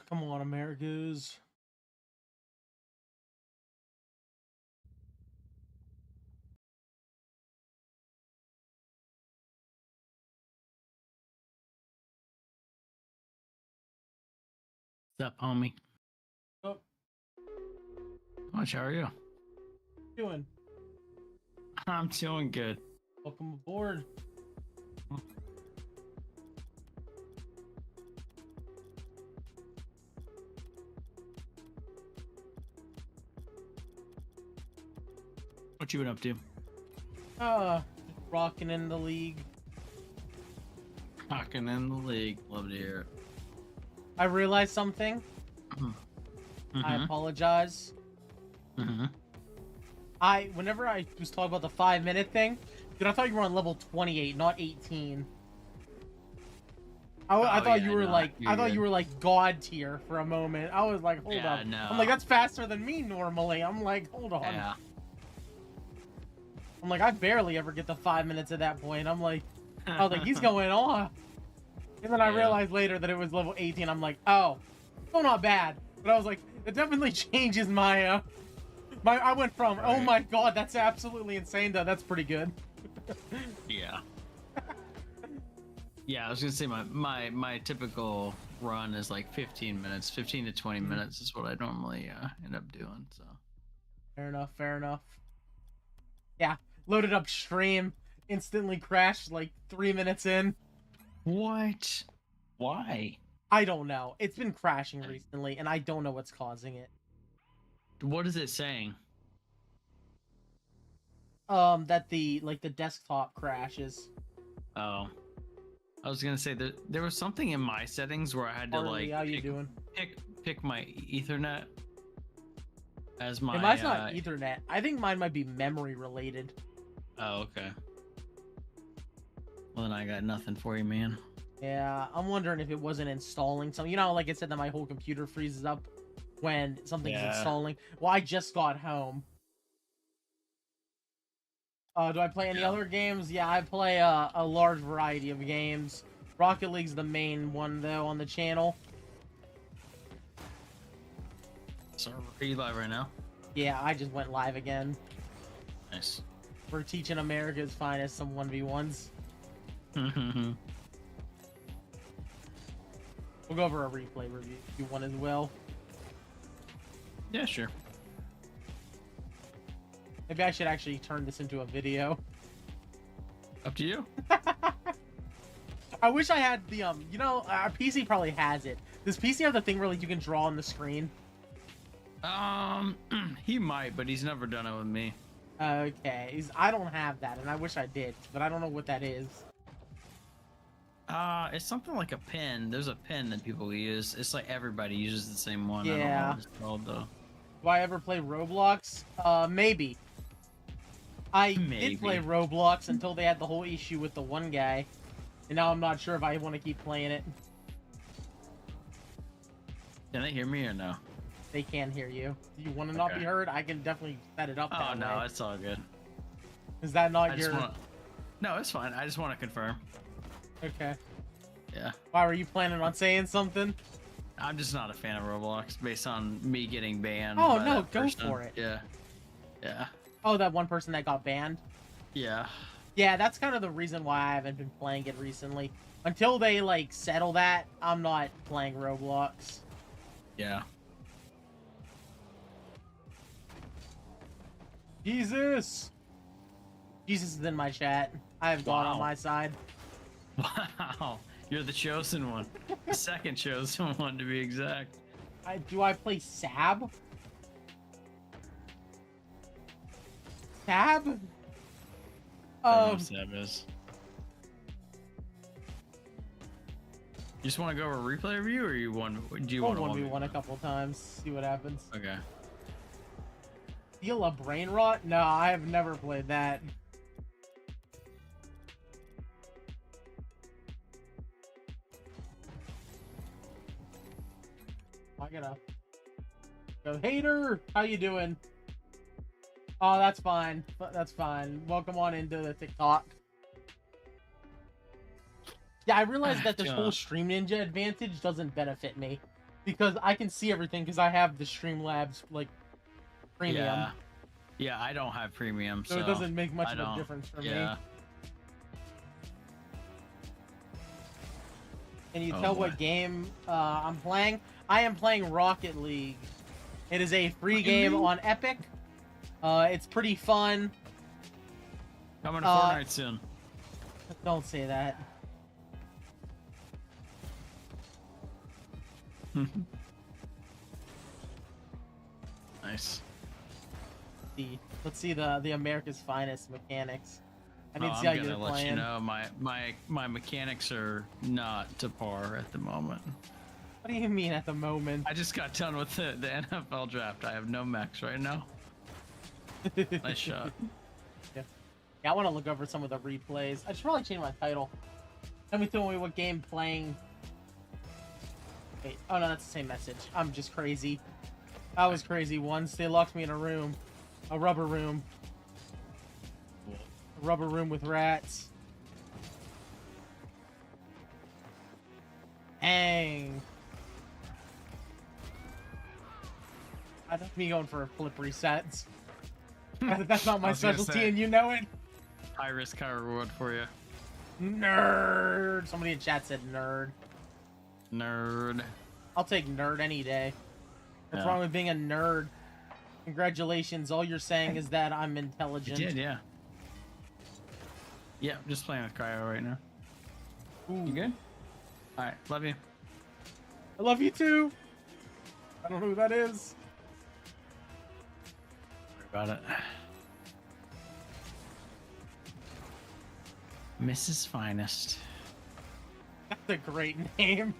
Come on, Americas. What's up, homie? Oh, Much, how are you? doing? I'm doing good. Welcome aboard. What you been up to? Rocking in the league. Rocking in the league. Love to hear it. I realized something. I apologize. Whenever I was talking about the 5-minute thing, dude, I thought you were on level 28, not 18. I thought you were you were like god tier for a moment. I was like, hold up. No. I'm like, that's faster than me normally. I'm like, hold on. Yeah. I'm like, I barely ever get the 5 minutes at that point. I was like, he's going off. And then I realized later that it was level 18. I'm like, oh, still not bad. But I was like, it definitely changes my, I went from, oh my god, that's absolutely insane, though. That's pretty good. Yeah. Yeah, I was gonna say my typical run is like 15 minutes. 15 to 20 minutes is what I normally end up doing. So. Fair enough. Fair enough. Yeah, loaded up stream, instantly crashed like 3 minutes in. What? Why? I don't know. It's been crashing recently, and I don't know what's causing it. What is it saying? That the desktop crashes. Oh. I was gonna say that there was something in my settings where I had to Harley, how you doing? pick my Ethernet as my. Mine's not Ethernet. I think mine might be memory related. Oh, okay. Well, then I got nothing for you, man. Yeah, I'm wondering if it wasn't installing something. You know, like I said, that my whole computer freezes up when something's installing. Well, I just got home. Do I play any other games? Yeah, I play a large variety of games. Rocket League's the main one, though, on the channel. So, are you live right now? Yeah, I just went live again. Nice. We're teaching America's finest some 1v1s. We'll go over a replay review if you want as well. Yeah, sure. Maybe I should actually turn this into a video. Up to you. I wish I had the, you know, our PC probably has it. Does PC have the thing where like, you can draw on the screen? He might, but he's never done it with me. Okay. I don't have that, and I wish I did, but I don't know what that is. It's something like a pen. There's a pen that people use. It's like everybody uses the same one. Yeah. I don't know what it's called, though. Do I ever play Roblox? Maybe. I did play Roblox until they had the whole issue with the one guy. And now I'm not sure if I want to keep playing it. Can they hear me or no? They can hear you. Do you want to not be heard? I can definitely set it up that no, way. it's all good. Is that not your... No, it's fine. I just want to confirm. Okay. Yeah. Why, were you planning on saying something? I'm just not a fan of Roblox based on me getting banned. Oh, no, go for it. Yeah. Yeah. Oh, that one person that got banned? Yeah. Yeah, that's kind of the reason why I haven't been playing it recently. Until they, like, settle that, I'm not playing Roblox. Yeah. Jesus! Jesus is in my chat. I have God on my side. Wow. You're the chosen one. The second chosen one, to be exact. Do I play Sab? Sab? Sab is. You just want to go over a replay review, or do you want to 1v1 a couple times, see what happens. Okay. Steal a brain rot? No, I have never played that. I gotta go. Hater, how you doing? Oh, that's fine. That's fine. Welcome on into the TikTok. Yeah, I realized that this whole Stream Ninja advantage doesn't benefit me. because I can see everything because I have the Streamlabs like premium. Yeah. Yeah, I don't have premium, So it doesn't make much of a difference for me. Yeah. Can you tell what game I'm playing? I am playing Rocket League. It is a free game on Epic. It's pretty fun. Coming to Fortnite soon. Don't say that. Nice. Let's see the America's Finest mechanics. I need to see I'm how gonna you're let playing. you know my mechanics are not to par at the moment. What do you mean at the moment? I just got done with the NFL draft. I have no mechs right now. Nice shot. Yeah, I want to look over some of the replays. I should probably change my title. Tell me what game playing. Wait, oh no, that's the same message. I'm just crazy. I was crazy once. They locked me in a room. A rubber room. A rubber room with rats. Dang. That's me going for a flip resets. That's not my specialty, and you know it. High risk, high reward for you. Nerd. Somebody in chat said nerd. Nerd. I'll take nerd any day. What's Yeah. wrong with being a nerd? Congratulations. All you're saying is that I'm intelligent. You did, yeah. Yeah, I'm just playing with Cryo right now. Ooh. You good? Alright, love you. I love you too. I don't know who that is. Sorry about it. Mrs. Finest. That's a great name.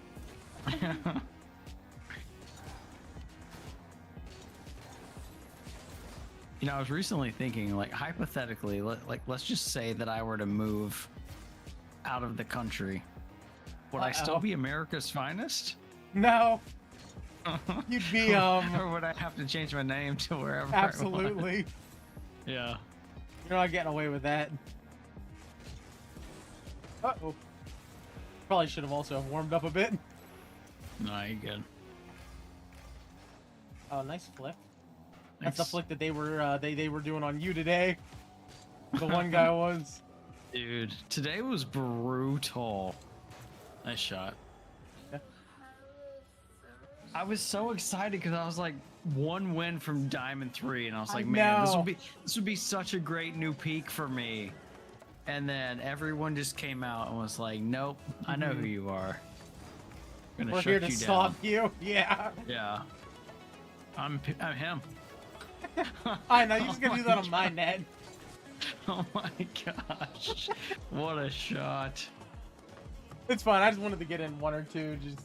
You know, I was recently thinking, like, hypothetically, let's just say that I were to move out of the country. Would I still be America's Finest? No. You'd be, Or would I have to change my name to wherever I absolutely. want? Yeah. You're not getting away with that. Uh-oh. Probably should have also warmed up a bit. No, you're good. Oh, nice flick. That's the Thanks. flick that they were doing on you today. The one guy was. Dude, today was brutal. Nice shot. Yeah. I was so excited because I was like one win from Diamond 3, and I was like, I man, know. this would be such a great new peak for me. And then everyone just came out and was like, nope, I know who you are. I'm gonna We're shut here to you stop down. you. Yeah. Yeah. I'm him. I know, you're just gonna do that on my net. Oh my gosh. What a shot. It's fine. I just wanted to get in one or two. Just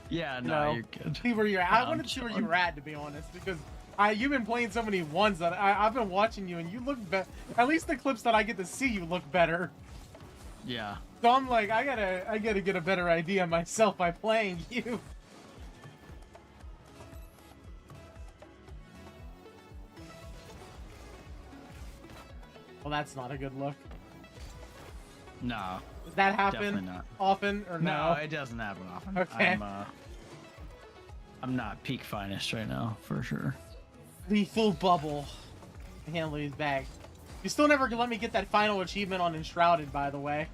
Yeah, you no, know, you're good. see where you're at. I I'm wanted to see where you chilling. were at, to be honest, because you've been playing so many ones that I've been watching you, and you look better. At least the clips that I get to see, you look better. Yeah. So I'm like, I gotta get a better idea myself by playing you. Well, that's not a good look. No. Does that happen Definitely not. often or No, no? it doesn't happen often. Okay. I'm not peak finest right now, for sure. Lethal bubble. Handle his bag. You still never let me get that final achievement on Enshrouded, by the way.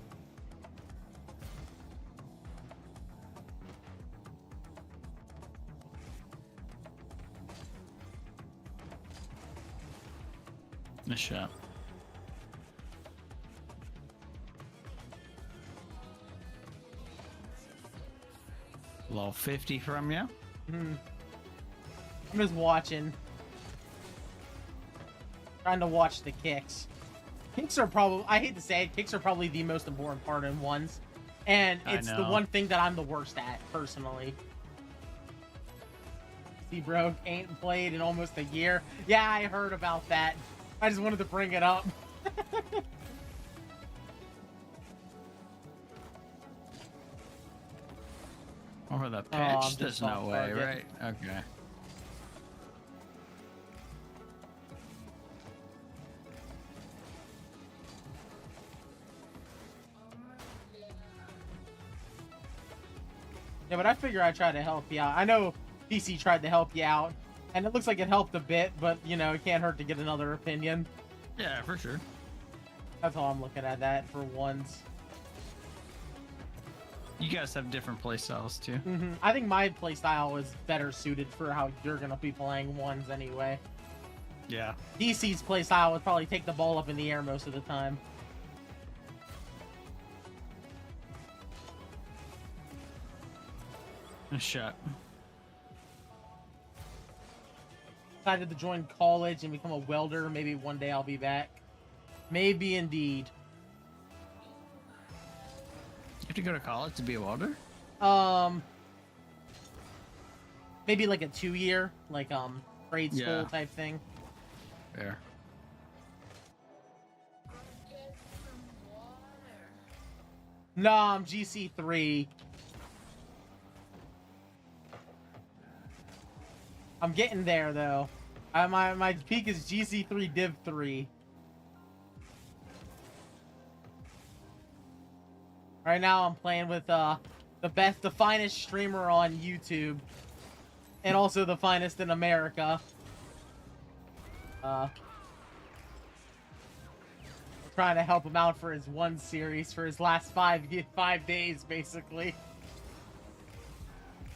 Nice shot. Low 50 from you. I'm just watching. Trying to watch the kicks. Kicks are probably, I hate to say it, kicks are probably the most important part in ones. And I it's the know. one thing that I'm the worst at, personally. See, bro, ain't played in almost a year. Yeah, I heard about that. I just wanted to bring it up. Over the I'm pitch? just There's no off way, target. right? Okay. Yeah, but I figure I try to help you out. I know PC tried to help you out, and it looks like it helped a bit, but, you know, it can't hurt to get another opinion. Yeah, for sure. That's how I'm looking at that for once. You guys have different play styles too. I think my playstyle is better suited for how you're gonna be playing ones anyway. Yeah. DC's playstyle would probably take the ball up in the air most of the time. A shot. Decided to join college and become a welder. Maybe one day I'll be back. Maybe indeed. You have to go to college to be a welder? Maybe like a 2-year, like grade school type thing. Fair. No, I'm GC3. I'm getting there though. My peak is GC3 Div 3. Right now I'm playing with the finest streamer on YouTube, and also the finest in America. Trying to help him out for his one series for his last 5 days, basically.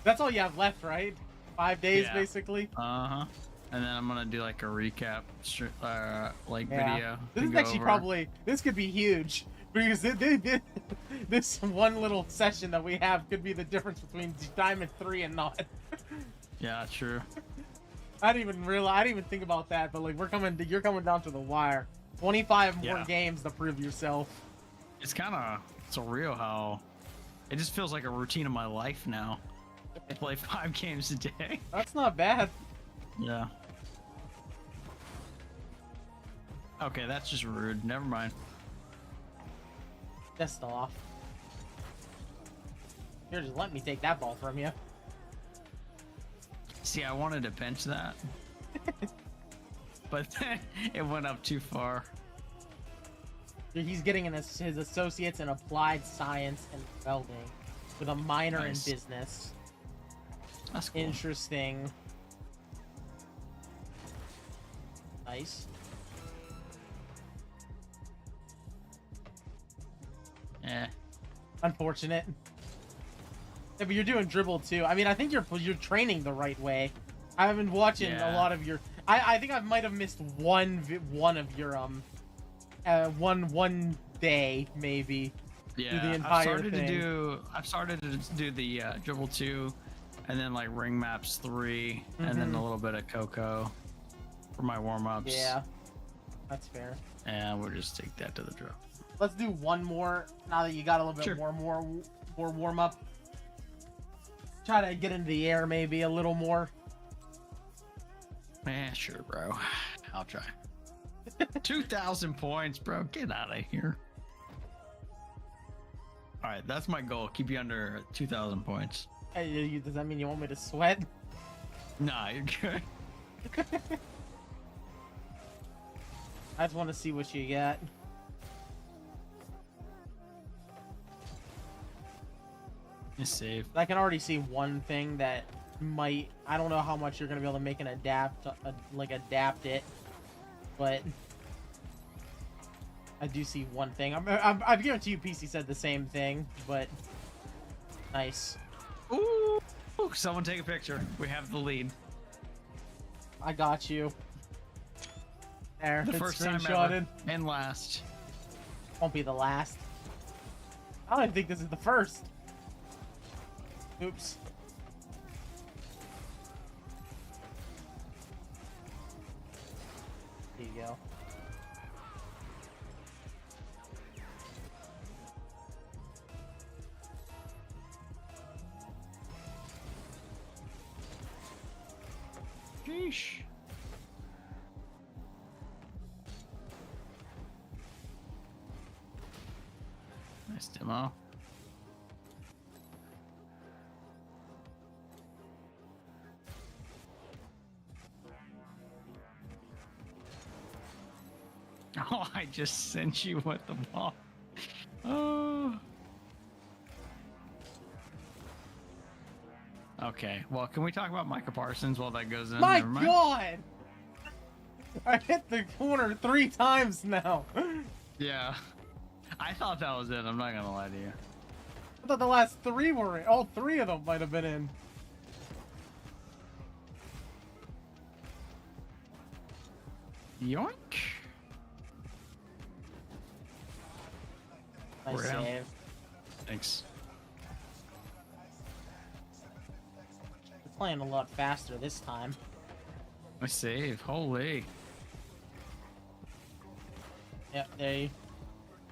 That's all you have left, right? 5 days, basically. And then I'm gonna do like a recap, video. This is actually this could be huge because this one little session that we have could be the difference between Diamond 3 and not. Yeah, true. I didn't even think about that, but like you're coming down to the wire. 25 more games to prove yourself. It's kind of surreal how it just feels like a routine of my life now. I play 5 games a day. That's not bad. Yeah. Okay, that's just rude. Never mind. Just off. Here, just let me take that ball from you. See, I wanted to bench that. But then it went up too far. He's getting his associates in applied science and welding with a minor in business. That's cool. Interesting. Nice. Eh. Unfortunate. Yeah, but you're doing dribble too. I mean, I think you're training the right way. I've been watching a lot of your. I think I might have missed one of your one day maybe. Yeah, the entire I've started to do the dribble 2, and then like ring maps 3, and then a little bit of Coco for my warm ups. Yeah, that's fair. And we'll just take that to the drop. Let's do one more now that you got a little bit more warm up. Try to get into the air maybe a little more. Sure, bro. I'll try. 2,000 points, bro. Get out of here. All right, that's my goal. Keep you under 2,000 points. Hey, does that mean you want me to sweat? Nah, you're good. I just want to see what you got. It's safe. I can already see one thing that might. I don't know how much you're gonna be able to make an adapt it, but I do see one thing. I guarantee you, PC said the same thing, but nice. Ooh, someone take a picture. We have the lead. I got you. There, The it's first time screenshotted. ever and last. Won't be the last. I don't even think this is the first. Oops. There you go. Sheesh. Nice demo. Oh, I just sent you with the ball. Oh. Okay. Well, can we talk about Micah Parsons while that goes in? My Never mind. God! I hit the corner 3 times now. Yeah. I thought that was it. I'm not gonna lie to you. I thought the last 3 were in. All 3 of them might have been in. Yoink. Nice We're down. save. Thanks. We're playing a lot faster this time. My save. Holy. Yeah,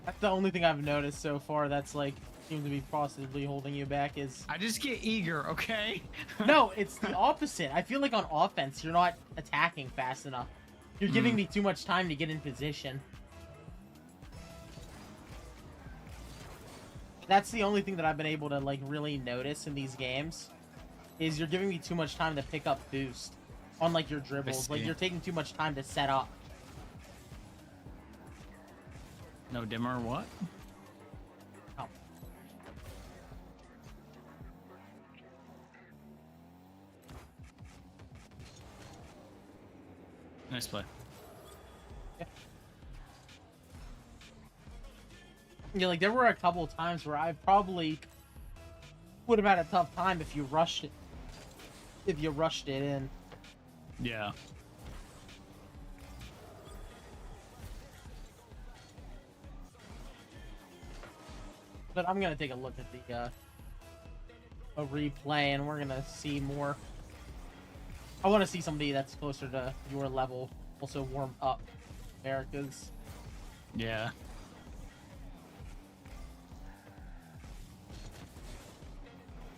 that's the only thing I've noticed so far that's like seems to be possibly holding you back is I just get eager, okay? no, it's the opposite. I feel like on offense you're not attacking fast enough. You're giving me too much time to get in position. That's the only thing that I've been able to like really notice in these games is you're giving me too much time to pick up boost on like your dribbles. Like you're taking too much time to set up. No dimmer, what? Oh. Nice play. Yeah, like there were a couple of times where I probably would have had a tough time if you rushed it. If you rushed it in. Yeah. But I'm gonna take a look at the a replay, and we're gonna see more. I want to see somebody that's closer to your level also warm up, America's. Yeah.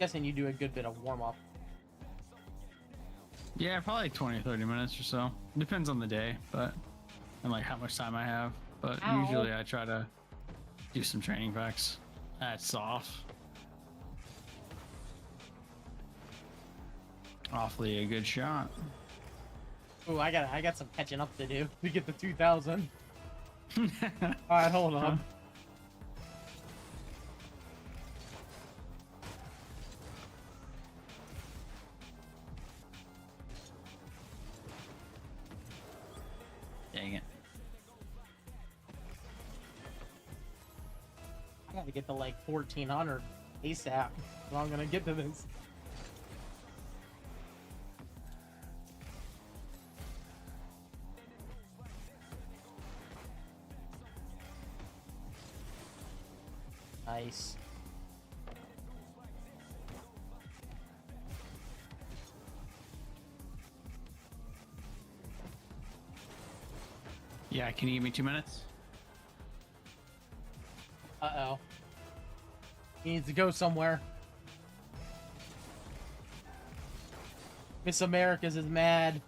Guessing you do a good bit of warm up. Yeah, probably 20 or 30 minutes or so. Depends on the day, but and like how much time I have. But Ow. usually I try to do some training packs. That's off. Awfully a good shot. Ooh, I got some catching up to do to get the 2,000. All right, hold on. Dang it. I gotta get to like 1,400 ASAP. So I'm gonna get to this. Nice. Yeah, can you give me 2 minutes? Uh-oh. He needs to go somewhere. Miss Americas is mad.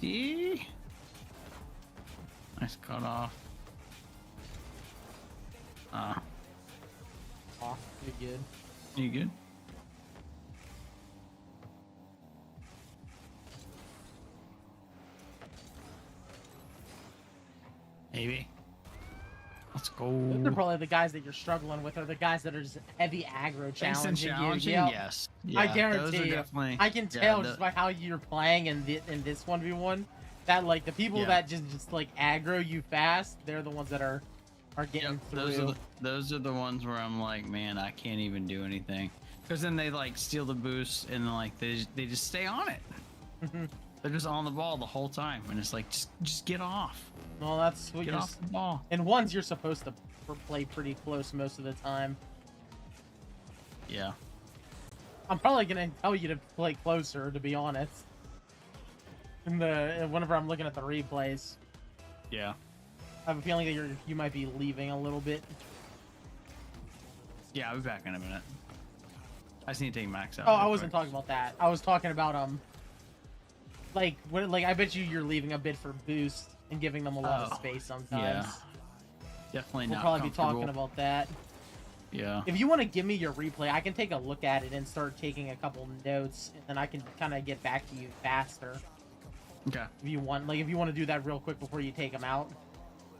$50. Nice cut off. Ah, Aw, you're good. you good? Maybe. Let's go. Those are probably the guys that you're struggling with, or the guys that are just heavy aggro Thanks and challenging you. challenging, Yep. yes. I Yeah, guarantee those are you. definitely, I can yeah, tell just by how you're playing in this 1v1 that like the people Yeah. that just like aggro you fast, they're the ones that are getting Yep, through. those are the ones where I'm like, man, I can't even do anything. Because then they like steal the boost and like they just stay on it. They're just on the ball the whole time, and it's like just get off. Well, that's what Get you're. off the ball. And ones you're supposed to play pretty close most of the time. Yeah. I'm probably gonna tell you to play closer, to be honest. Whenever I'm looking at the replays, Yeah. I have a feeling that you might be leaving a little bit. Yeah, I'll be back in a minute. I just need to take Max out. Oh, real I wasn't quick. talking about that. I was talking about like I bet you're leaving a bit for boost and giving them a lot of Oh, space sometimes. yeah. Definitely We'll not probably be talking comfortable. about that. Yeah. If you want to give me your replay, I can take a look at it and start taking a couple notes, and then I can kind of get back to you faster. Okay. If you want, like, if you want to do that real quick before you take them out,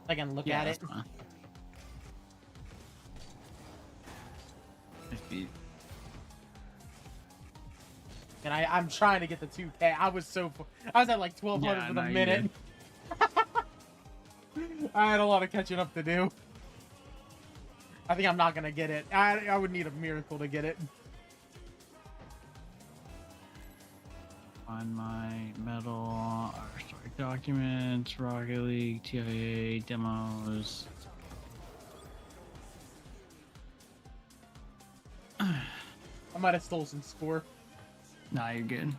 I can look Yeah, at it. that's fine. speed. And I'm trying to get the 2K. I was at like 1200 for the minute. I had a lot of catching up to do. I think I'm not gonna get it. I would need a miracle to get it. On my metal, sorry, documents, Rocket League, TIA, demos. I might have stole some score. Nah, you're good.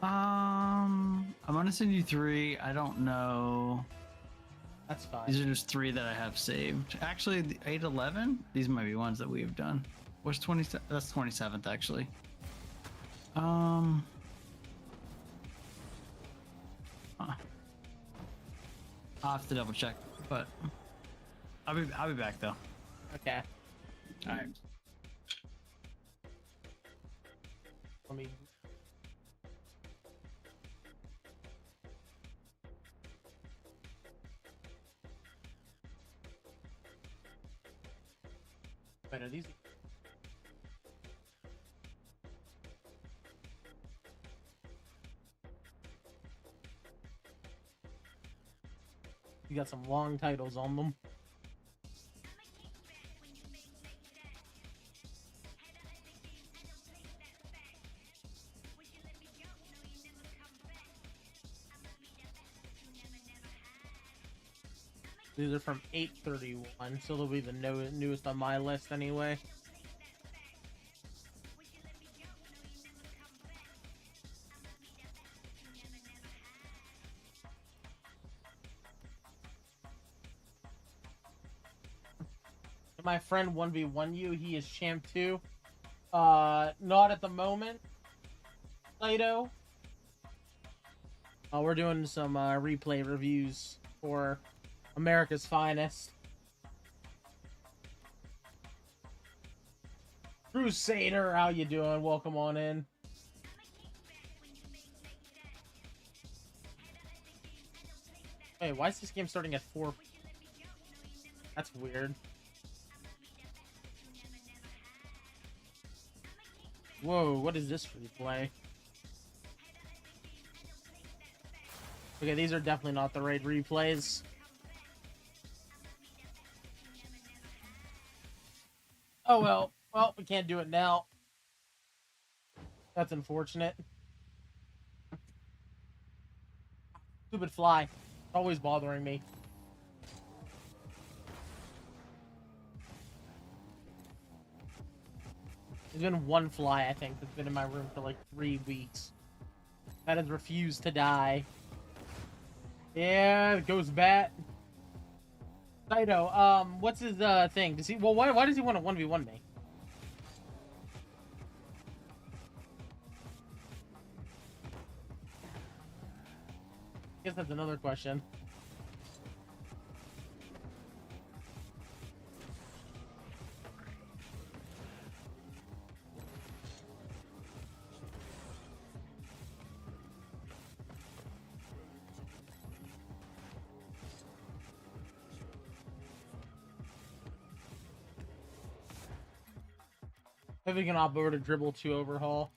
I'm gonna send you 3. I don't know. That's fine. These are just 3 that I have saved. Actually, the 811. These might be ones that we have done. What's 20? That's 27th actually. Huh. I'll have to double check, but I'll be back though. Okay. All right. Let me. Wait, are these? You got some long titles on them. These are from 831, so they'll be the newest on my list anyway. My friend 1v1 you, he is champ 2. Not at the moment. Saito. We're doing some replay reviews for America's Finest. Crusader, how you doing? Welcome on in. Hey, why is this game starting at 4? That's weird. Whoa, what is this replay? Okay, these are definitely not the right replays. Oh well. Well, we can't do it now. That's unfortunate. Stupid fly. It's always bothering me. There's been one fly, I think, that's been in my room for like 3 weeks. That has refused to die. Yeah, it goes bat. Saito, what's his thing? Does he? Well, why does he want to 1v1 me? I guess that's another question. Maybe we can hop over to Dribble 2 Overhaul.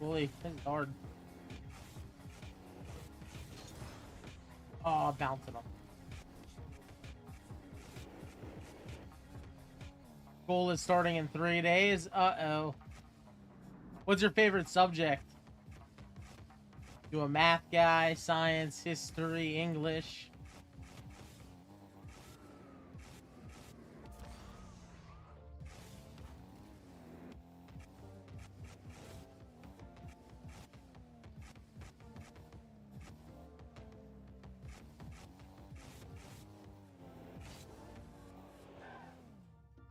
Holy, this is hard. Oh, bouncing up. School is starting in 3 days. Uh-oh. What's your favorite subject? You a math guy, science, history, English?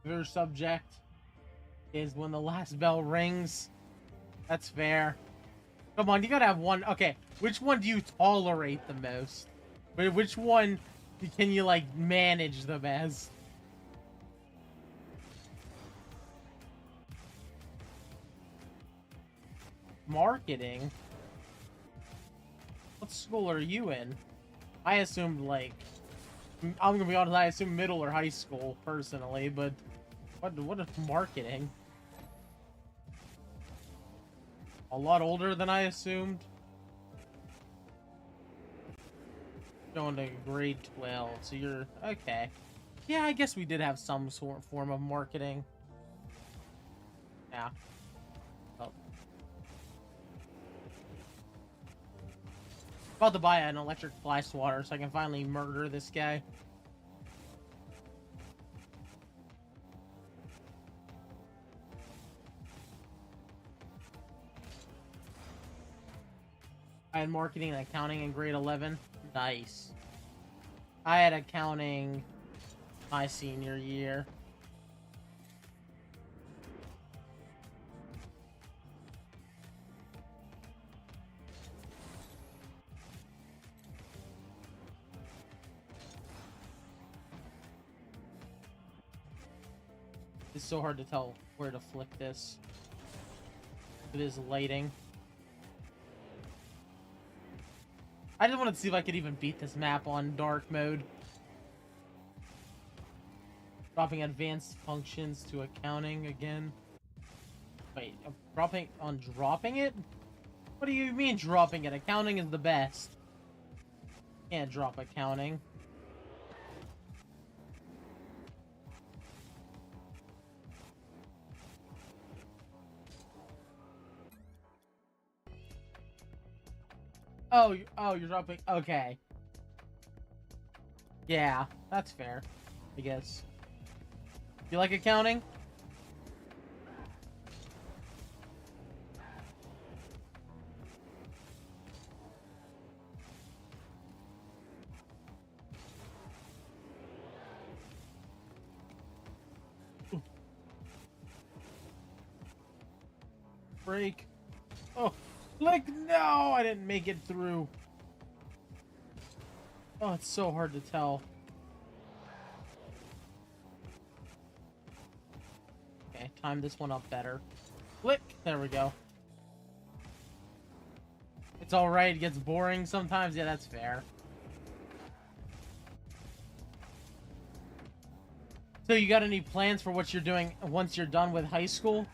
Your subject is when the last bell rings. That's fair. Come on, you gotta have one. Okay, which one do you tolerate the most? Which one can you, like, manage the best? Marketing? What school are you in? I assumed, like... I'm gonna be honest, I assume middle or high school, personally, but... What is marketing? A lot older than I assumed. Going to grade 12, so you're... Okay. Yeah, I guess we did have some sort of form of marketing. Yeah. Oh. About to buy an electric fly swatter so I can finally murder this guy. I had marketing and accounting in grade 11. Nice. I had accounting my senior year. It's so hard to tell where to flick this. It is lighting. I just wanted to see if I could even beat this map on dark mode. Dropping advanced functions to accounting again. Wait, dropping it? What do you mean dropping it? Accounting is the best. Can't drop accounting. Oh, you're dropping... Okay. Yeah, that's fair, I guess. You like accounting? Break. Oh, like, no, I didn't make it through. Oh, it's so hard to tell. Okay, time this one up better. Click. There we go. It's alright, it gets boring sometimes. Yeah, that's fair. So you got any plans for what you're doing once you're done with high school?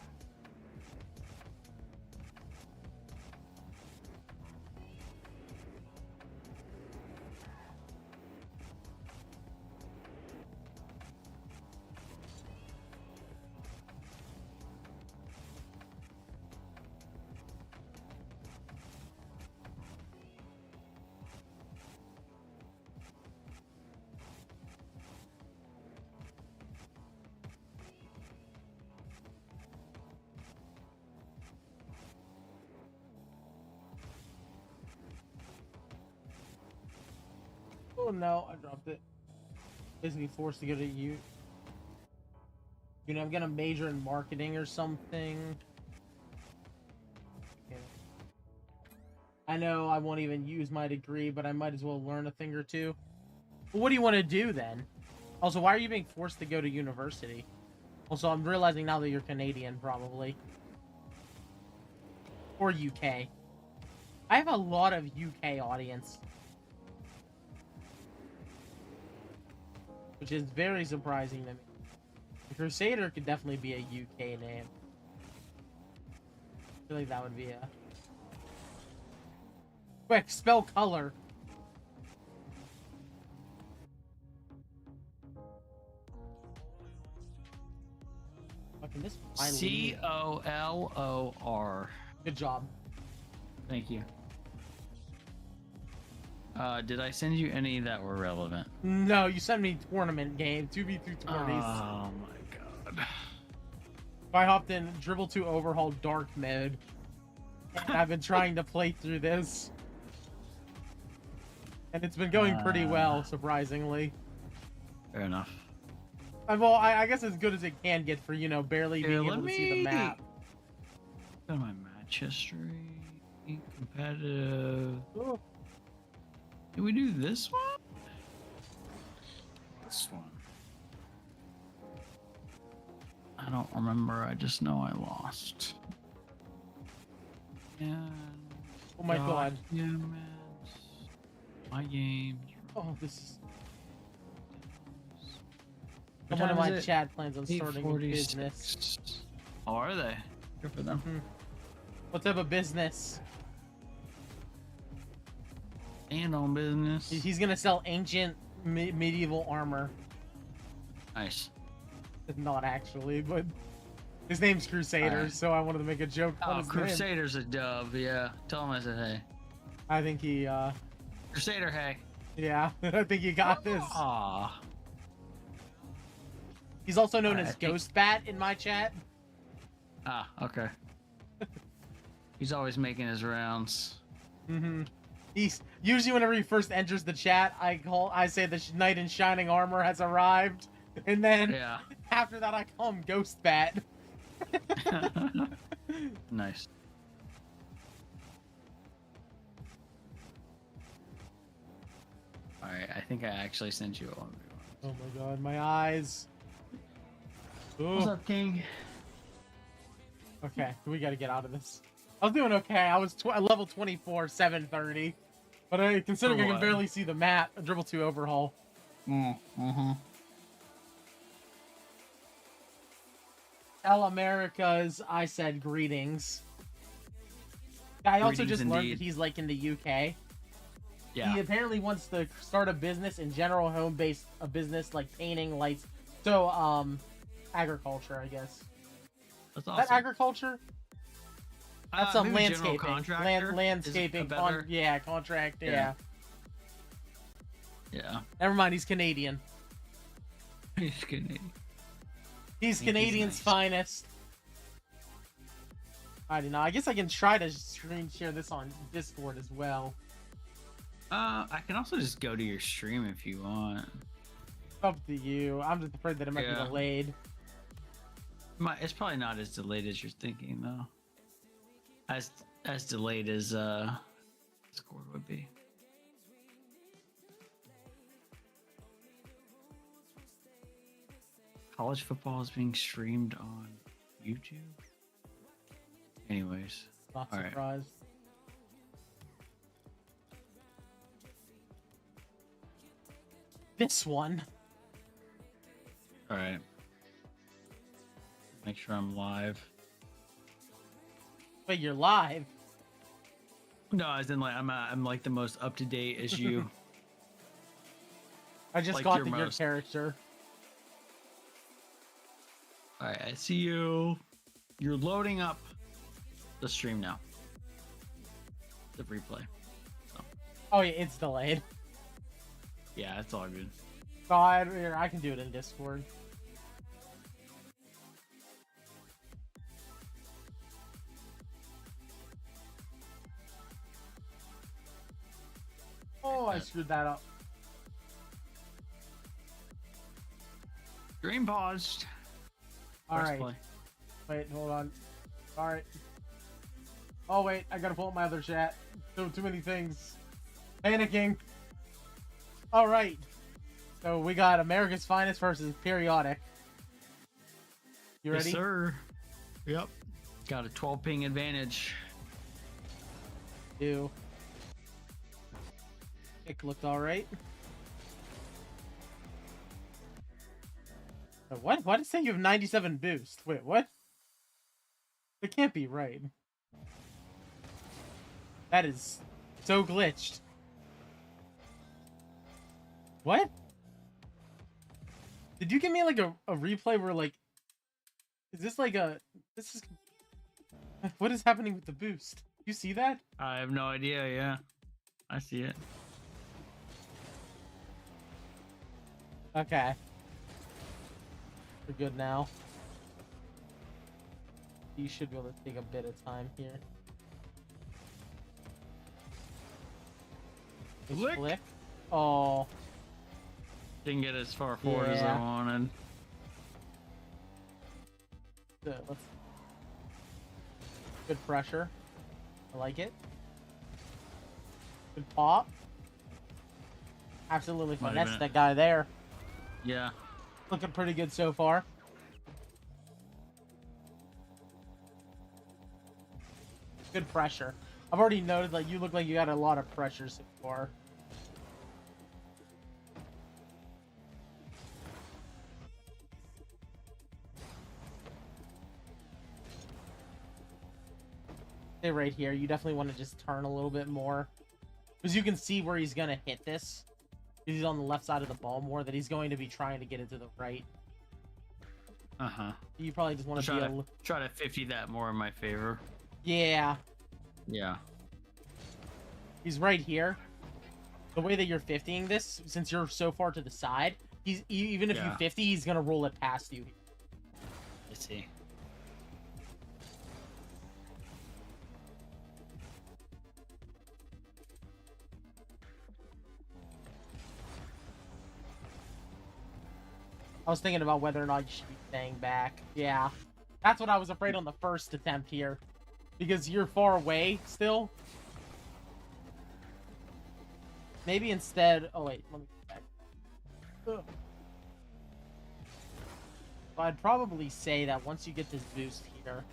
Oh no, I dropped it. Basically forced to go to you. You know, I'm gonna major in marketing or something. Okay. I know I won't even use my degree, but I might as well learn a thing or two. Well, what do you want to do then? Also, why are you being forced to go to university? Also, I'm realizing now that you're Canadian, probably. Or UK. I have a lot of UK audience. Which is very surprising to me. The Crusader could definitely be a UK name. I feel like that would be a... Quick, spell color. Fucking this... C-O-L-O-R. Good job. Thank you. Did I send you any that were relevant? No, you sent me tournament game, 2v2 tourneys. Oh my god. I hopped in Dribble 2 Overhaul Dark Mode. And I've been trying to play through this. And it's been going pretty well, surprisingly. Fair enough. Well, I guess as good as it can get for, you know, barely being able to see the map. Go to my match history. Competitive. Ooh. Did we do this one? This one. I don't remember. I just know I lost. And Oh my god. Documents. My games. Oh, this is. What Someone in time my is it? chat plans on starting a 8:46. business. Oh, are they? Good for them. Mhm. What type of business? And on business. He's gonna sell ancient medieval armor. Nice. Not actually, but his name's Crusaders, Alright. so I wanted to make a joke on Oh, his name. Crusader's a dub. Yeah. Tell him I said hey. I think he, Crusader, hey. yeah, I think he got this. Aw. He's also known Alright, as I think- Ghost Bat in my chat. Ah, okay. He's always making his rounds. Mm-hmm. He's usually whenever he first enters the chat, I say the knight in shining armor has arrived, and then Yeah. after that I call him Ghost Bat. Nice. Alright, I think I actually sent you a 1v1. Oh my god, my eyes. What's Ooh. up, King? Okay, we gotta get out of this. I was doing okay. I was level 24, 730. But considering I can what? barely see the map, a dribble 2 overhaul. Mm-hmm. Tell Americas I said greetings. I also Greetings just learned indeed. that he's like in the UK. Yeah. He apparently wants to start a business in general, home-based a business like painting, lights. So, agriculture, I guess. That's Is awesome. that agriculture? That's some maybe general landscaping. contractor Landscaping. is a better- Yeah, contract. Yeah. Yeah. Yeah. Never mind. He's Canadian. He's Canadian. He's think he's Canadian's nice. finest. I don't know. I guess I can try to screen share this on Discord as well. I can also just go to your stream if you want. Up to you. I'm just afraid that it might Yeah. be delayed. It's probably not as delayed as you're thinking, though. As delayed as Discord would be. College football is being streamed on YouTube. Anyways, Not All right. surprised. This one. all right. Make sure I'm live. But you're live. No, as in like I'm like the most up to date as you. I just Like got your your most. character. All right, I see you. You're loading up the stream now. The replay. Oh yeah, it's delayed. Yeah, it's all good. So here, I can do it in Discord. Oh, I screwed that up. Stream paused. All Press right. play. Wait, hold on. All right. Oh wait, I gotta pull up my other chat. Too many things. Panicking. All right. So we got America's Finest versus Periodic. You ready? Yes, sir. Yep. Got a 12 ping advantage. Do. It looked all right. What? Why did it say you have 97 boost? Wait, what? That can't be right. That is so glitched. What? Did you give me like a replay where like... Is this like a... This is... What is happening with the boost? You see that? I have no idea. Yeah, I see it. Okay. We're good now. You should be able to take a bit of time here. Flick. Flick. Oh. Didn't get as far forward as I Yeah. wanted. let's good pressure. I like it. Good pop. Absolutely finesse that guy there. Yeah. Looking pretty good so far. Good pressure. I've already noted like you look like you got a lot of pressure so far. Stay right here. You definitely want to just turn a little bit more. Because you can see where he's going to hit this. Because he's on the left side of the ball more, that he's going to be trying to get it to the right. Uh-huh. You probably just want to try to 50 that more in my favor. Yeah. Yeah. He's right here. The way that you're 50ing this, since you're so far to the side, even if you 50, he's going to roll it past you. Let's see. I was thinking about whether or not you should be staying back. Yeah. That's what I was afraid on the first attempt here. Because you're far away still. Maybe instead... Oh, wait. Let me get back. Ugh. So I'd probably say that once you get this boost here,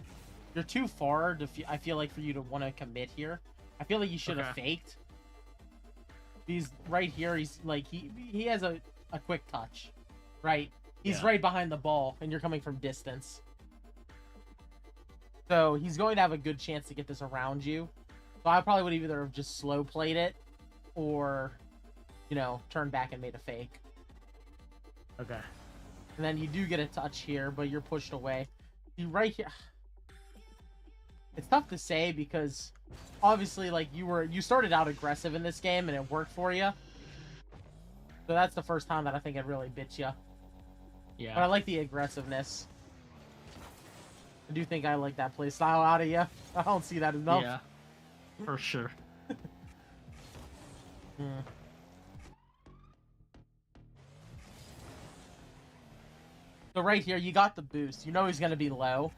you're too far to I feel like for you to want to commit here. I feel like you should have faked. He's right here. He's like... He has a quick touch. Right? He's right behind the ball, and you're coming from distance. So he's going to have a good chance to get this around you. So I probably would either have just slow played it, or, you know, turned back and made a fake. Okay. And then you do get a touch here, but you're pushed away. You right here. It's tough to say because obviously, like, you started out aggressive in this game and it worked for you. So that's the first time that I think it really bit you. Yeah. But I like the aggressiveness. I do think I like that play style out of you. I don't see that enough. Yeah, for sure. So right here, you got the boost. You know he's going to be low.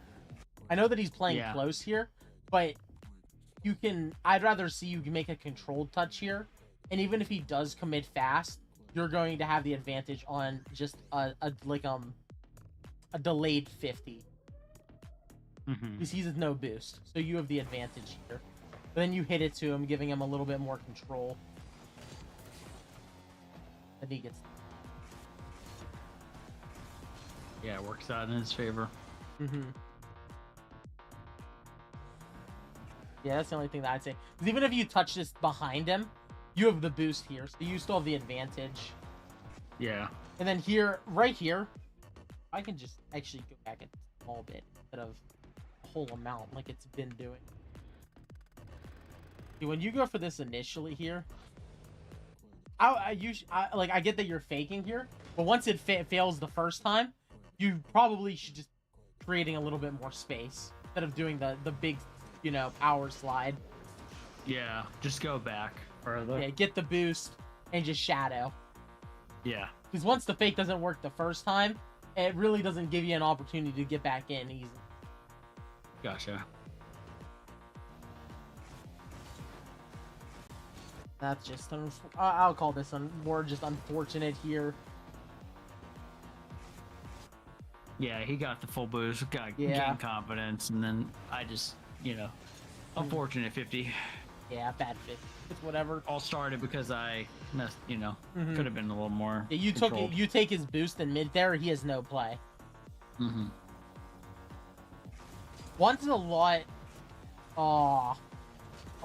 I know that he's playing close here, but you can... I'd rather see you make a controlled touch here. And even if he does commit fast, you're going to have the advantage on just a delayed 50. Because he has no boost, so you have the advantage here. But then you hit it to him, giving him a little bit more control. And he gets... Yeah, it works out in his favor. Yeah, that's the only thing that I'd say. Because even if you touch this behind him, you have the boost here, so you still have the advantage. Yeah. And then here, right here, I can just actually go back a small bit instead of a whole amount like it's been doing. See, when you go for this initially here, I get that you're faking here, but once it fails the first time, you probably should just creating a little bit more space instead of doing the big, you know, power slide. Yeah, just go back further. Yeah, get the boost and just shadow. Yeah. Because once the fake doesn't work the first time, it really doesn't give you an opportunity to get back in easy. Gotcha. That's just... I'll call this more just unfortunate here. Yeah, he got the full boost, got gain confidence, and then I just, you know, unfortunate 50. Yeah, bad fit. It's whatever. All started because I messed, you know, could have been a little more. Yeah, you controlled. you take his boost in mid there, he has no play. One's a lot. Oh,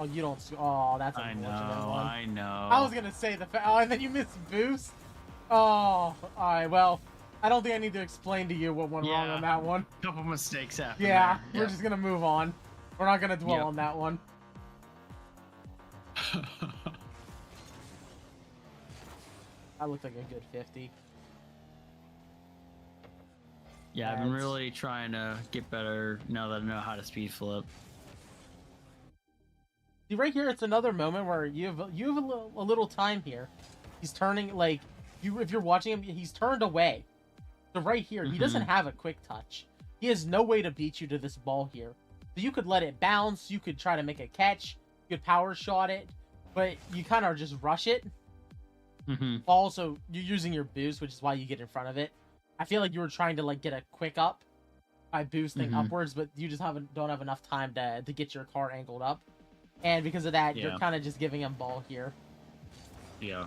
you don't. Oh, that's unfortunate. I know. I was gonna say and then you missed boost. Oh, all right. Well, I don't think I need to explain to you what went wrong on that one. Couple mistakes happened. Yeah, we're just gonna move on. We're not gonna dwell on that one. That looked like a good 50. Yeah, I've been really trying to get better now that I know how to speed flip. See, right here, it's another moment where you have a little time here. He's turning, like, if you're watching him, he's turned away. So right here, he doesn't have a quick touch. He he has no way to beat you to this ball here. So you could let it bounce, you could try to make a catch, you could power shot it, but you kind of just rush it. Also, you're using your boost, which is why you get in front of it. I feel like you were trying to like get a quick up by boosting upwards, but you just don't have enough time to get your car angled up. And because of that, you're kind of just giving him ball here. Yeah.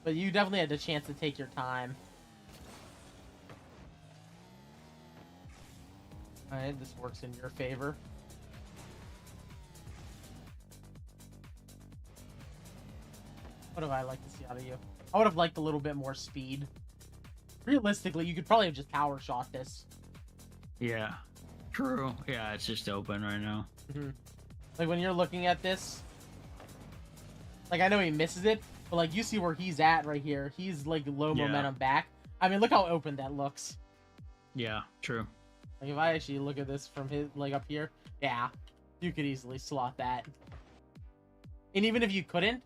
But you definitely had the chance to take your time. Alright, this works in your favor. What would I like to see out of you? I would have liked a little bit more speed. Realistically, you could probably have just power shot this. Yeah. True. Yeah, it's just open right now. Like, when you're looking at this, like, I know he misses it, but, like, you see where he's at right here. He's, like, low momentum back. I mean, look how open that looks. Yeah, true. Like, if I actually look at this from his, like, up here, yeah, you could easily slot that. And even if you couldn't,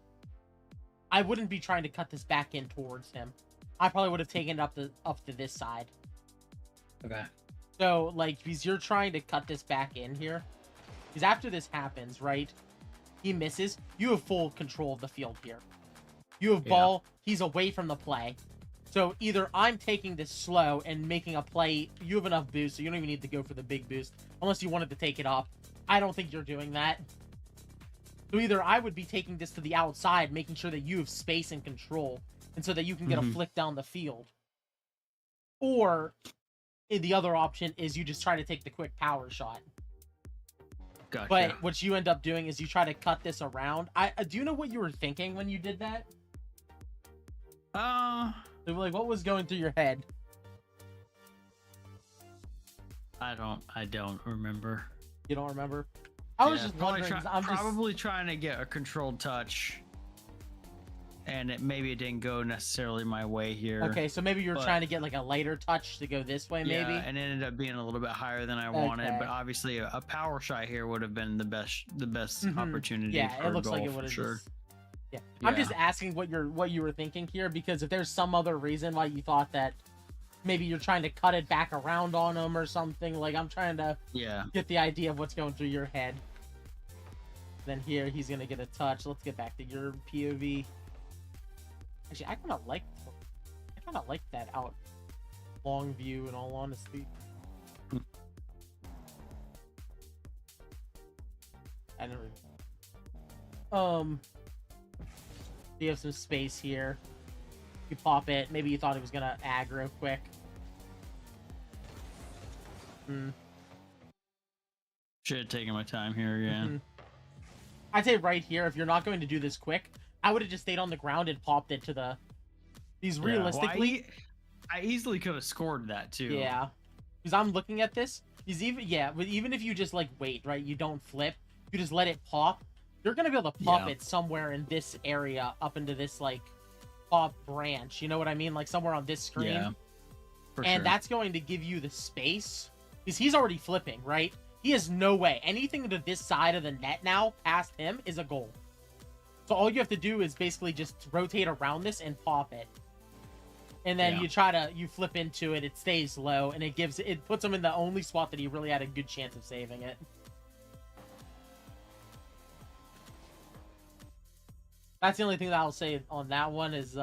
I wouldn't be trying to cut this back in towards him. I probably would have taken it up to this side. Okay. So, like, because you're trying to cut this back in here, because after this happens, right, he misses, you have full control of the field here. You have ball, he's away from the play. So either I'm taking this slow and making a play, you have enough boost, so you don't even need to go for the big boost, unless you wanted to take it up. I don't think you're doing that. So either I would be taking this to the outside, making sure that you have space and control, and so that you can get a flick down the field. Or the other option is you just try to take the quick power shot. Gotcha. But what you end up doing is you try to cut this around. Do you know what you were thinking when you did that? Like, what was going through your head? I don't remember. You don't remember? I was just wondering. Probably trying to get a controlled touch, and maybe it didn't go necessarily my way here. Okay, so maybe you were trying to get like a lighter touch to go this way, maybe. Yeah, and it ended up being a little bit higher than I wanted. But obviously, a power shot here would have been the best opportunity. Yeah, for it looks goal, like it would have. Sure. Yeah. I'm just asking what you were thinking here, because if there's some other reason why you thought that maybe you're trying to cut it back around on him or something, like I'm trying to get the idea of what's going through your head. Then here he's gonna get a touch. Let's get back to your POV. Actually, I kind of like that out long view, in all honesty. I never. You have some space here. You pop it. Maybe you thought it was gonna aggro quick. Should have taken my time here, yeah. I'd say right here, if you're not going to do this quick, I would have just stayed on the ground and popped it to the... These realistically... I easily could have scored that, too. Yeah. Because I'm looking at this. But even if you just, like, wait, right? You don't flip. You just let it pop. You're going to be able to pop it somewhere in this area up into this, like, pop branch. You know what I mean? Like, somewhere on this screen. Yeah. And that's going to give you the space. Because he's already flipping, right? He has no way. Anything to this side of the net now, past him, is a goal. So all you have to do is basically just rotate around this and pop it. And then you flip into it, it stays low, and it puts him in the only spot that he really had a good chance of saving it. That's the only thing that I'll say on that one is,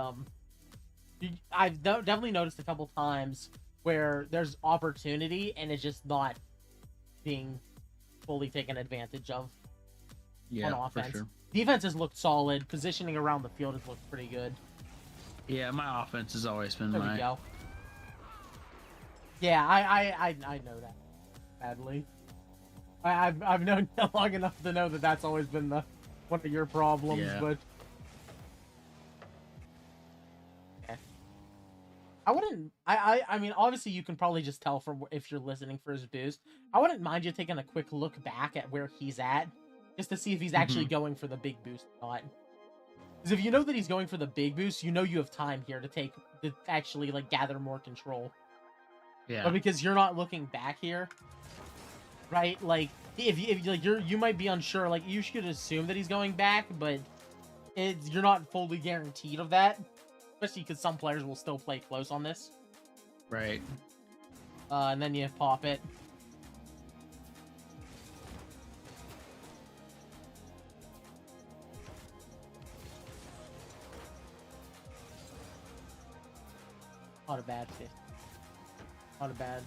I've definitely noticed a couple times where there's opportunity and it's just not being fully taken advantage of on offense. For sure. Defense has looked solid. Positioning around the field has looked pretty good. Yeah, my offense has always been There we go. Yeah, I know that badly. I've known you long enough to know that that's always been one of your problems, but I wouldn't. I mean, obviously, you can probably just tell from if you're listening for his boost. I wouldn't mind you taking a quick look back at where he's at, just to see if he's actually going for the big boost or not. Because if you know that he's going for the big boost, you know you have time here to actually like gather more control. Yeah. But because you're not looking back here, right? Like if you might be unsure. Like you should assume that he's going back, but you're not fully guaranteed of that. Especially because some players will still play close on this. Right. And then you pop it. Not a bad fit. Not a bad.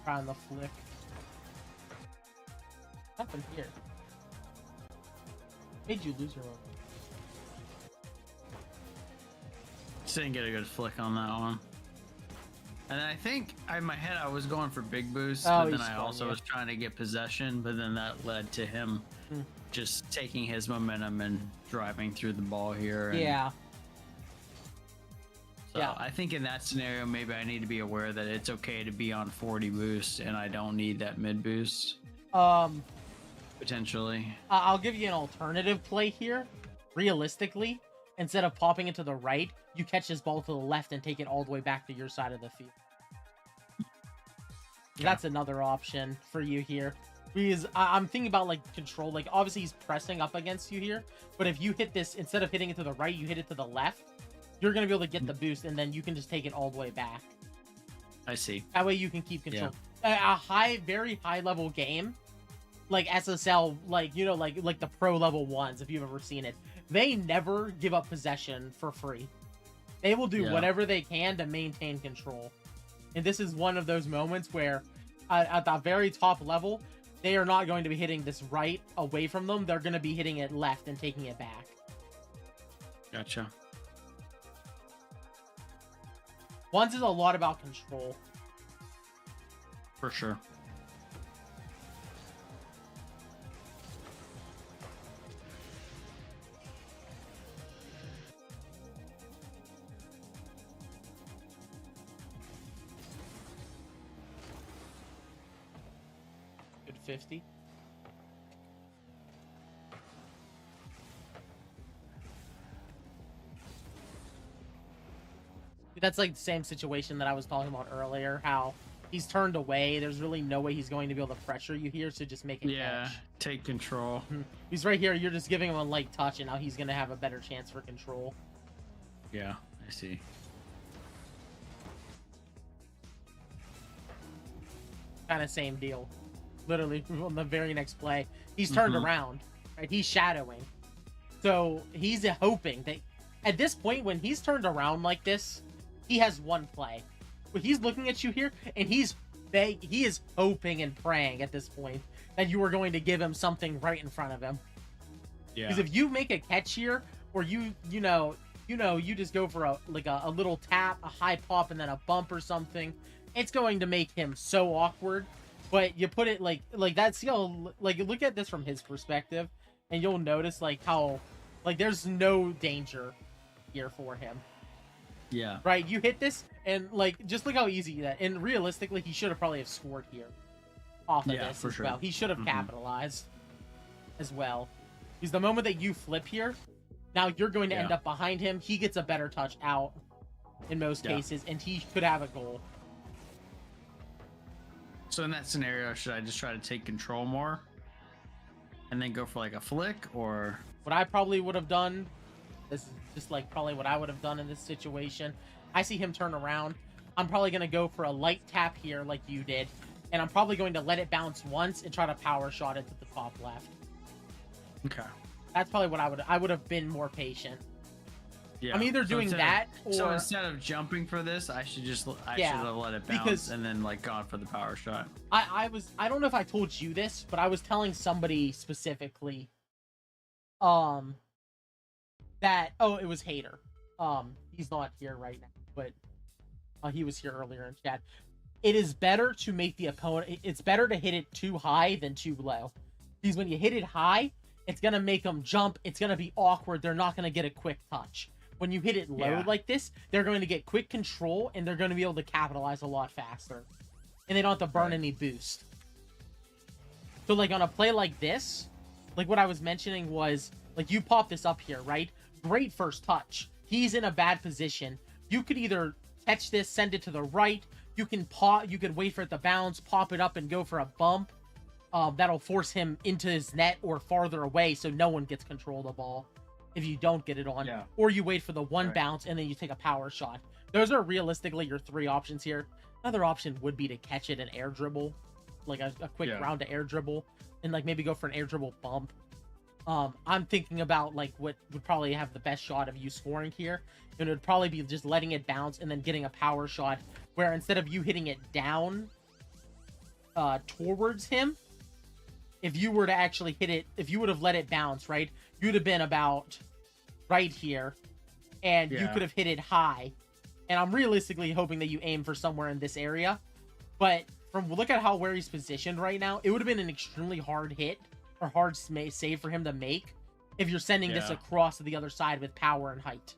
Try on the flick. What happened here? Made you lose your own. Just didn't get a good flick on that one. And then I think in my head I was going for big boost, but then I also was trying to get possession, but then that led to him just taking his momentum and driving through the ball here. And Yeah. so I think in that scenario, maybe I need to be aware that it's okay to be on 40 boost and I don't need that mid boost. Potentially. I'll give you an alternative play here. Realistically, instead of popping it to the right, you catch this ball to the left and take it all the way back to your side of the field. That's another option for you here. Because I'm thinking about like control. Like obviously he's pressing up against you here, but if you hit this, instead of hitting it to the right, you hit it to the left, you're going to be able to get the boost and then you can just take it all the way back. I see. That way you can keep control. A very high level game, like SSL, like, you know, like the pro level ones, if you've ever seen it, they never give up possession for free. They will do whatever they can to maintain control. And this is one of those moments where at the very top level, they are not going to be hitting this right away from them. They're going to be hitting it left and taking it back. Gotcha. Ones is a lot about control. For sure. Good 50. That's like the same situation that I was talking about earlier, how he's turned away. There's really no way he's going to be able to pressure you here, so just make it catch. Take control. He's right here. You're just giving him a light touch, and now he's going to have a better chance for control. Yeah, I see. Kind of same deal. Literally, on the very next play, he's turned around. Right? He's shadowing. So he's hoping that at this point, when he's turned around like this, he has one play. But he's looking at you here, and he is hoping and praying at this point that you are going to give him something right in front of him. Yeah. Because if you make a catch here, or you just go for a little tap, a high pop, and then a bump or something, it's going to make him so awkward. But you put it like that's, you know, like look at this from his perspective, and you'll notice like how there's no danger here for him. Yeah. Right, you hit this, and like just look how easy that. And realistically, he should have probably have scored here off of this for as sure. well. He should have capitalized as well. Because the moment that you flip here, now you're going to end up behind him. He gets a better touch out in most cases, and he could have a goal. So in that scenario, should I just try to take control more and then go for like a flick, or what I probably would have done? This is just like probably what I would have done in this situation. I see him turn around. I'm probably going to go for a light tap here like you did. And I'm probably going to let it bounce once and try to power shot it to the top left. Okay. That's probably what I would have been more patient. Yeah. I'm either doing that or... So instead of jumping for this, I should have let it bounce and then like gone for the power shot. I don't know if I told you this, but I was telling somebody specifically that it was Hater. He's not here right now, but he was here earlier in chat. It is better to make the opponent, it's better to hit it too high than too low. Because when you hit it high, it's going to make them jump. It's going to be awkward. They're not going to get a quick touch. When you hit it low like this, they're going to get quick control, and they're going to be able to capitalize a lot faster. And they don't have to burn any boost. So, like, on a play like this, like what I was mentioning was, like, you pop this up here, right? Great first touch. He's in a bad position. You could either catch this, send it to the right. You can wait for it to bounce, pop it up, and go for a bump. That'll force him into his net or farther away so no one gets control of the ball if you don't get it on. Yeah. Or you wait for the one bounce and then you take a power shot. Those are realistically your 3 options here. Another option would be to catch it and air dribble, like a quick round to air dribble, and like maybe go for an air dribble bump. I'm thinking about like what would probably have the best shot of you scoring here, and it would probably be just letting it bounce and then getting a power shot where instead of you hitting it down towards him, if you were to actually hit it, if you would have let it bounce, right, you'd have been about right here, and you could have hit it high. And I'm realistically hoping that you aim for somewhere in this area, but look at where he's positioned right now, it would have been an extremely hard hit or hard save for him to make if you're sending this across to the other side with power and height.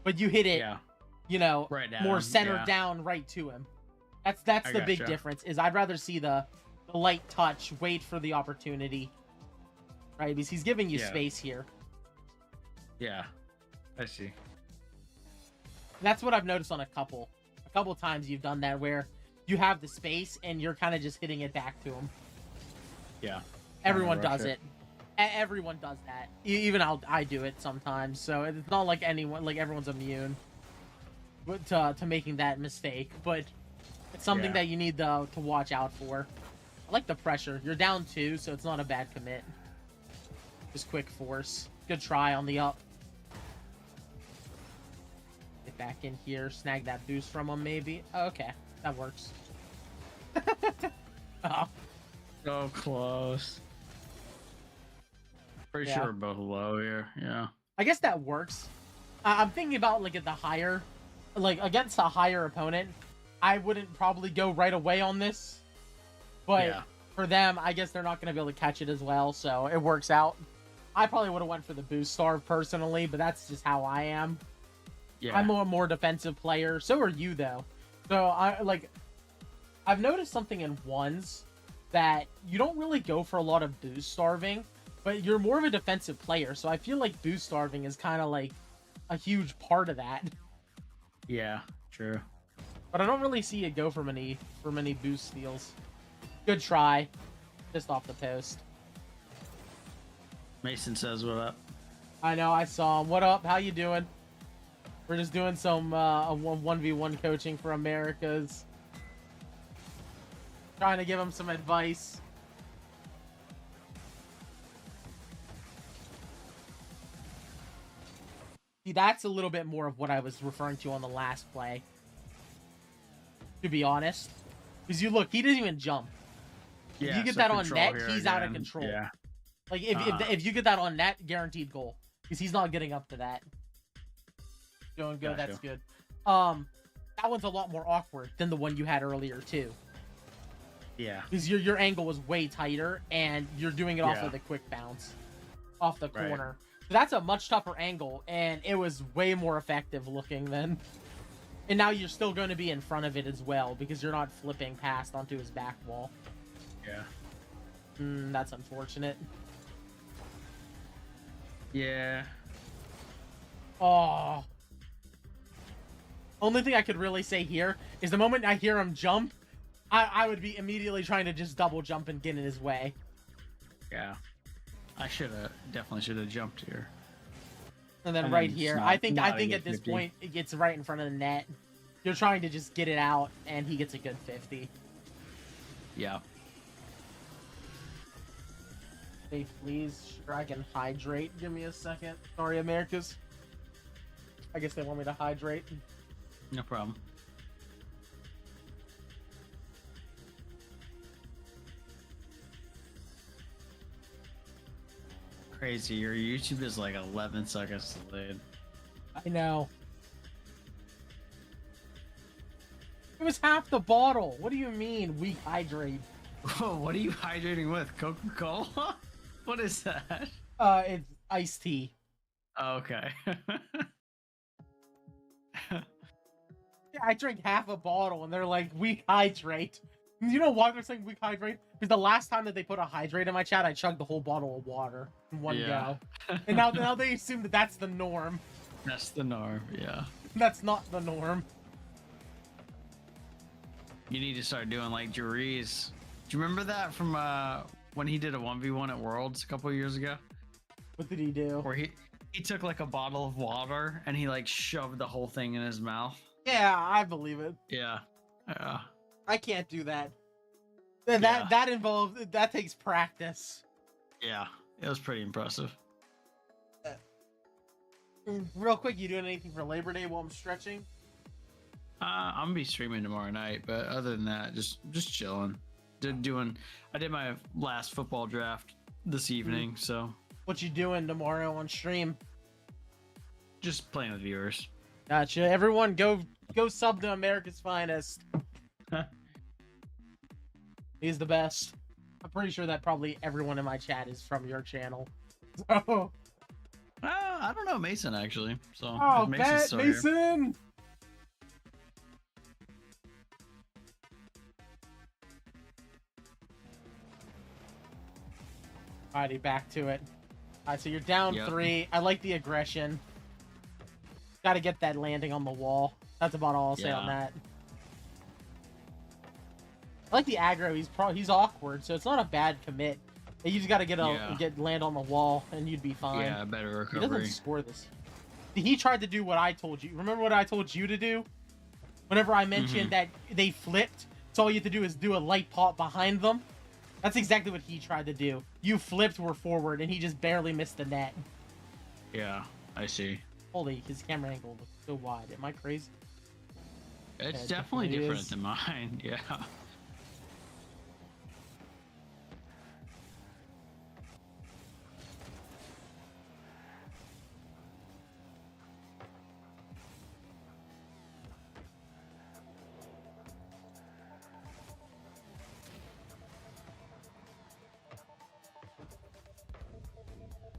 But you hit it, you know, right more centered down right to him. That's the big difference. Is I'd rather see the light touch, wait for the opportunity, right? Because he's giving you space here. Yeah, I see. That's what I've noticed on a couple times you've done that where you have the space and you're kind of just hitting it back to him. Yeah. Everyone does it. Everyone does that. Even I do it sometimes. So it's not like everyone's immune to making that mistake, but it's something that you need to watch out for. I like the pressure. You're down 2, so it's not a bad commit. Just quick force. Good try on the up. Get back in here, snag that boost from him maybe. Oh, okay, that works. Oh. So close. Pretty sure we're both low here. Yeah. I guess that works. I'm thinking about like against a higher opponent, I wouldn't probably go right away on this. But for them, I guess they're not going to be able to catch it as well, so it works out. I probably would have went for the boost starve personally, but that's just how I am. Yeah. I'm a more defensive player. So are you, though. So I've noticed something in ones that you don't really go for a lot of boost starving, but you're more of a defensive player. So I feel like boost starving is kind of like a huge part of that. Yeah, true. But I don't really see it go for many boost steals. Good try. Just off the post. Mason says, what up? I know, I saw him. What up? How you doing? We're just doing some 1v1 coaching for Americas. Trying to give him some advice. See, that's a little bit more of what I was referring to on the last play. To be honest. Because you look, he didn't even jump. If you get that on net, he's out of control. Yeah. Like, if you get that on net, guaranteed goal. Because he's not getting up to that. Doing good, that's good. That one's a lot more awkward than the one you had earlier, too. Yeah. Because your angle was way tighter, and you're doing it off of the quick bounce. Off the corner. So that's a much tougher angle, and it was way more effective looking than... And now you're still going to be in front of it as well, because you're not flipping past onto his back wall. Yeah. That's unfortunate. Yeah. Oh. Only thing I could really say here is the moment I hear him jump, I would be immediately trying to just double jump and get in his way. Yeah. I definitely should have jumped here. And then right here, I think at this point it gets right in front of the net. You're trying to just get it out, and he gets a good 50. Yeah. Hey, please, sure I can hydrate. Give me a second. Sorry, Americas. I guess they want me to hydrate. No problem. Crazy, your YouTube is like 11 seconds delayed. I know. It was half the bottle. What do you mean, we hydrate? Whoa, what are you hydrating with? Coca-Cola? What is that? It's iced tea. Oh, okay. Yeah, I drank half a bottle, and they're like, we hydrate. You know why they're saying we hydrate? Because the last time that they put a hydrate in my chat, I chugged the whole bottle of water in one go. And now they assume that that's the norm. That's the norm, yeah. That's not the norm. You need to start doing like Jarice. Do you remember that from when he did a 1v1 at Worlds a couple years ago? What did he do? Where he took like a bottle of water and he like shoved the whole thing in his mouth. Yeah, I believe it. Yeah. Yeah. I can't do that. Yeah. That takes practice. Yeah. It was pretty impressive. Real quick, you doing anything for Labor Day while I'm stretching? I'm gonna be streaming tomorrow night, but other than that, just chilling. I did my last football draft this evening, so What you doing tomorrow on stream? just playing with viewers. Gotcha. Everyone, go sub to America's Finest. He's the best. I'm pretty sure that probably everyone in my chat is from your channel. So, I don't know Mason actually. So oh, Mason's still here. Mason. Alrighty, back to it. Alright, so you're down 3. I like the aggression. Got to get that landing on the wall. That's about all I'll say on that. I like the aggro. He's awkward, so it's not a bad commit. You just got to get land on the wall, and you'd be fine. Yeah, better recovery. He doesn't score this. He tried to do what I told you. Remember what I told you to do? Whenever I mentioned that they flipped, so all you have to do is do a light pop behind them. That's exactly what he tried to do. You flipped, were forward, and he just barely missed the net. Yeah, I see. Holy, his camera angle looks so wide. Am I crazy? It's definitely different than mine. Yeah.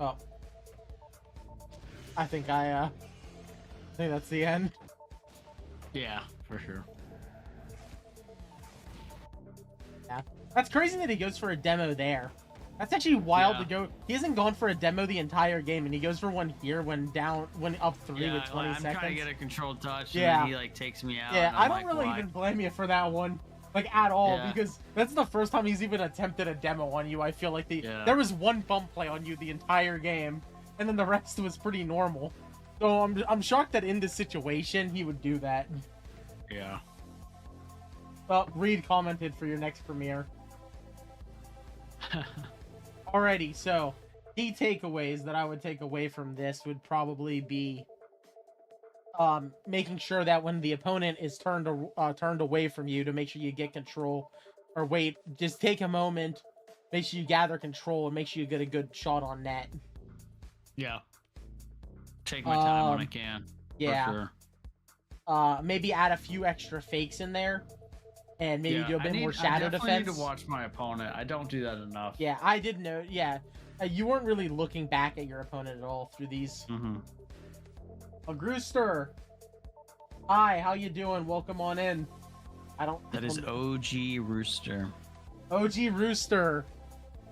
Oh. I think that's the end. Yeah, for sure. Yeah. That's crazy that he goes for a demo there. That's actually wild to go. He hasn't gone for a demo the entire game, and he goes for one here when up 3 with 20 seconds. I'm trying to get a controlled touch, yeah. and he like takes me out. Yeah, I don't really even blame you for that one. Like, at all, because that's the first time he's even attempted a demo on you. I feel like there was one bump play on you the entire game, and then the rest was pretty normal. So I'm shocked that in this situation he would do that. Yeah. Well, Reed commented for your next premiere. Alrighty, so key takeaways that I would take away from this would probably be making sure that when the opponent is turned away from you, to make sure you get control, or wait, just take a moment, make sure you gather control, and make sure you get a good shot on net. Yeah. Take my time when I can. Yeah. For sure. Maybe add a few extra fakes in there, and maybe do a bit more shadow defense. I need to watch my opponent. I don't do that enough. Yeah, I did know. Yeah, you weren't really looking back at your opponent at all through these. A Grooster. Hi, how you doing? Welcome on in. That is OG Rooster. OG Rooster.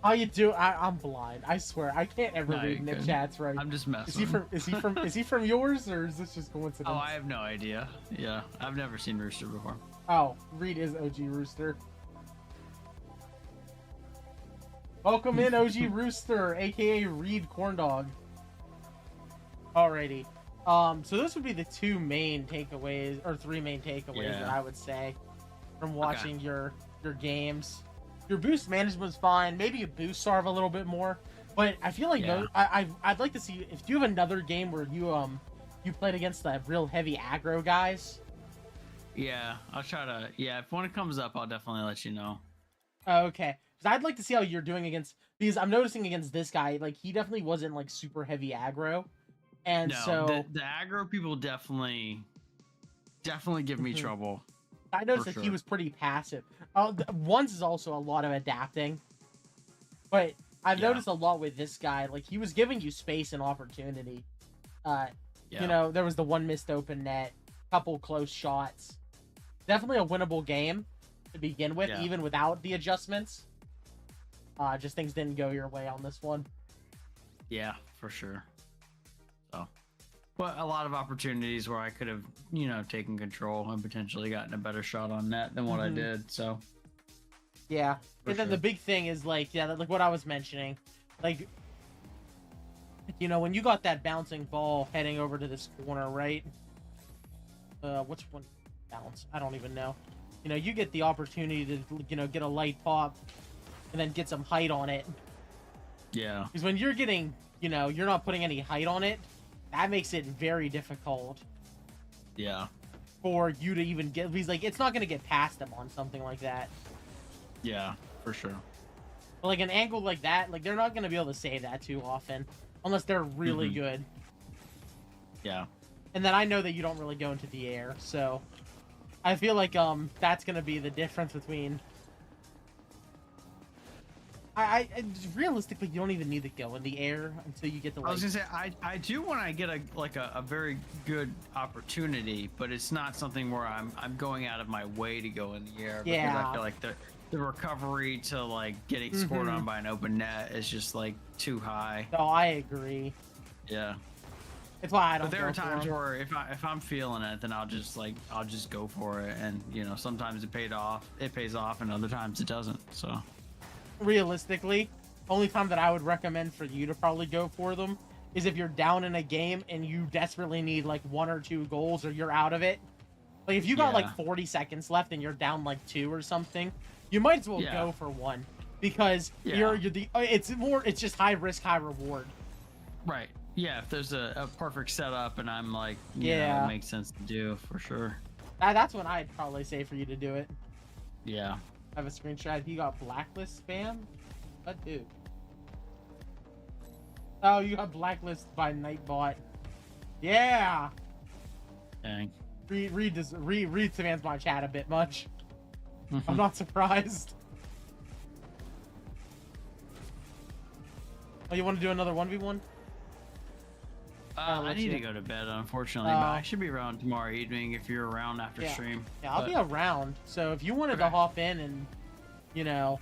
How you do? I'm blind. I swear I can't ever read Nick chats right. I'm just messing. Is he from yours, or is this just coincidence? Oh, I have no idea. Yeah, I've never seen Rooster before. Oh, Reed is OG Rooster. Welcome in, OG Rooster, aka Reed Corndog. Alrighty. So this would be the 2 main takeaways, or 3 main takeaways that I would say from watching your games. Your boost management's fine. Maybe you boost Sarv a little bit more, but I feel like I'd like to see if you have another game where you played against the real heavy aggro guys. Yeah, I'll try to. Yeah, if when it comes up, I'll definitely let you know. Okay, because I'd like to see how you're doing against, because I'm noticing against this guy, like he definitely wasn't like super heavy aggro. And no, so the aggro people definitely give me trouble. I noticed that he was pretty passive. Ones is also a lot of adapting, but I've noticed a lot with this guy. Like he was giving you space and opportunity. You know, there was the one missed open net, couple close shots. Definitely a winnable game to begin with, even without the adjustments. Just things didn't go your way on this one. Yeah, for sure. So, but a lot of opportunities where I could have, you know, taken control and potentially gotten a better shot on net than what I did. So, yeah. And then the big thing is like what I was mentioning, like, you know, when you got that bouncing ball heading over to this corner, right? which one? Bounce. I don't even know. You know, you get the opportunity to, you know, get a light pop and then get some height on it. Yeah. Because when you're getting, you know, you're not putting any height on it, that makes it very difficult. Yeah. For you to even get, he's like, it's not going to get past him on something like that. Yeah, for sure. But like an angle like that, like they're not going to be able to save that too often. Unless they're really good. Yeah. And then I know that you don't really go into the air, so I feel like that's gonna be the difference between. I realistically, you don't even need to go in the air until you get the. Like, I was gonna say I do when I get a very good opportunity, but it's not something where I'm going out of my way to go in the air because I feel like the recovery to like getting scored on by an open net is just like too high. No, I agree. Yeah. It's why I don't. But there are times where if I'm feeling it, then I'll just go for it, and you know sometimes it pays off, and other times it doesn't. So realistically, only time that I would recommend for you to probably go for them is if you're down in a game and you desperately need like 1 or 2 goals or you're out of it. Like if you got like 40 seconds left and you're down like 2 or something, you might as well go for 1 because you're it's just high risk, high reward. Right. Yeah, if there's a perfect setup and I'm like, yeah, it makes sense to do for sure. That's when I'd probably say for you to do it. Yeah. I have a screenshot. He got blacklist spam? What dude? Oh, you got blacklisted by Nightbot. Yeah. Dang. Read Samantha's my chat a bit much. I'm not surprised. Oh, you want to do another 1v1? I need to go to bed, unfortunately, but I should be around tomorrow evening if you're around after stream. Yeah, I'll be around. So if you wanted to hop in and, you know,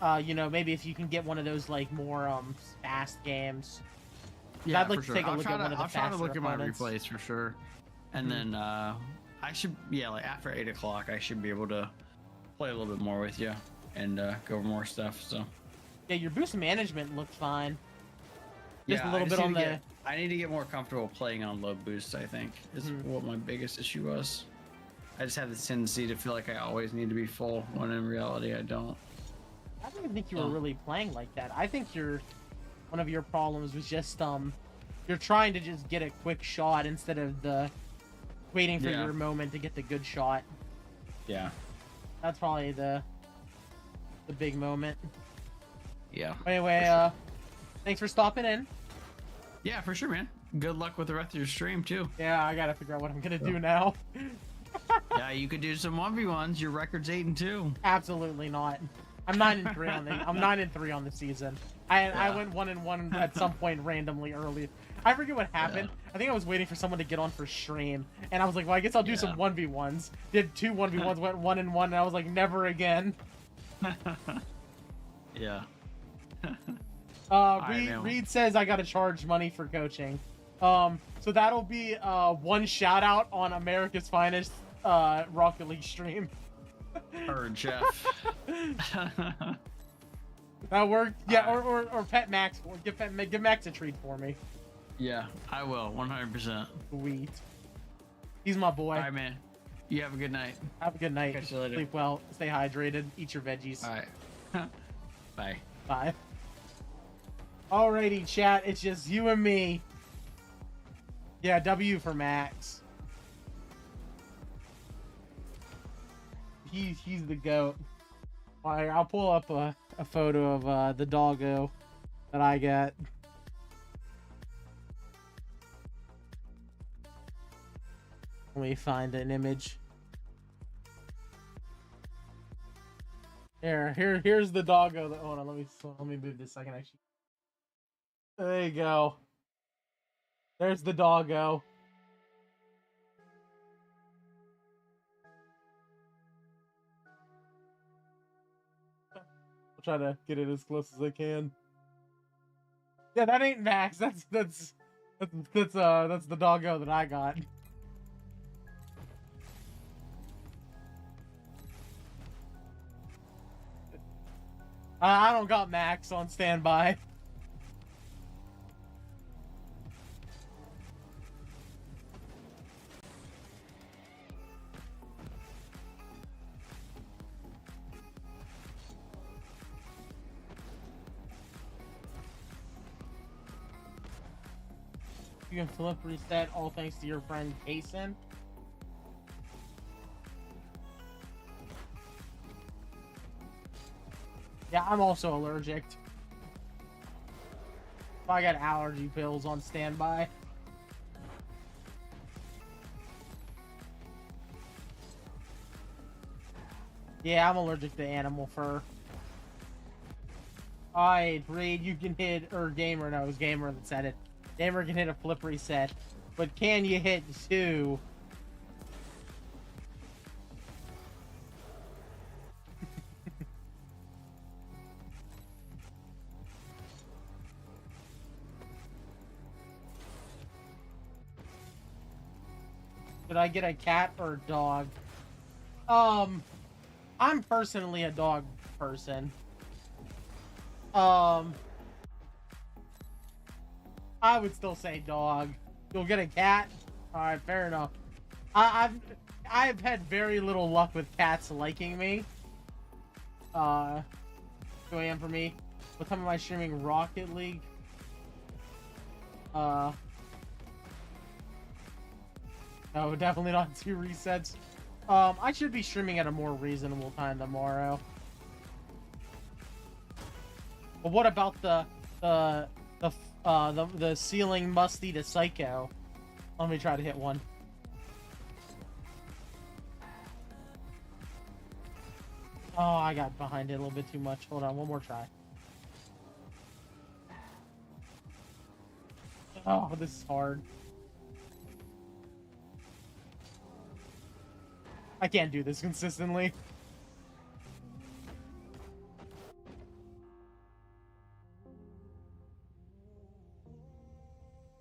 maybe if you can get one of those like more fast games. Yeah, I'd like for to sure. take a look at one of the faster I'll try to look opponents. at my replays for sure, and then I should like after 8 o'clock I should be able to play a little bit more with you and go over more stuff. So yeah, your boost management looked fine. Just yeah, a little bit on the. I need to get more comfortable playing on low boosts, I think, is what my biggest issue was. I just have this tendency to feel like I always need to be full, when in reality I don't. I don't even think you were really playing like that. I think one of your problems was just you're trying to just get a quick shot instead of waiting for your moment to get the good shot. Yeah. That's probably the big moment. Yeah. Anyway, thanks for stopping in. Yeah, for sure, man. Good luck with the rest of your stream too. Yeah, I gotta figure out what I'm gonna do now. Yeah, you could do some 1v1s. Your record's 8-2. Absolutely not. I'm 9-3 I'm 9-3 on the season. I went 1-1 at some point randomly early. I forget what happened. I think I was waiting for someone to get on for stream, and I was like, well, I guess I'll do some 1v1s. Did 2 1v1s, went 1-1, and I was like, never again. Yeah. Reed says I gotta charge money for coaching. So that'll be one shout out on America's Finest Rocket League stream. Or Jeff. That worked. Yeah, or Pet Max. Give Max a treat for me. Yeah, I will. 100%. Sweet. He's my boy. All right, man. You have a good night. Have a good night. Catch you later. Sleep well. Stay hydrated. Eat your veggies. All right. Bye. Bye. Alrighty, chat. It's just you and me. Yeah, W for Max. He's the GOAT. Alright, I'll pull up a photo of the doggo that I got. Let me find an image. Here's the doggo. Hold on, let me move this so I can actually. There you go. There's the doggo. I'll try to get it as close as I can. Yeah, that ain't Max. That's the doggo that I got. I don't got Max on standby. You can flip reset, all thanks to your friend Jason. Yeah, I'm also allergic. I got allergy pills on standby. Yeah, I'm allergic to animal fur. Alright, Reed, you can hit, or Gamer, no, it was Gamer that said it. Gamer can hit a flip reset, but can you hit 2? Did I get a cat or a dog? I'm personally a dog person. I would still say dog. You'll get a cat? Alright, fair enough. I've had very little luck with cats liking me. 2 AM for me. What time am I streaming Rocket League? No, definitely not 2 resets. I should be streaming at a more reasonable time tomorrow. But what about the ceiling musty to psycho? Let me try to hit 1. Oh, I got behind it a little bit too much. Hold on, one more try. Oh, this is hard. I can't do this consistently.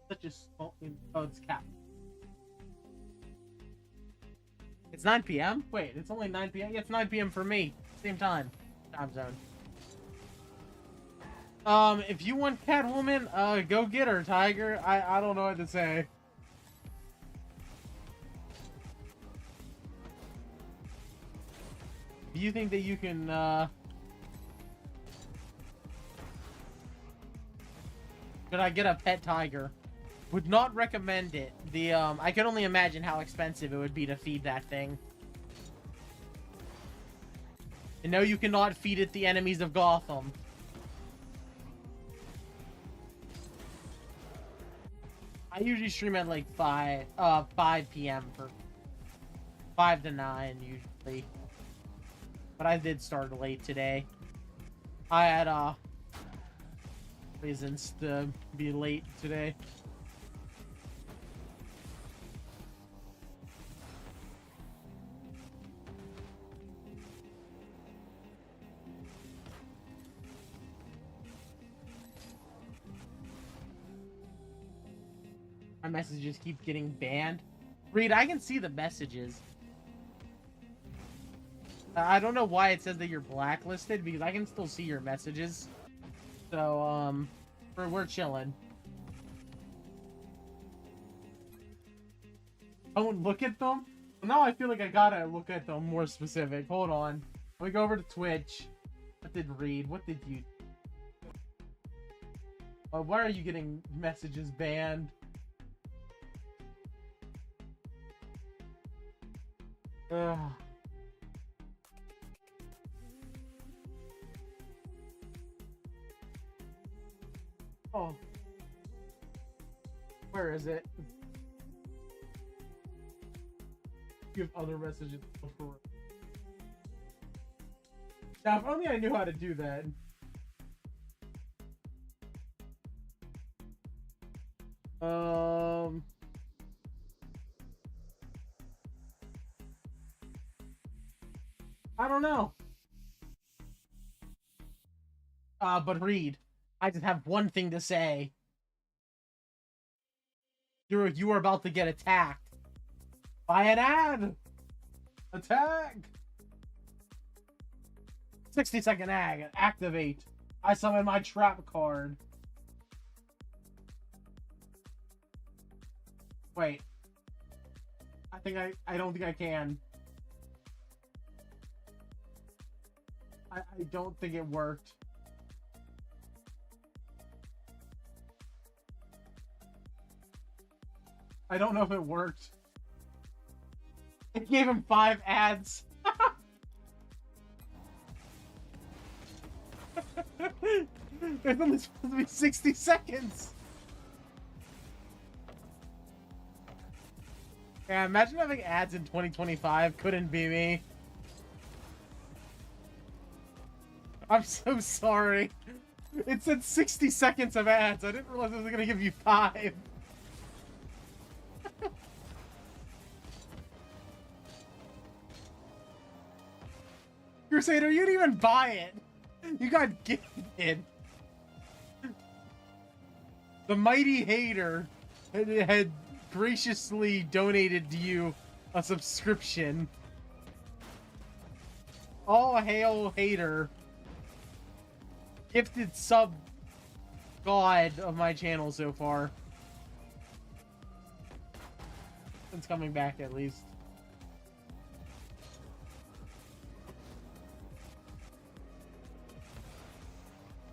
Such a small... Oh, it's cap. It's 9 PM? Wait, it's only 9 PM? Yeah, it's 9 PM for me. Same time. Time zone. If you want Catwoman, go get her, Tiger. I don't know what to say. Do you think that you can, Should I get a pet tiger? Would not recommend it. I can only imagine how expensive it would be to feed that thing. And no, you cannot feed it the enemies of Gotham. I usually stream at like 5 PM for 5 to 9 usually. But I did start late today. I had reasons to be late today. My messages keep getting banned. Reed, I can see the messages. I don't know why it says that you're blacklisted, because I can still see your messages. So, we're chilling. Don't look at them? Now I feel like I gotta look at them more specific. Hold on. Let me go over to Twitch. What did Reed? What did you... why are you getting messages banned? Ugh. Oh. Where is it? You have other messages before. Now, if only I knew how to do that. I don't know. But Reed, I just have one thing to say. You are about to get attacked by an ad. Attack. 60-second ad. Activate. I summon my trap card. Wait. I don't think I can. I don't think it worked. I don't know if it worked. It gave him 5 ads. It's only supposed to be 60 seconds. Yeah, imagine having ads in 2025. Couldn't be me. I'm so sorry. It said 60 seconds of ads. I didn't realize it was gonna give you 5. Crusader, you didn't even buy it. You got gifted. The mighty hater had graciously donated to you a subscription. All hail hater. Gifted sub god of my channel so far. It's coming back at least.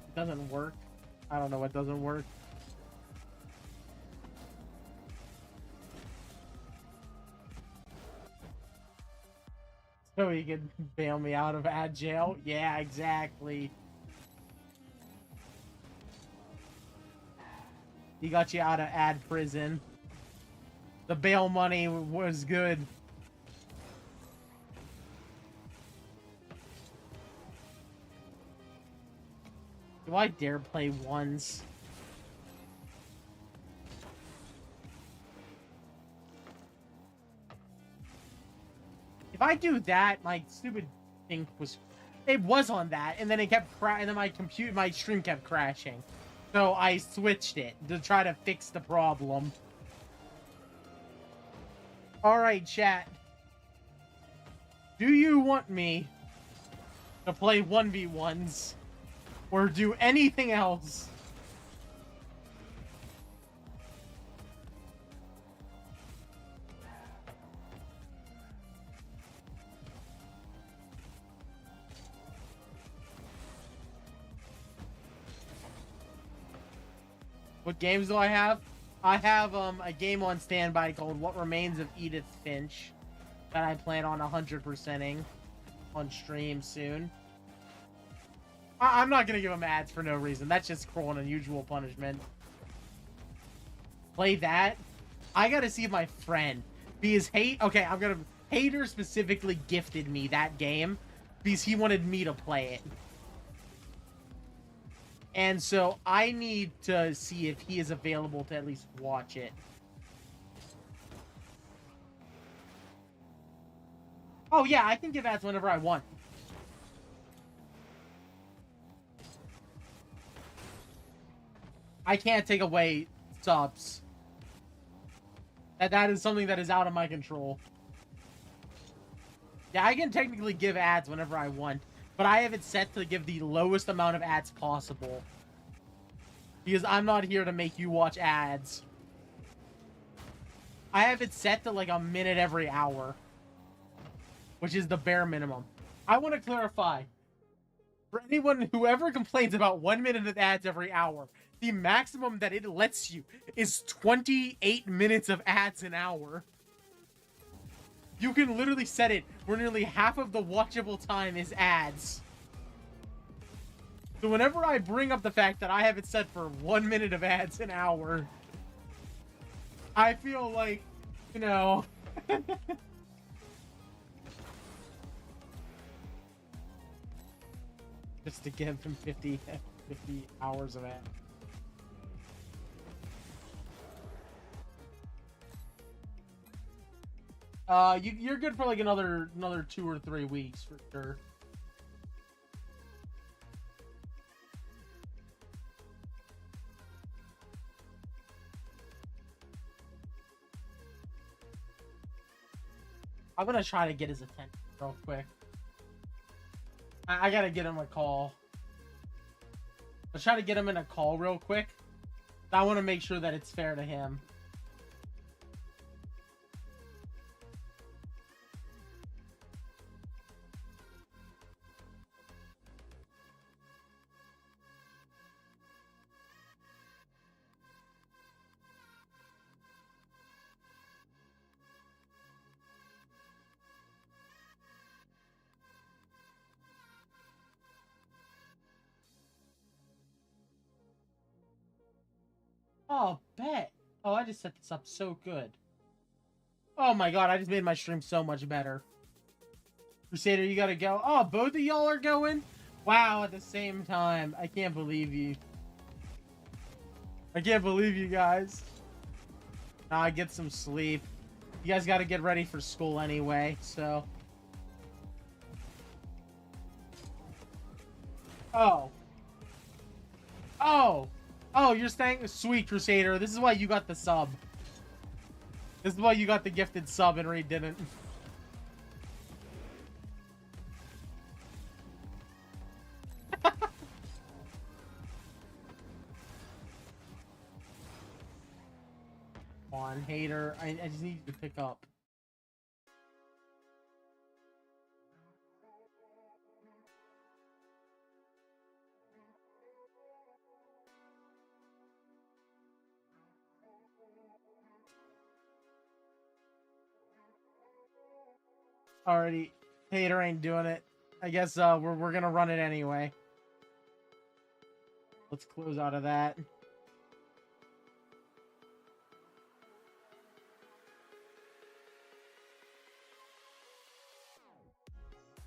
It doesn't work. I don't know what doesn't work. So he can bail me out of ad jail? Yeah, exactly. He got you out of ad prison. The bail money was good. Do I dare play ones? If I do that, my stupid thing was... It was on that, and then it kept and then my stream kept crashing. So I switched it to try to fix the problem. Alright, chat. Do you want me to play 1v1s? Or do anything else? What games do I have? I have a game on standby called What Remains of Edith Finch that I plan on 100%ing on stream soon. I'm not gonna give him ads for no reason. That's just cruel and unusual punishment. Play that? I gotta see my friend. Because Hater specifically gifted me that game because he wanted me to play it. And so I need to see if he is available to at least watch it. Oh yeah, I can give ads whenever I want. I can't take away subs. That is something that is out of my control. Yeah, I can technically give ads whenever I want, but I have it set to give the lowest amount of ads possible. Because I'm not here to make you watch ads. I have it set to like a minute every hour, which is the bare minimum. I want to clarify, for anyone who ever complains about 1 minute of ads every hour, the maximum that it lets you is 28 minutes of ads an hour. You can literally set it where nearly half of the watchable time is ads. So whenever I bring up the fact that I have it set for 1 minute of ads an hour, I feel like, you know... just to give him 50 hours of ads. You're good for like another 2 or 3 weeks for sure. I'm gonna try to get his attention real quick. I gotta get him a call. Let's try to get him in a call real quick. I want to make sure that it's fair to him. Oh, bet. Oh, I just set this up so good. Oh my god, I just made my stream so much better. Crusader, you gotta go. Oh, both of y'all are going? Wow, at the same time. I can't believe you. I can't believe you guys. Nah, get some sleep. You guys gotta get ready for school anyway, so. Oh. Oh. Oh, you're staying? Sweet, Crusader. This is why you got the sub. This is why you got the gifted sub and Reed didn't. Come on, hater. I just need you to pick up. Alrighty. Hater ain't doing it. I guess we're gonna run it anyway. Let's close out of that.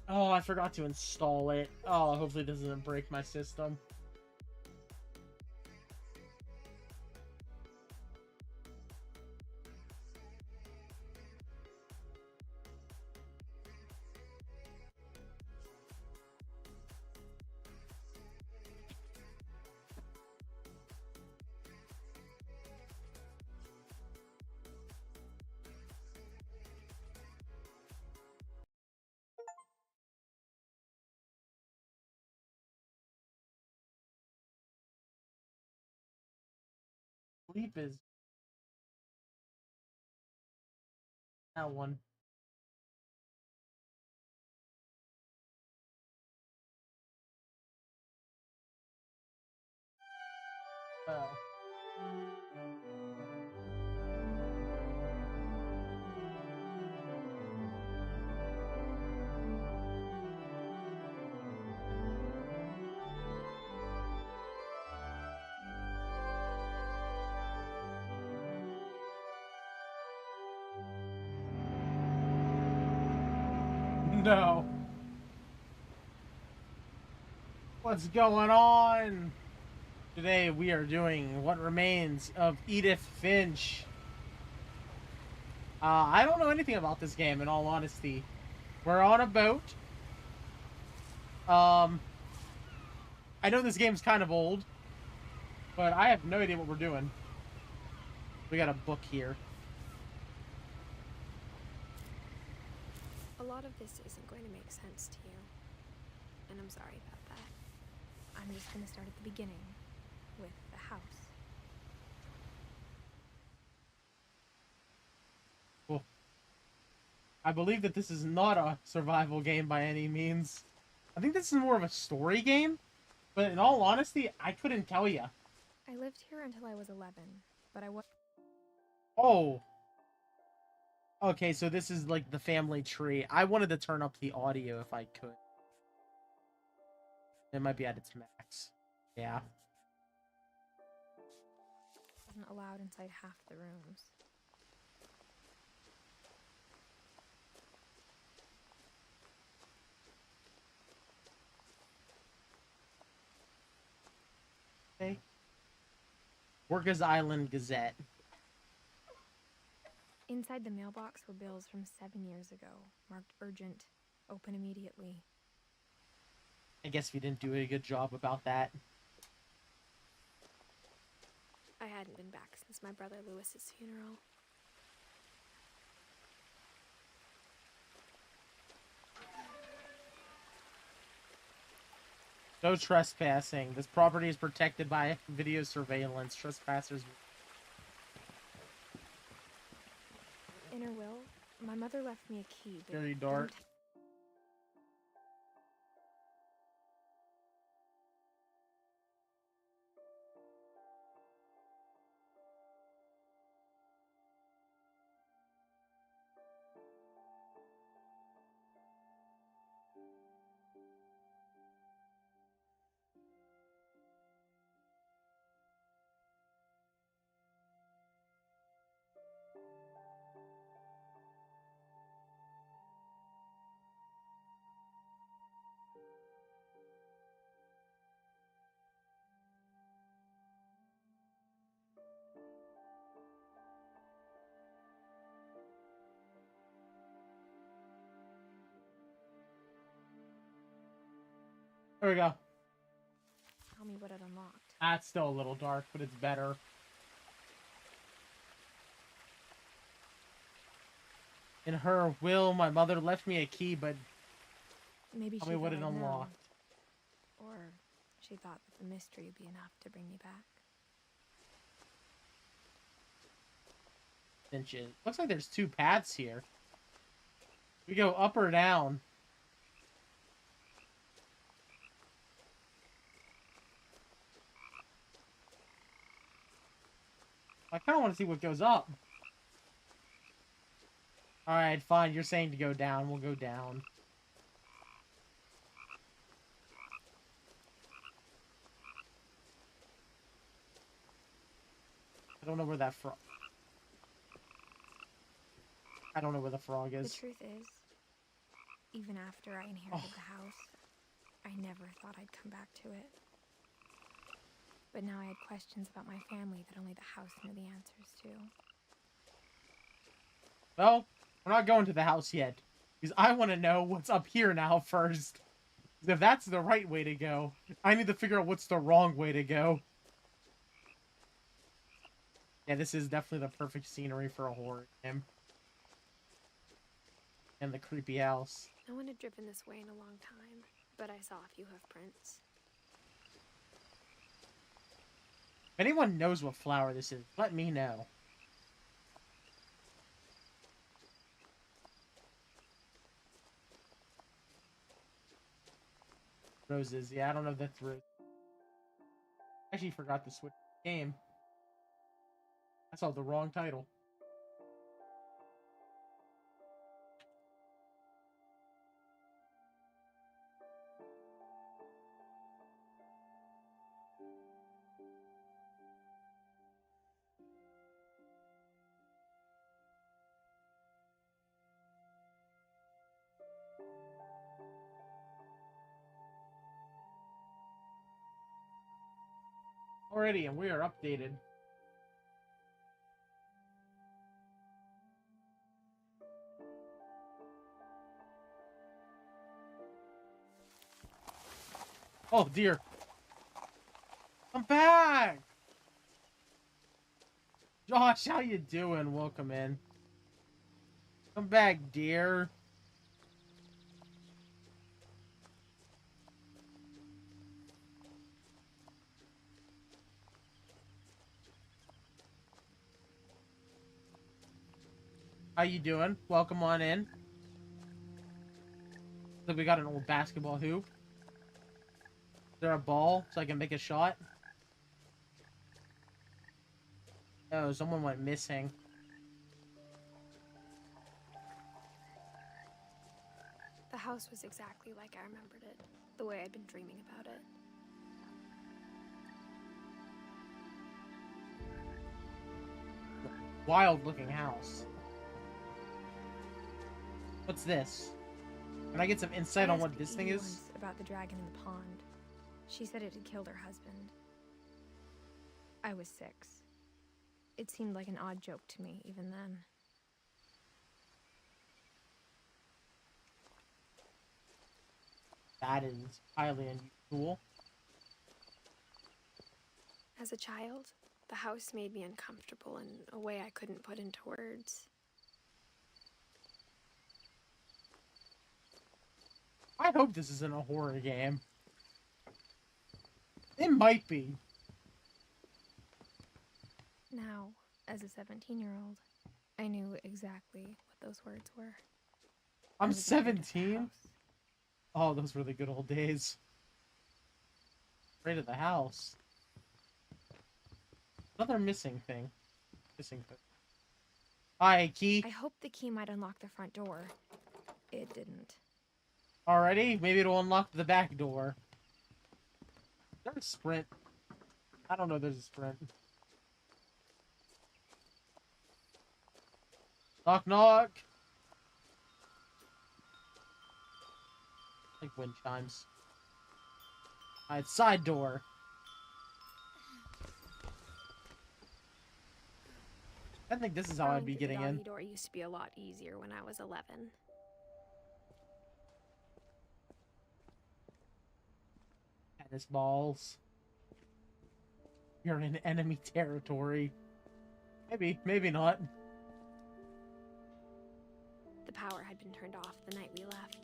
Oh, I forgot to install it. Oh, hopefully this doesn't break my system. Sleep is that one. Oh. No. What's going on? Today we are doing What Remains of Edith Finch. I don't know anything about this game, in all honesty. We're on a boat. I know this game's kind of old, but I have no idea what we're doing. We got a book here. A lot of this isn't going to make sense to you, and I'm sorry about that. I'm just going to start at the beginning, with the house. Cool. I believe that this is not a survival game by any means. I think this is more of a story game, but in all honesty, I couldn't tell you. I lived here until I was 11, but I was... Oh. Okay, so this is like the family tree. I wanted to turn up the audio if I could. It might be at its max. Yeah. wasn't allowed inside half the rooms. Okay. Workers Island Gazette. Inside the mailbox were bills from 7 years ago, marked urgent, open immediately. I guess we didn't do a good job about that. I hadn't been back since my brother Lewis's funeral. No trespassing. This property is protected by video surveillance. Trespassers. In her will, my mother left me a key. Very dark. There we go. Tell me what it unlocked. That's still a little dark, but it's better. In her will, my mother left me a key, but Maybe tell she me what thought it I'd know. unlocked. Or she thought that the mystery would be enough to bring me back. Inches. Looks like there's two paths here. We go up or down. I kind of want to see what goes up. Alright, fine. You're saying to go down. We'll go down. I don't know where that frog... I don't know where the frog is. The truth is, even after I inherited the house, I never thought I'd come back to it. But now I had questions about my family that only the house knew the answers to. Well, we're not going to the house yet. Because I want to know what's up here now first. If that's the right way to go, I need to figure out what's the wrong way to go. Yeah, this is definitely the perfect scenery for a horror game. And the creepy house. No one had driven this way in a long time, but I saw a few hoof prints. If anyone knows what flower this is, let me know. Roses, yeah, I don't know if that's rose. I actually forgot to switch the game. I saw the wrong title. Alrighty, and we are updated. Oh dear. I'm back! Josh, how you doing? Welcome in. Come back, dear. How you doing? Welcome on in. So we got an old basketball hoop. Is there a ball so I can make a shot? Oh, someone went missing. The house was exactly like I remembered it, the way I'd been dreaming about it. Wild looking house. What's this? Can I get some insight on what this thing Edith is? once about the dragon in the pond. She said it had killed her husband. I was 6. It seemed like an odd joke to me, even then. That is highly unusual. As a child, the house made me uncomfortable in a way I couldn't put into words. I hope this isn't a horror game. It might be. Now, as a 17-year-old, I knew exactly what those words were. I'm I was afraid of the 17? house. Oh, those were the good old days. Afraid of the house. Another missing thing. Missing thing. Hi, key. I hoped the key might unlock the front door. It didn't. Alrighty, maybe it'll unlock the back door. Is there a sprint? I don't know there's a sprint. Knock, knock. Like wind chimes. Alright, side door. I think this is how I'd be Crawling through the getting in. doggy door used to be a lot easier when I was 11. Tennis balls. You're in enemy territory. Maybe, maybe not. The power had been turned off the night we left.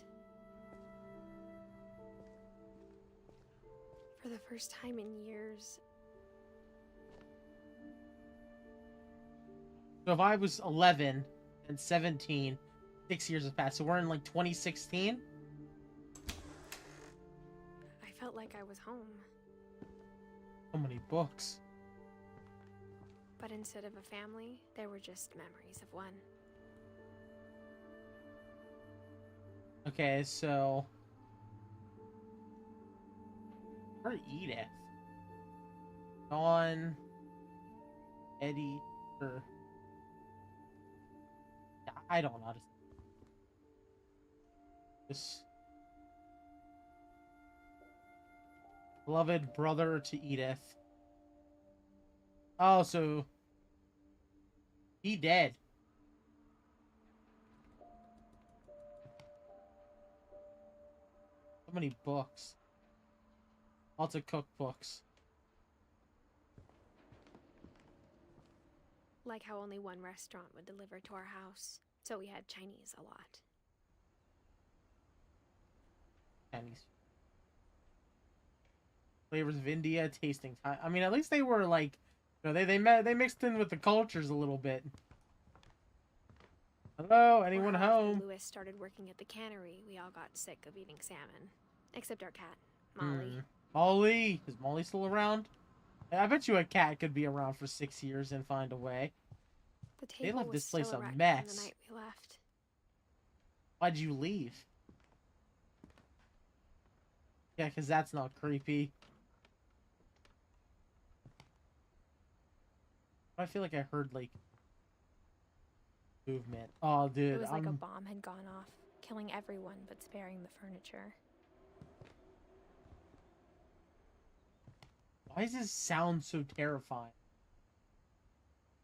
For the first time in years, So if I was 11 and 17, 6 years have passed. So we're in like 2016. I felt like I was home. So many books. But instead of a family, there were just memories of one. Okay, so for Edith, Dawn, Eddie, or I don't know how to. This beloved brother to Edith. Oh, so he dead. So many books. Lots of cookbooks. Like how only one restaurant would deliver to our house, so we had Chinese a lot. Chinese flavors of India, tasting time. I mean, at least they were like, you know, they mixed in with the cultures a little bit. Hello, anyone Or how after home? Lewis started working at the cannery, we all got sick of eating salmon. Except our cat, Molly. Molly, is Molly still around? I bet you a cat could be around for 6 years and find a way. The They table left was this place still a wreck from mess. the night we left. Why'd you leave? Yeah, because that's not creepy. I feel like I heard, like, movement. Oh, dude, It was like a bomb had gone off, killing everyone but sparing the furniture. Why does this sound so terrifying?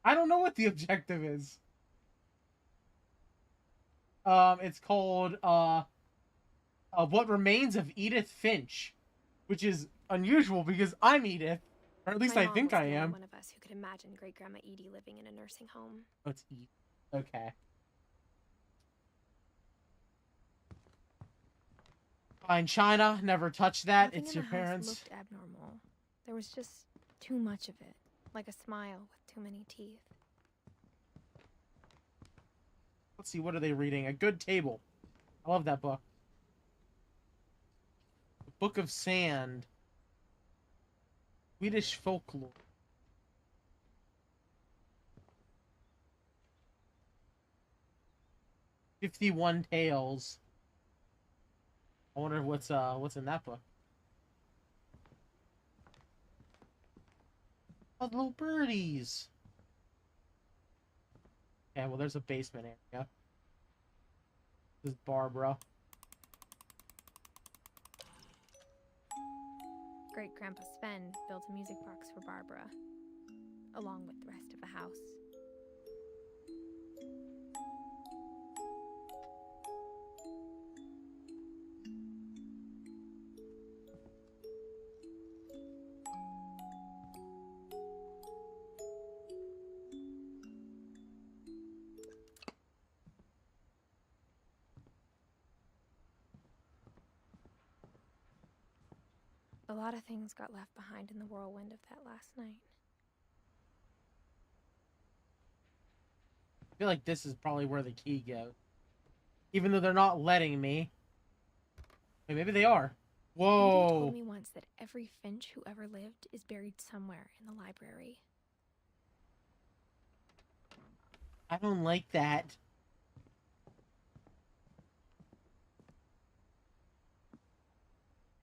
I don't know what the objective is. It's called, What Remains of Edith Finch, which is unusual because I'm Edith, or at least My I mom think was I the only am. one of us who could imagine Great Grandma Edie living in a nursing home. Oh, it's Edith. Okay. Fine, China, never touch that. Nothing It's in your the house parents. looked abnormal. There was just too much of it, like a smile with too many teeth. Let's see, what are they reading? A Good Table. I love that book. The Book of Sand. Swedish folklore. "51 Tales." I wonder what's in that book. Oh, little birdies. Yeah, well, there's a basement area. This is Barbara. Great Grandpa Sven built a music box for Barbara, along with the rest of the house. A lot of things got left behind in the whirlwind of that last night. I feel like this is probably where the key goes. Even though they're not letting me. Wait, maybe they are. Edie Whoa. told me once that every Finch who ever lived is buried somewhere in the library. I don't like that.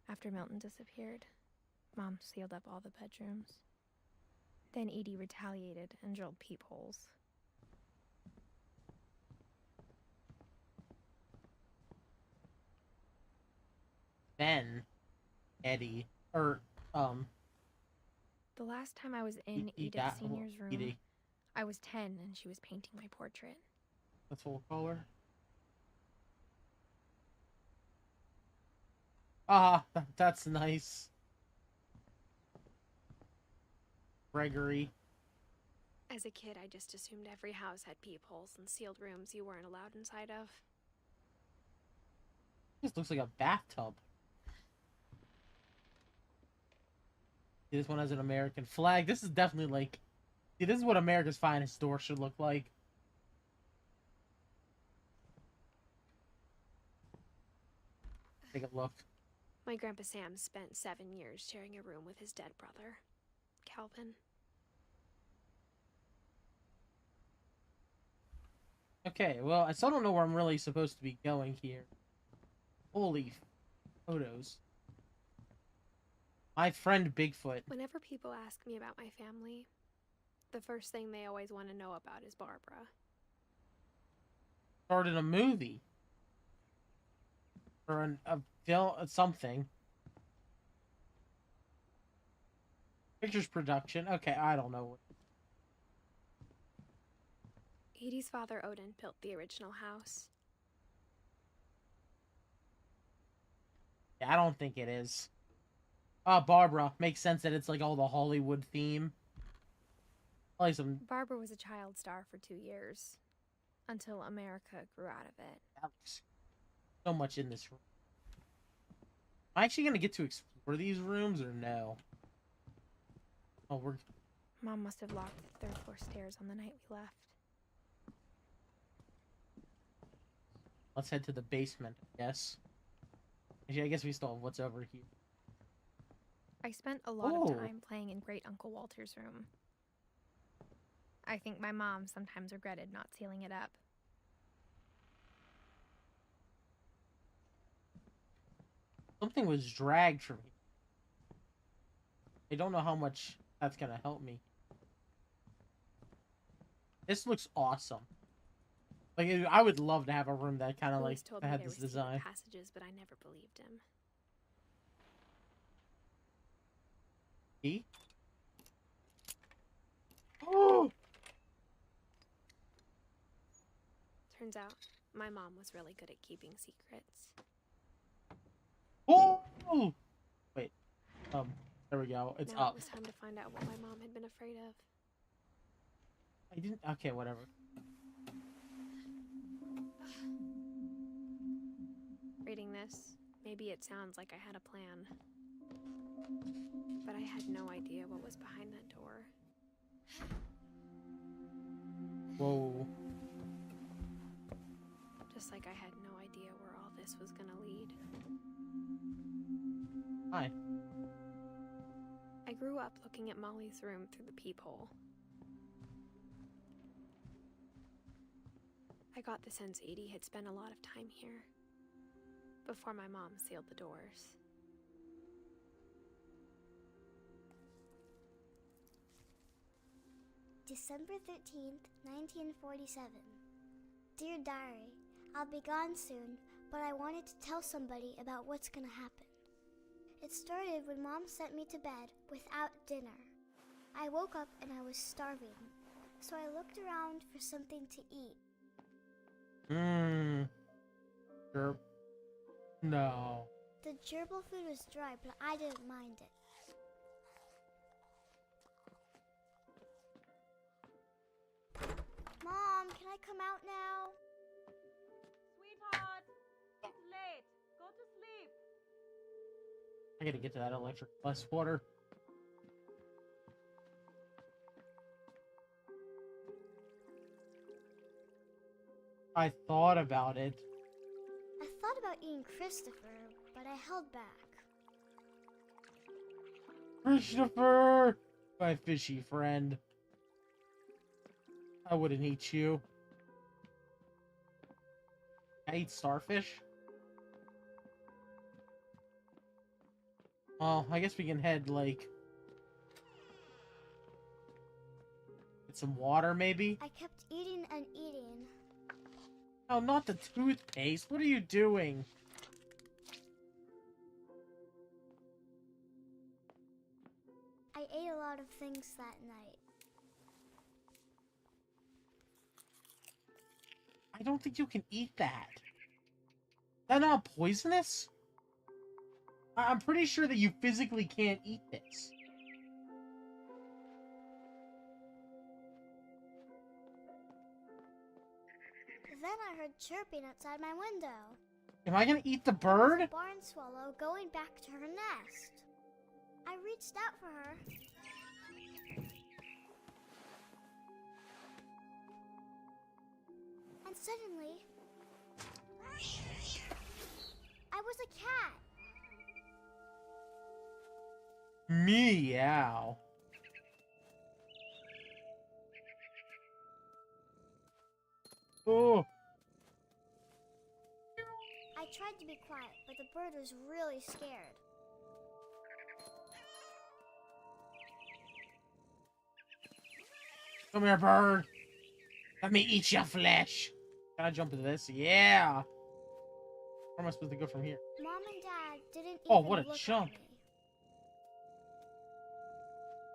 After Milton disappeared, Mom sealed up all the bedrooms. Then Edie retaliated and drilled peepholes. Then, Eddie, or, The last time I was in Edith Senior's room, Edie. I was 10 and she was painting my portrait. That's what we'll call her. Ah, that's nice. Gregory. As a kid, I just assumed every house had peepholes and sealed rooms you weren't allowed inside of. This looks like a bathtub. This one has an American flag. This is definitely like... See, this is what America's Finest store should look like. Take a look. My Grandpa Sam spent 7 years sharing a room with his dead brother, Calvin. Okay, well, I still don't know where I'm really supposed to be going here. Holy photos. My friend Bigfoot. Whenever people ask me about my family, the first thing they always want to know about is Barbara. Started a movie. Or a film, something. Pictures production. Okay, I don't know. Edie's father, Odin, built the original house. Yeah, I don't think it is. Barbara. Makes sense that it's like all the Hollywood theme. Like some... Barbara was a child star for 2 years, until America grew out of it. Alex. So much in this room. Am I actually gonna get to explore these rooms or no? Oh, we're... Mom must have locked the third floor stairs on the night we left. Let's head to the basement, I guess. Actually, I guess we still have what's over here. I spent a lot of time playing in Great Uncle Walter's room. I think my mom sometimes regretted not sealing it up. Something was dragged from me. I don't know how much that's gonna help me. This looks awesome. Like, I would love to have a room that kind of like told me had there this were secret design. passages, but I never believed him. Key? Oh! Turns out, my mom was really good at keeping secrets. Oh! Wait. There we go. It's now up. It was time to find out what my mom had been afraid of. I didn't... Okay, whatever. Reading this, maybe it sounds like I had a plan. But I had no idea what was behind that door. Whoa. Just like I had no idea where all this was gonna lead. Hi. I grew up looking at Molly's room through the peephole. I got the sense Edie had spent a lot of time here, before my mom sealed the doors. December 13th, 1947. Dear Diary, I'll be gone soon, but I wanted to tell somebody about what's gonna happen. It started when Mom sent me to bed without dinner. I woke up and I was starving, so I looked around for something to eat. Sure. No. The gerbil food was dry, but I didn't mind it. Mom, can I come out now? Sweetheart, it's late. Go to sleep. I gotta get to that electric bus water. I thought about it. I thought about eating Christopher, but I held back. Christopher! My fishy friend. I wouldn't eat you. I eat starfish? Oh, I guess we can head, like... get some water, maybe? I kept eating and eating. Oh, not the toothpaste. What are you doing? I ate a lot of things that night. I don't think you can eat that. Is that not poisonous? I'm pretty sure that you physically can't eat this. I heard chirping outside my window. Am I gonna eat the It was bird? a barn swallow going back to her nest. I reached out for her. And suddenly, I was a cat. Meow. Oh. I tried to be quiet, but the bird was really scared. Come here, bird. Let me eat your flesh. Can I jump into this? Yeah. Where am I supposed to go from here? Mom and Dad didn't Oh, even what a look chump. at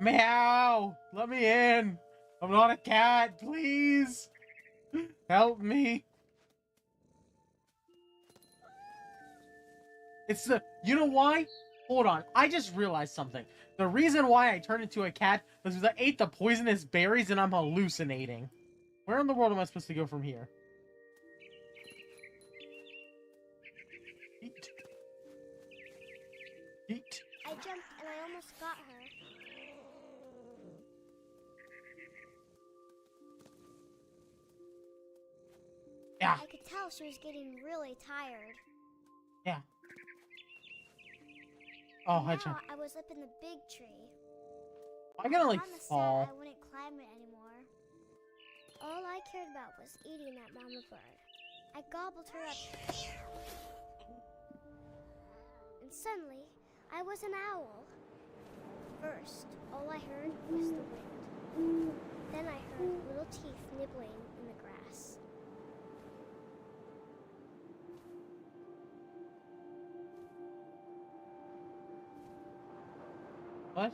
me. Meow. Let me in. I'm not a cat. Please. Help me. It's the... You know why? Hold on. I just realized something. The reason why I turned into a cat was because I ate the poisonous berries and I'm hallucinating. Where in the world am I supposed to go from here? Eat. Eat. I jumped and I almost got her. Yeah. I could tell she was getting really tired. Yeah. Oh, And I now jumped. I was up in the big tree. I'm gonna like Mama fall. said I wouldn't climb it anymore. All I cared about was eating that mama bird. I gobbled her up. And suddenly, I was an owl. First, all I heard was the wind. Then I heard little teeth nibbling in the grass. What?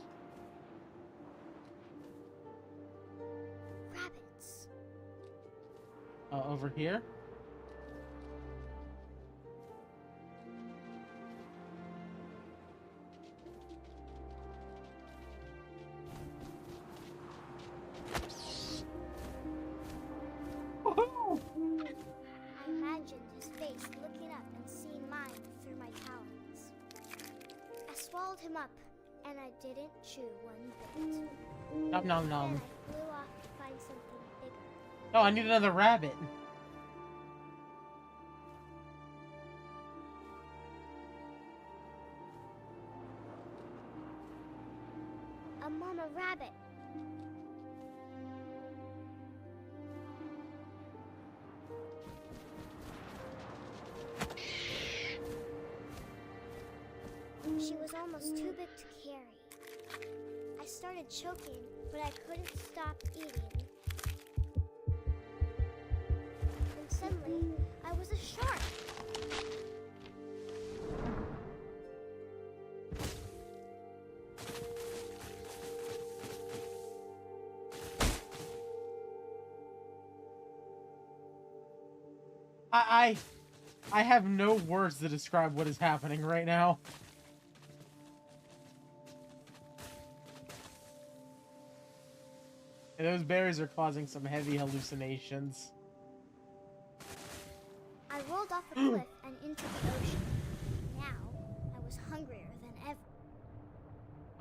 Rabbits. Over here? Woohoo! I imagined his face looking up and seeing mine through my talons. I swallowed him up, and I didn't chew one bit. Nom nom Then nom. I flew off to find something bigger. Oh, I need another rabbit. A mama rabbit. She was almost too big to carry. I started choking, but I couldn't stop eating. And suddenly, I was a shark. I have no words to describe what is happening right now. And those berries are causing some heavy hallucinations. I rolled off a cliff and into the ocean. Now, I was hungrier than ever.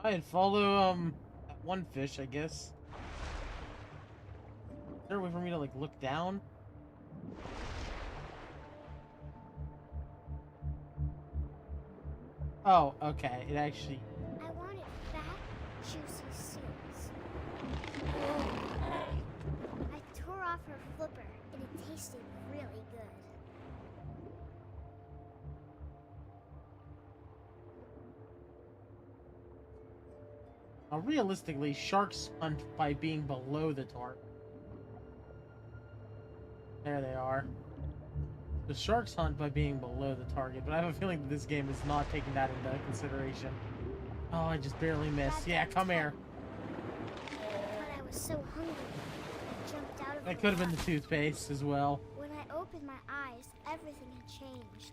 I'd follow that one fish, I guess. Is there a way for me to like look down? Oh, okay. It actually... I wanted fat, juicy seals. I tore off her flipper, and it tasted really good. Now, realistically, sharks hunt by being below the target. There they are. The sharks hunt by being below the target, but I have a feeling that this game is not taking that into consideration. Oh, I just barely missed. Yeah, come here. But I was so hungry, I jumped out of That the could have been the water. toothpaste as well. When I opened my eyes, everything had changed.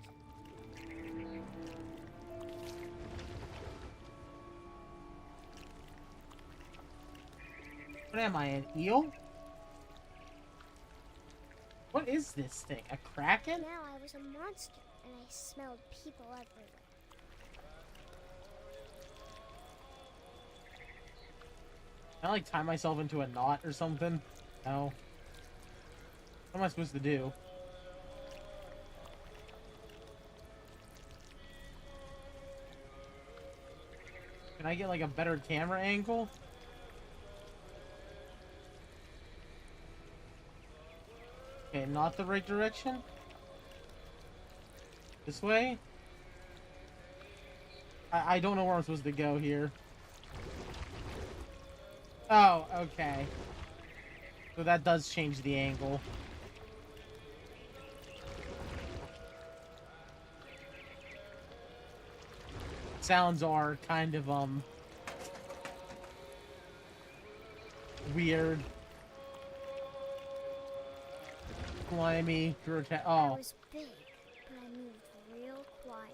What am I, an eel? What is this thing? A kraken? Now I was a monster, and I smelled people everywhere. Can I like tie myself into a knot or something? No. What am I supposed to do? Can I get like a better camera angle? Okay, not the right direction. This way? I don't know where I'm supposed to go here. Oh, okay. So that does change the angle. Sounds are kind of, weird. Slimy, grotesque. I Oh. was big, but I moved real quiet.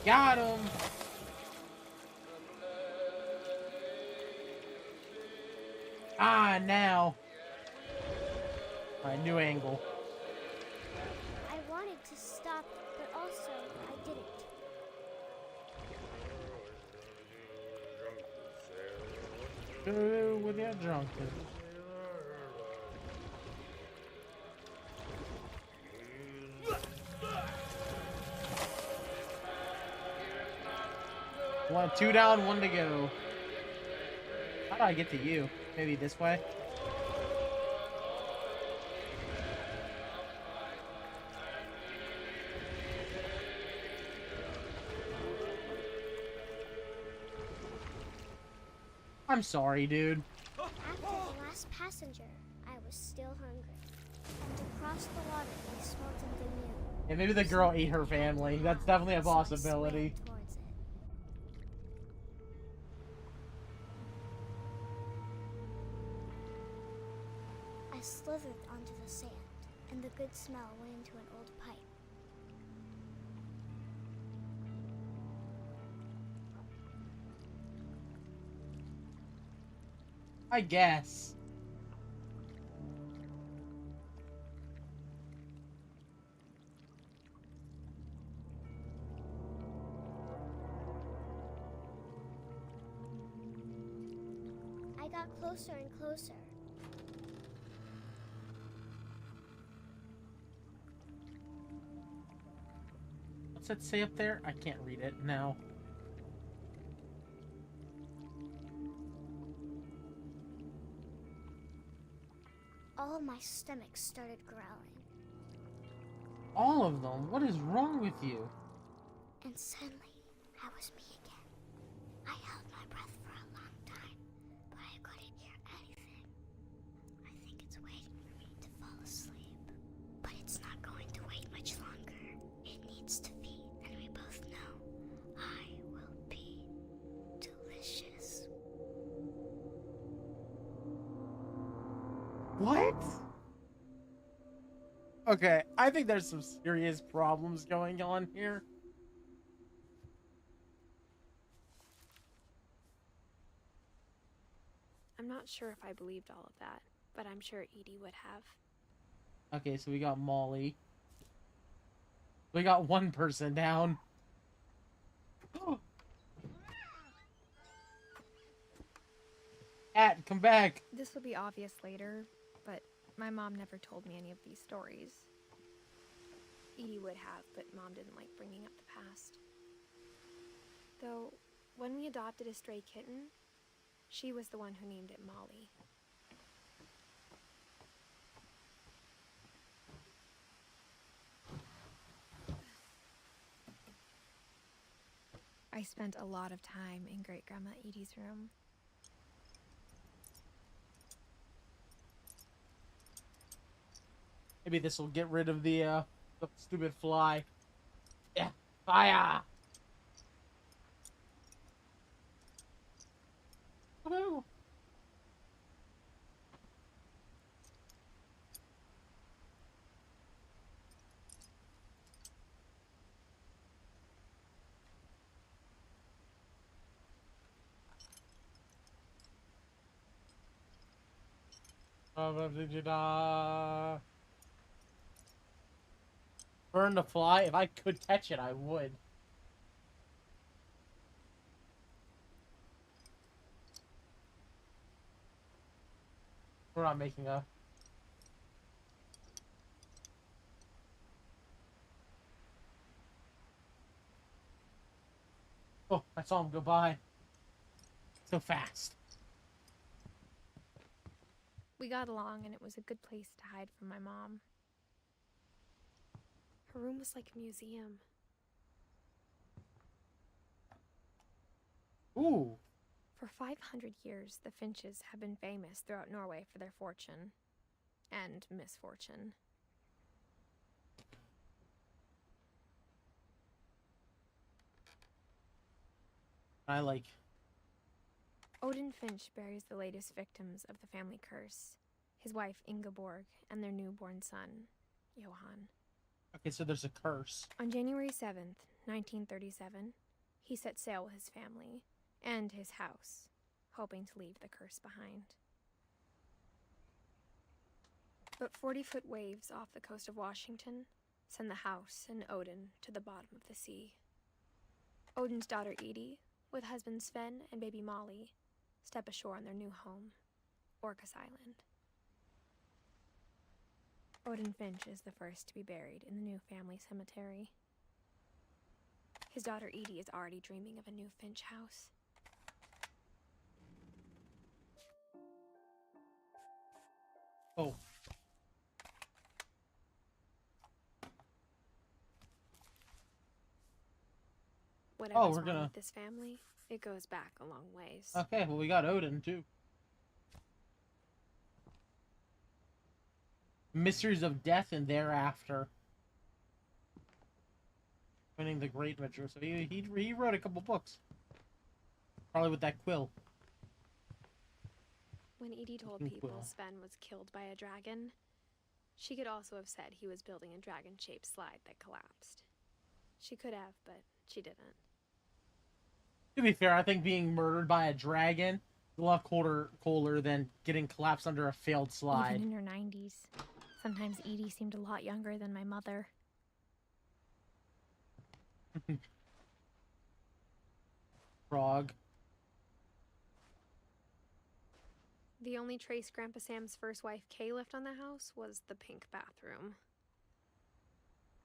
Got him! Ah, now. Alright, new angle. I wanted to stop, but also I didn't. Go with your drunk. One, two down, one to go. How do I get to you? Maybe this way? I'm sorry, dude. After the last passenger, I was still hungry. And to cross the water, I smelled something new. Yeah, maybe the girl ate her family. That's definitely a So I possibility. swam towards it. I slithered onto the sand, and the good smell went into an old pipe. I guess. I got closer and closer. What's that say up there? I can't read it now. All my stomach started growling, All of them? What is wrong with you? and suddenly, I was me again. I held my breath for a long time, but I couldn't hear anything. I think it's waiting for me to fall asleep, but it's not going to wait much longer. It needs to feed, and we both know I will be delicious. What? Okay, I think there's some serious problems going on here. I'm not sure if I believed all of that, but I'm sure Edie would have. Okay, so we got Molly. We got one person down. At, come back. This will be obvious later, but my mom never told me any of these stories. Edie would have, but Mom didn't like bringing up the past. Though, when we adopted a stray kitten, she was the one who named it Molly. I spent a lot of time in Great-Grandma Edie's room. Maybe this will get rid of the stupid fly. Yeah, fire! Woohoo! Burn the fly. If I could catch it, I would. We're not making a... Oh, I saw him go by. So fast. We got along, and it was a good place to hide from my mom. Her room was like a museum. Ooh. For 500 years, the Finches have been famous throughout Norway for their fortune and misfortune. I like... Odin Finch buries the latest victims of the family curse, his wife Ingeborg and their newborn son, Johan. Okay, so there's a curse. On January 7th, 1937, he set sail with his family and his house, hoping to leave the curse behind. But 40-foot waves off the coast of Washington send the house and Odin to the bottom of the sea. Odin's daughter Edith, with husband Sven and baby Molly, step ashore on their new home, Orcas Island. Odin Finch is the first to be buried in the new family cemetery. His daughter Edie is already dreaming of a new Finch house. Oh. Whatever's we're wrong gonna... with this family, it goes back a long ways. Okay, well, we got Odin, too. Mysteries of Death and Thereafter. Winning the Great Metro. So he wrote a couple books. Probably with that quill. When Edie told people Sven was killed by a dragon, she could also have said he was building a dragon-shaped slide that collapsed. She could have, but she didn't. To be fair, I think being murdered by a dragon is a lot cooler than getting collapsed under a failed slide. Even in her 90s. Sometimes Edie seemed a lot younger than my mother. Frog. The only trace Grandpa Sam's first wife, Kay, left on the house was the pink bathroom.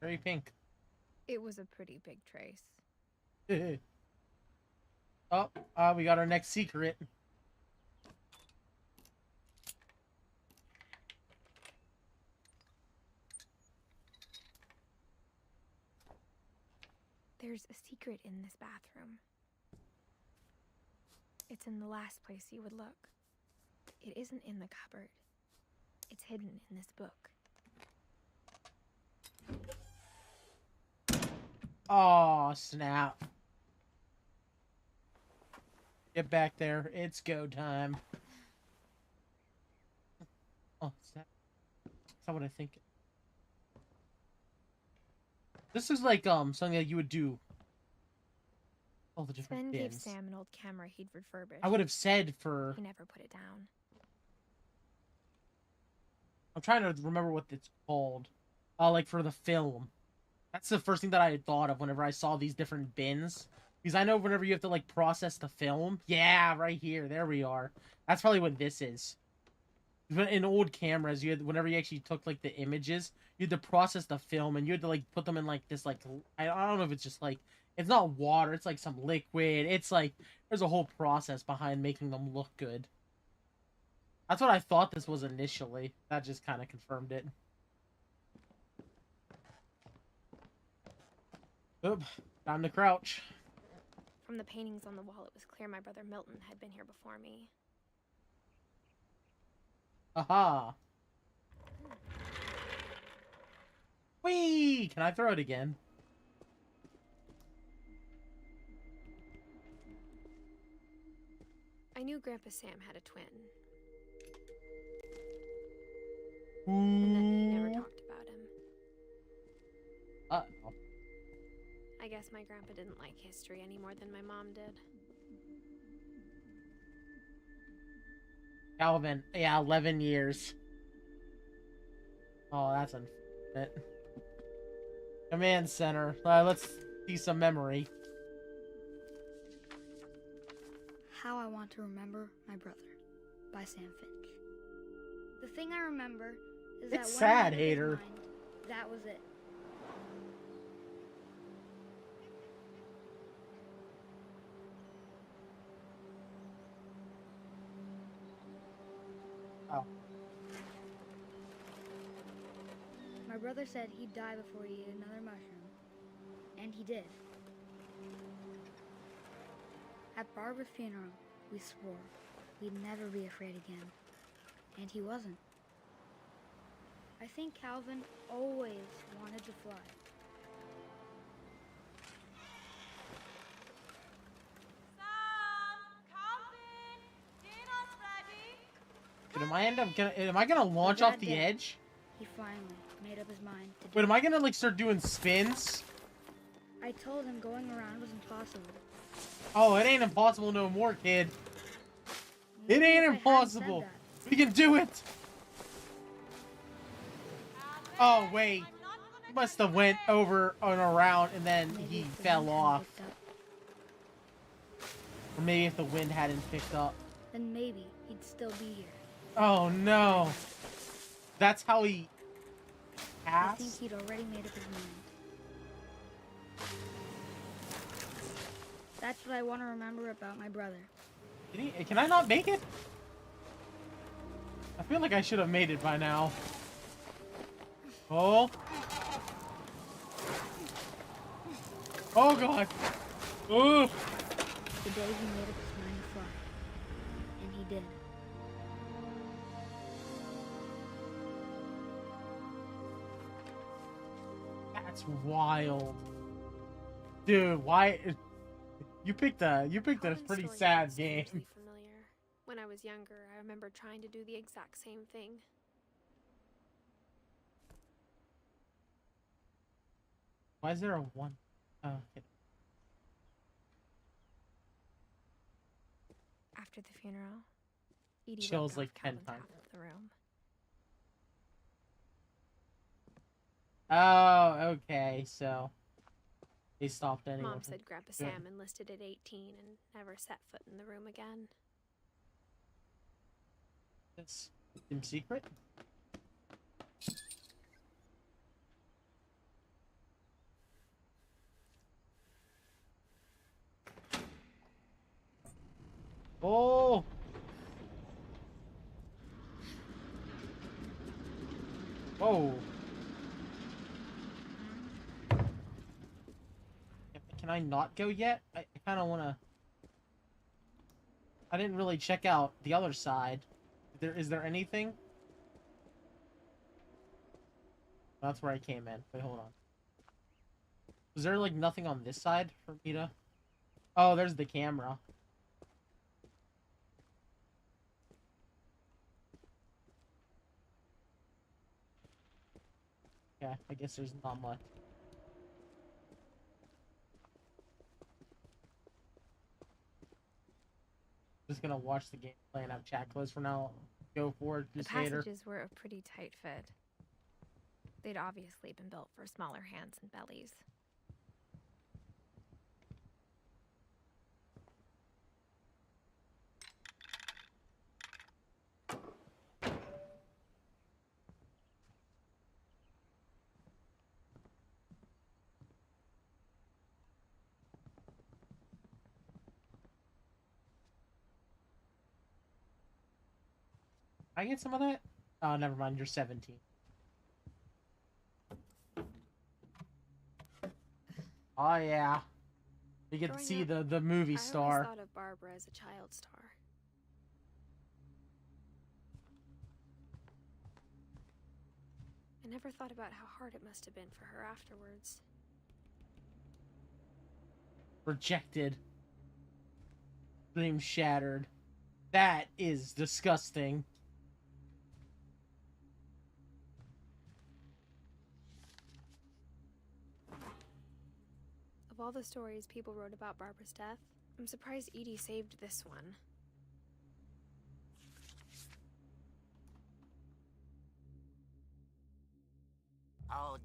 Very pink. It was a pretty big trace. Oh, we got our next secret. There's a secret in this bathroom. It's in the last place you would look. It isn't in the cupboard. It's hidden in this book. Oh, snap. Get back there. It's go time. Oh, snap. That's not what I think. This is like, something that you would do. All the different Sven gave bins. Sam an old camera he'd refurbished. I would have said for... He never put it down. I'm trying to remember what it's called. Like for the film. That's the first thing that I had thought of whenever I saw these different bins. Because I know whenever you have to, like, process the film. Yeah, right here. There we are. That's probably what this is. In old cameras, you had, whenever you actually took, like, the images, you had to process the film, and you had to, like, put them in, like, this, like, I don't know if it's just, like, it's not water, it's, like, some liquid. It's, like, there's a whole process behind making them look good. That's what I thought this was initially. That just kind of confirmed it. Oop, time to crouch. From the paintings on the wall, it was clear my brother Milton had been here before me. Aha! Whee! Can I throw it again? I knew Grandpa Sam had a twin. Ooh. And then he never talked about him. Uh-oh. I guess my grandpa didn't like history any more than my mom did. Calvin. Yeah, 11 years. Oh, that's unfortunate. Command center. Let's see some memory. How I Want to Remember My Brother by Sam Finch. The thing I remember is that It's when I sad, made up his hater. mind, that was it. Oh. My brother said he'd die before he ate another mushroom. And he did. At Barbara's funeral, we swore we'd never be afraid again. And he wasn't. I think Calvin always wanted to fly. Sam, Calvin, dinner's ready. Dude, am I gonna launch That off the day, edge? He finally made up his mind to do Wait, am it. I gonna like start doing spins? I told him going around was impossible. Oh, it ain't impossible no more, kid. It Maybe ain't if I hadn't said impossible. that. We can do it. Oh wait, I'm not gonna he must get have went away. over and around and then Maybe he if the fell wind hadn't off. picked up, Or maybe if the wind hadn't picked up. then maybe he'd still be here. Oh no. That's how he I think passed? he'd already made up his mind. That's what I want to remember about my brother. Can I not make it? I feel like I should have made it by now. Oh. Oh god. Oh. The day he made up his mind to fly. And he did. That's wild. Dude, why you picked a Calvin's pretty story sad sounds game. strangely familiar. When I was younger, I remember trying to do the exact same thing. Why is there a one? Oh, okay. After the funeral, Edie Chills roped like off 10 Calvin's times. half of the room. Oh, okay, so they stopped anyway. Mom said Grandpa Sam enlisted at 18 and never set foot in the room again. That's some secret. Oh. Whoa. Can I not go yet? I kind of want to... I didn't really check out the other side. Is there anything? That's where I came in. Wait, hold on. Was there, like, nothing on this side for me to... Oh, there's the camera. Yeah, I guess there's not much. Just gonna watch the gameplay and have chat closed for now. Go forward, The just later. passages were a pretty tight fit. They'd obviously been built for smaller hands and bellies. Can I get some of that? Oh, never mind. You're 17. Oh yeah, you get to Growing see up, the movie I star. always thought of Barbara as a child star. I never thought about how hard it must have been for her afterwards. Rejected. Dream shattered. That is disgusting. Of all the stories people wrote about Barbara's death, I'm surprised Edie saved this one.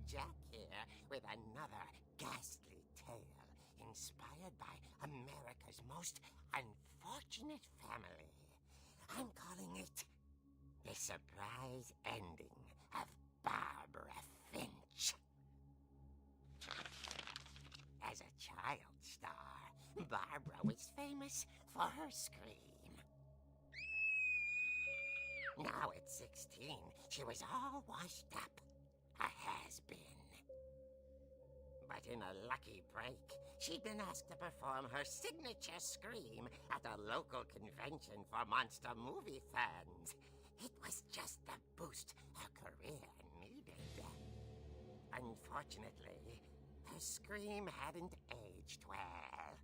Jack here with another ghastly tale inspired by America's most unfortunate family. I'm calling it The Surprise Ending of Barbara Finch. As a child star, Barbara was famous for her scream. Now at 16, she was all washed up, a has-been. But in a lucky break, she'd been asked to perform her signature scream at a local convention for monster movie fans. It was just the boost her career needed. Unfortunately, her scream hadn't aged well.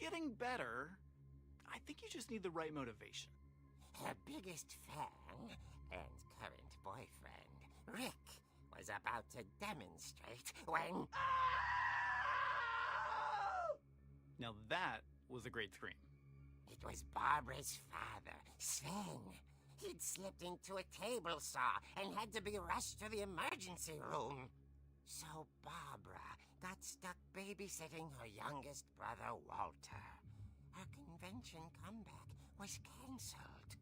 Getting better. I think you just need the right motivation. Her biggest fan and current boyfriend, Rick, was about to demonstrate when... Now that was a great scream. It was Barbara's father, Sven. He'd slipped into a table saw and had to be rushed to the emergency room. So Barbara got stuck babysitting her youngest brother, Walter. Her convention comeback was cancelled.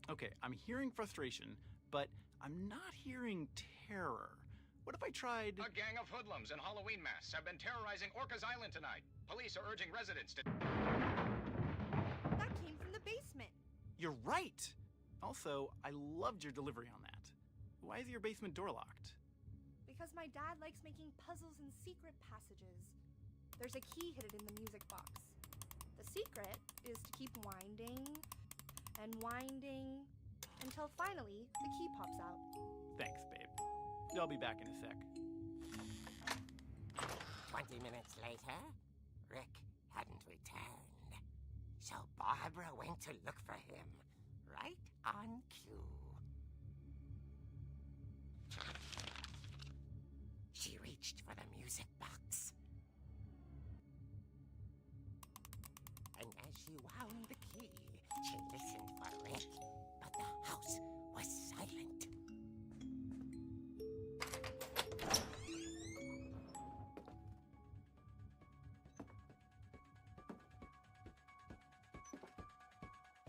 Okay, I'm hearing frustration, but I'm not hearing terror. What if I tried... A gang of hoodlums in Halloween masks have been terrorizing Orcas Island tonight. Police are urging residents to... That came from the basement. You're right! Also, I loved your delivery on that. Why is your basement door locked? Because my dad likes making puzzles and secret passages. There's a key hidden in the music box. The secret is to keep winding and winding until finally the key pops out. Thanks, babe. I'll be back in a sec. 20 minutes later, Rick hadn't returned. So Barbara went to look for him, right on cue. She reached for the music box. And as she wound the key, she listened for Rick, but the house was silent.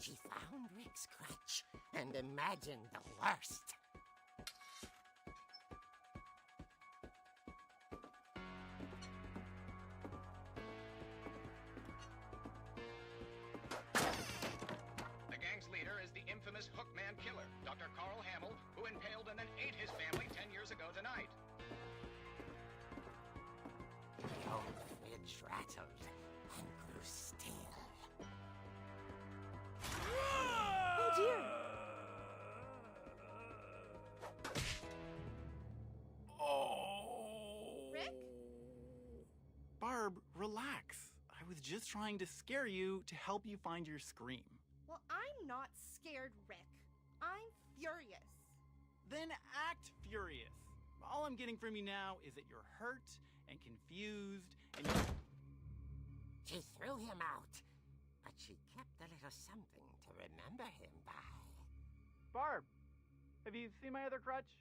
She found Rick's crutch and imagined the worst. The gang's leader is the infamous Hookman killer, Dr. Carl Hamill, who impaled and then ate his family 10 years ago tonight. The old fridge rattled and grew still. Oh dear! Oh! Rick? Barb, relax. I was just trying to scare you to help you find your scream. Well, I'm not scared, Rick. I'm furious. Then act furious. All I'm getting from you now is that you're hurt and confused and She threw him out, but she kept a little something to remember him by. Barb, have you seen my other crutch?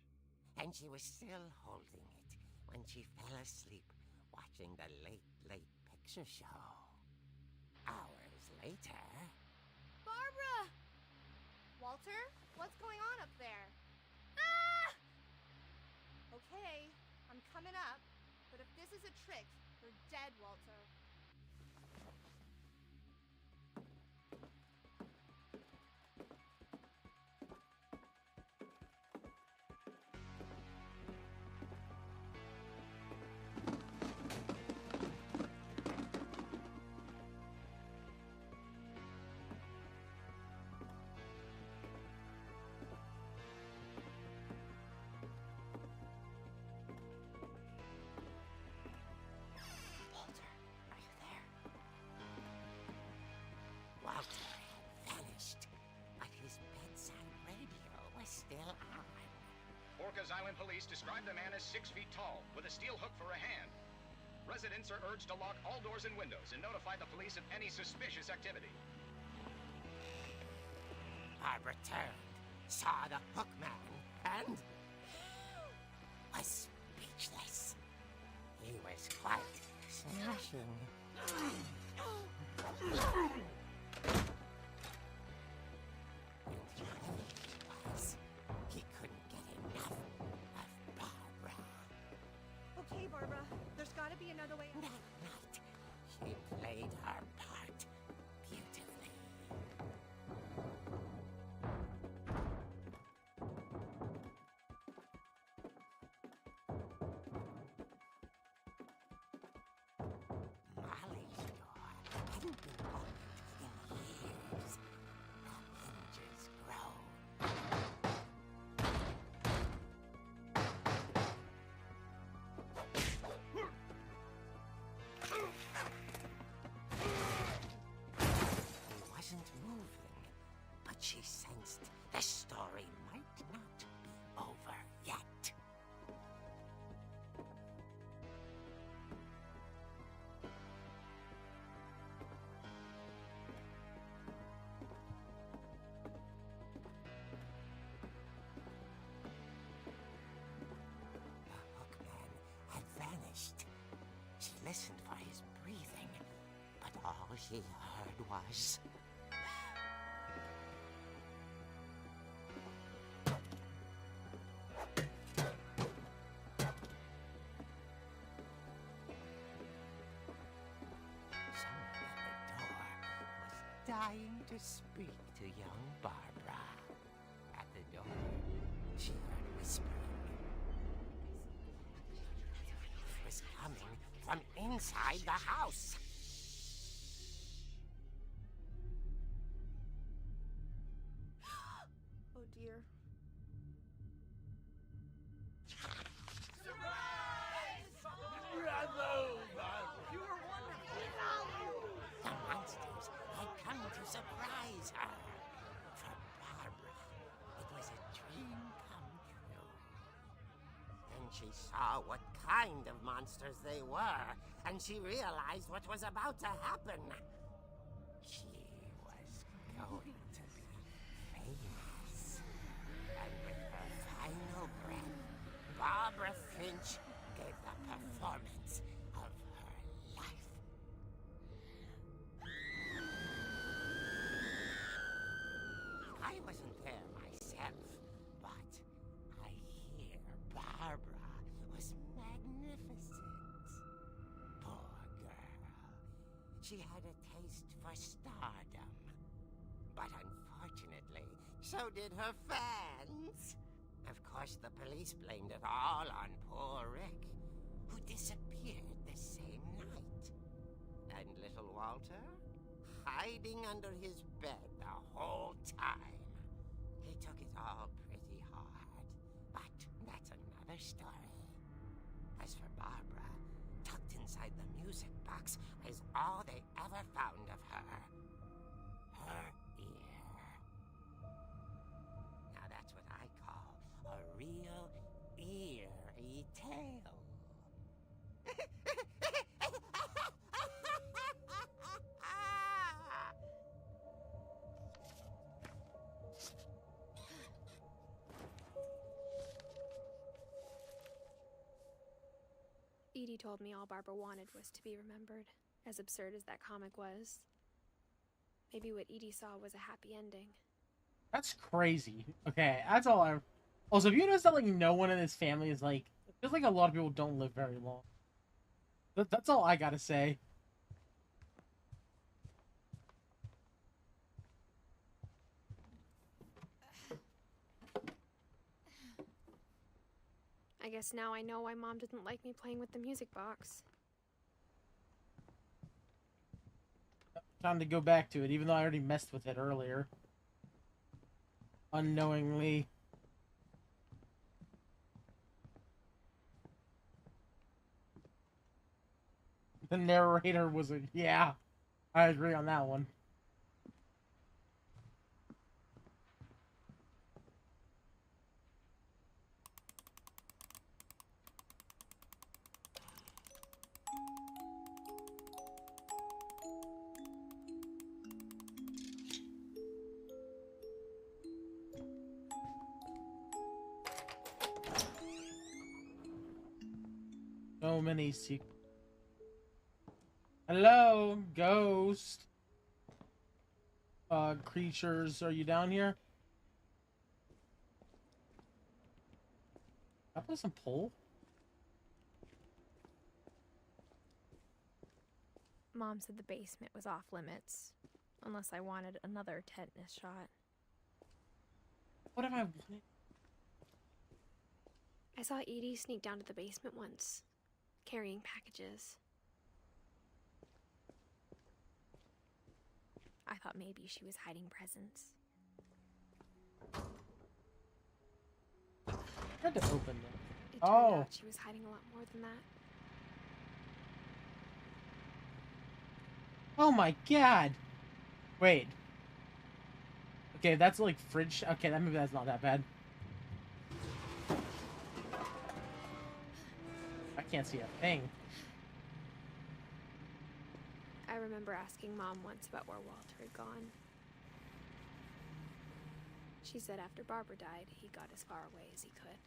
And she was still holding it when she fell asleep watching the late picture show. Hours later... Barbara! Walter, what's going on up there? Ah! Okay, I'm coming up, but if this is a trick, you're dead, Walter. Walter had vanished, but his bedside radio was still on. Orcas Island police describe the man as 6 feet tall, with a steel hook for a hand. Residents are urged to lock all doors and windows and notify the police of any suspicious activity. Barbara turned saw the Hookman and was speechless. He was quite smashing. And he couldn't get enough of Barbara. Okay, Barbara, there's gotta be another way. That night, she played her part beautifully. Molly's door hadn't been opened in years. The hinges groaned. He wasn't moving, but she sensed the story might not be over yet. The Hookman had vanished. She listened for his breathing, but all she heard was... someone at the door was dying to speak to young Barbara. At the door, she heard whispering. It was coming from inside the house. Oh dear. The monsters had come to surprise her. For Barbara, it was a dream come true. Then she saw what kind of monsters they were, and she realized what was about to happen. She was going to be famous. And with her final breath, Barbara Finch gave the performance of her life. I wasn't there myself, but I hear Barbara was magnificent. Poor girl. She had a taste for stardom. But unfortunately, so did her fans. Of course, the police blamed it all on poor Rick, who disappeared the same night. And little Walter? Hiding under his bed the whole time. He took it all pretty hard, but that's another story. As for Barbara, tucked inside the music box is all they ever found of her. Her ear. Now that's what I call a real eerie tale. Edie told me all Barbara wanted was to be remembered, as absurd as that comic was. Maybe what Edie saw was a happy ending. That's crazy. Okay, that's all I... Also, if you notice that, like, no one in this family is, like... It feels like a lot of people don't live very long. That's all I gotta say. I guess now I know why Mom didn't like me playing with the music box. Time to go back to it, even though I already messed with it earlier. Unknowingly. The narrator was a... Yeah, I agree on that one. So many secrets. Hello, ghost. Creatures, are you down here? Can I play some pole? Mom said the basement was off limits, unless I wanted another tetanus shot. What if I wanted? I saw Edie sneak down to the basement once, carrying packages. I thought maybe she was hiding presents. I had to open them. It turned Oh. out she was hiding a lot more than that. Oh my god. Wait. Okay, that's like fridge. Okay, that maybe that's not that bad. I can't see a thing. I remember asking Mom once about where Walter had gone. She said after Barbara died, he got as far away as he could.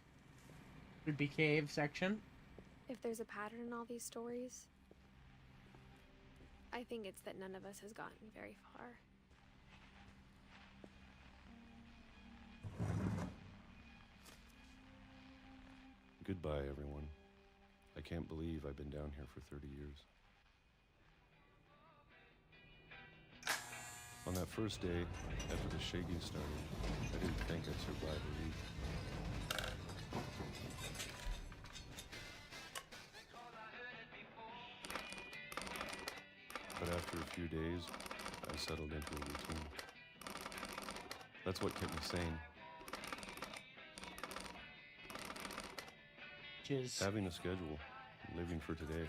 Creepy cave section. If there's a pattern in all these stories, I think it's that none of us has gotten very far. Goodbye, everyone. I can't believe I've been down here for 30 years. On that first day, after the shaking started, I didn't think I'd survive a week. But after a few days, I settled into a routine. That's what kept me sane. Peaches. Having a schedule, living for today.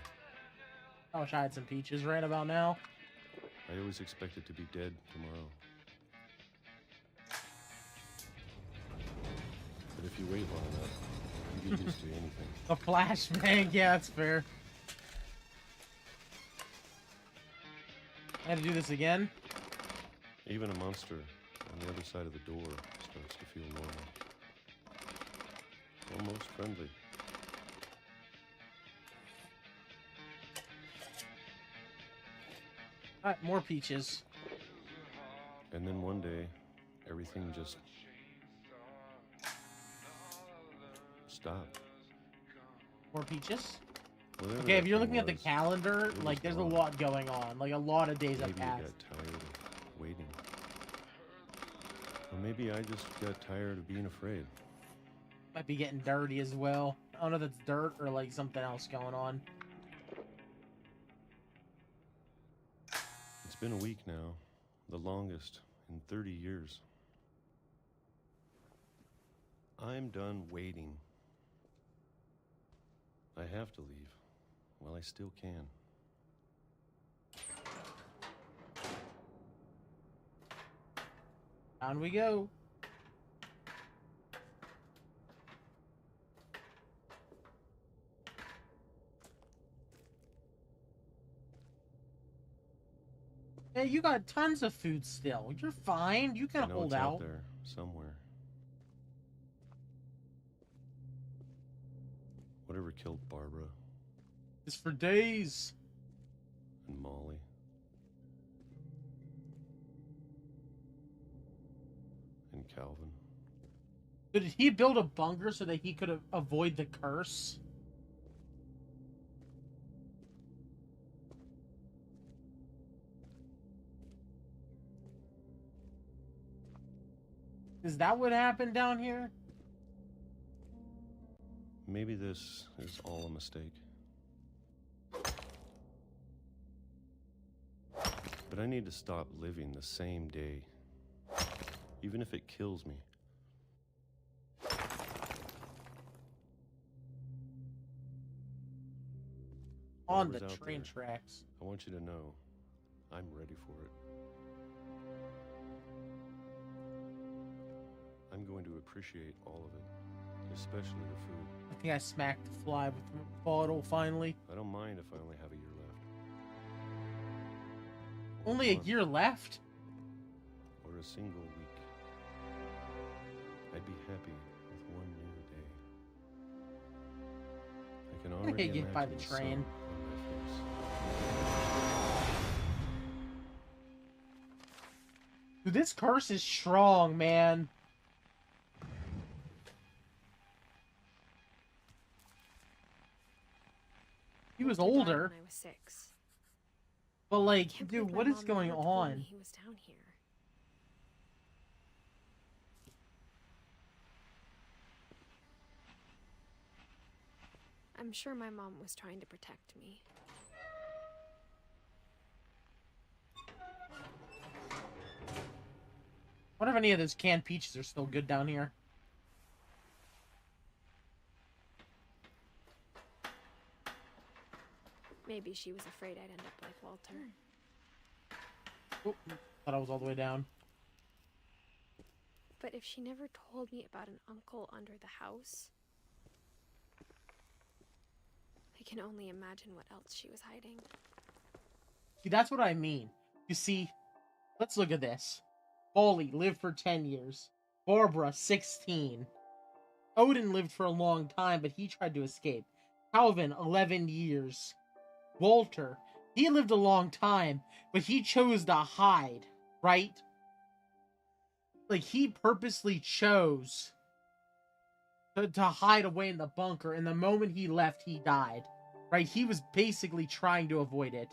I wish I had some peaches right about now. I always expected to be dead tomorrow. But if you wait long enough, you get used to anything. A flashbang, yeah, that's fair. I had to do this again. Even a monster on the other side of the door starts to feel normal. Almost friendly. Alright, more peaches. And then one day, everything just stopped. More peaches? Whatever Okay, if that you're thing looking at the was, calendar, it was like, there's a gone. lot going on. Like, a lot of days have Maybe I passed. got tired of waiting. Or maybe I just got tired of being afraid. Might be getting dirty as well. I don't know if it's dirt or, like, something else going on. It's been a week now, the longest in 30 years. I'm done waiting. I have to leave while I still can. Down we go. Hey, you got tons of food still. You're fine. You can I know hold it's out. there somewhere. Whatever killed Barbara It's for days. and Molly. And Calvin. Did he build a bunker so that he could avoid the curse? Is that what happened down here? Maybe this is all a mistake. But I need to stop living the same day, even if it kills me. On the Whatever's out train there, tracks. I want you to know I'm ready for it. I'm going to appreciate all of it, especially the food. I think I smacked the fly with the bottle finally. I don't mind if I only have a year left. Only a month, year left? or a single week. I'd be happy with one new day. I can I'm already get hit by the train. Dude, this curse is strong, man. He was older. When I was 6. But like, Can't dude, believe my what is mom going never told me on? He was down here. I'm sure my mom was trying to protect me. I wonder if any of those canned peaches are still good down here. Maybe she was afraid I'd end up like Walter. Oop, thought I was all the way down. But if she never told me about an uncle under the house, I can only imagine what else she was hiding. See, that's what I mean. You see, let's look at this. Molly lived for 10 years. Barbara, 16. Odin lived for a long time, but he tried to escape. Calvin, 11 years. Walter, he lived a long time, but he chose to hide, right? Like, he purposely chose to hide away in the bunker, and the moment he left, he died. Right? He was basically trying to avoid it.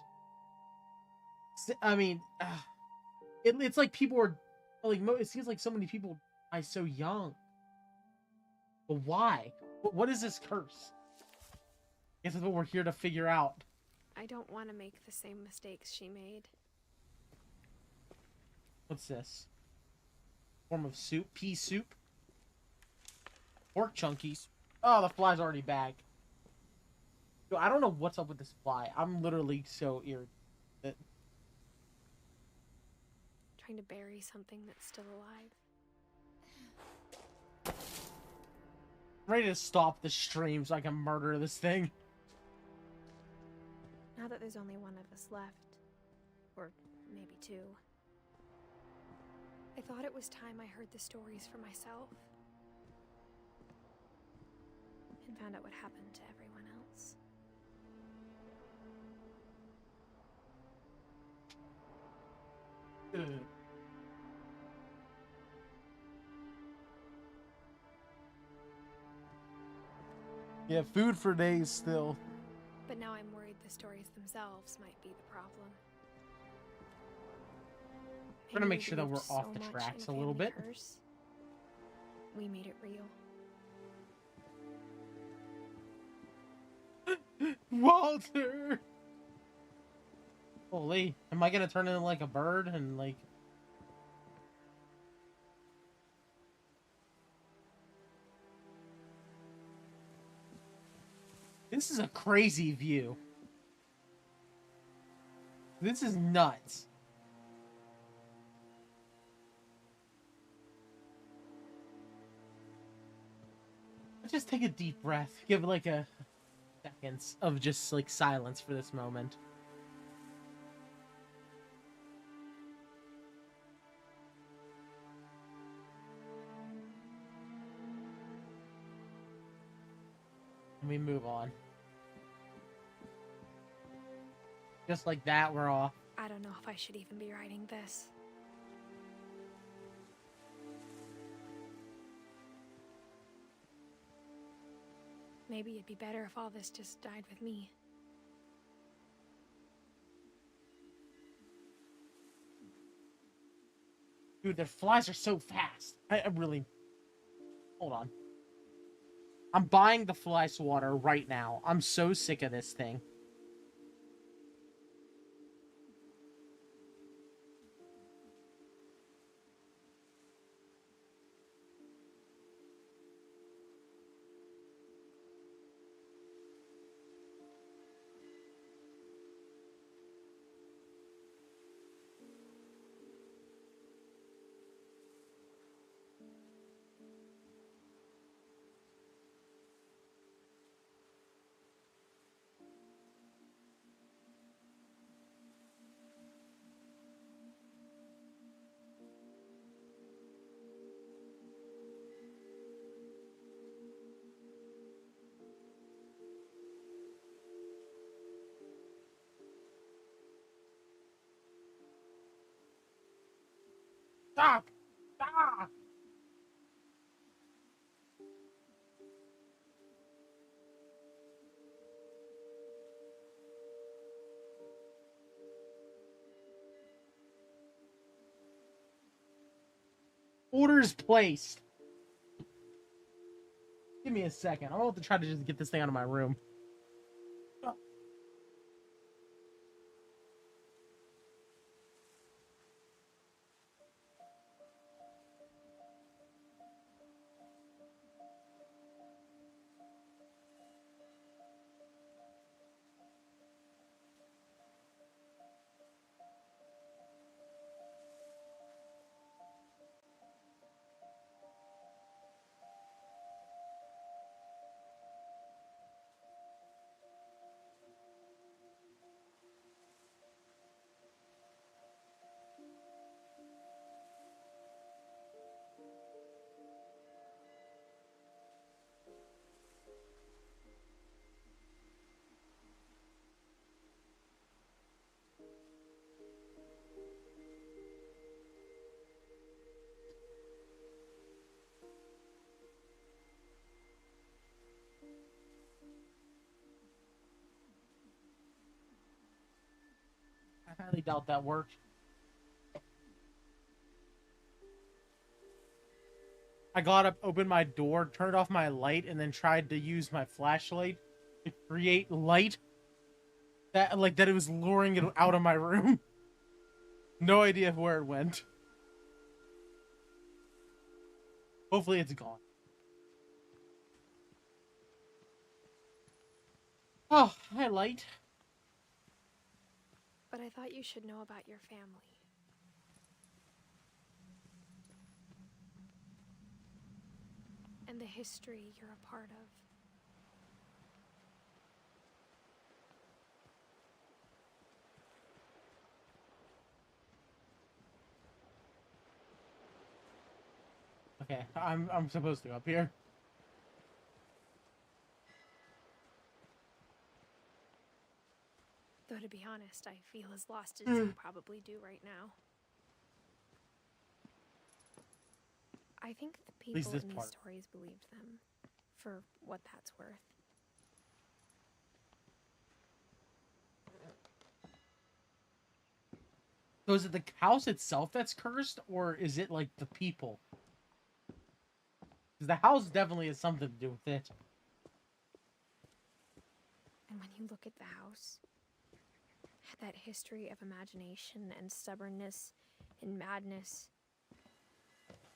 I mean, it's like people are, like, it seems like so many people die so young. But why? What is this curse? I guess that's what we're here to figure out. I don't want to make the same mistakes she made. What's this? Form of soup? Pea soup? Pork chunkies? Oh, the fly's already back. Yo, I don't know what's up with this fly. I'm literally so irritated. Trying to bury something that's still alive. I'm ready to stop the stream so I can murder this thing. Now that there's only one of us left, or maybe 2, I thought it was time I heard the stories for myself and found out what happened to everyone else. Ugh. Yeah, food for days still. But now I'm worried the stories themselves might be the problem. We're gonna make sure that Maybe we're so off the much tracks in a little family bit. curse, we made it real. Walter! Holy, am I gonna turn into like a bird and like... This is a crazy view. This is nuts. Let's just take a deep breath. Give like a seconds of just like silence for this moment. Let me move on. Just like that, we're off. I don't know if I should even be writing this. Maybe it'd be better if all this just died with me. Dude, their flies are so fast. I really... Hold on. I'm buying the fly swatter right now. I'm so sick of this thing. Stop! Stop! Orders placed. Give me a second. I'm about to try to just get this thing out of my room. I highly doubt that worked. I got up, opened my door, turned off my light, and then tried to use my flashlight to create light that it was luring it out of my room. No idea where it went. Hopefully it's gone. Oh, hi, light. But I thought you should know about your family. And the history you're a part of. Okay, I'm supposed to go up here. Though to be honest, I feel as lost as you probably do right now. I think the people in these stories believed them, for what that's worth. So is it the house itself that's cursed, or is it like the people? Because the house definitely has something to do with it. And when you look at the house, that history of imagination and stubbornness and madness,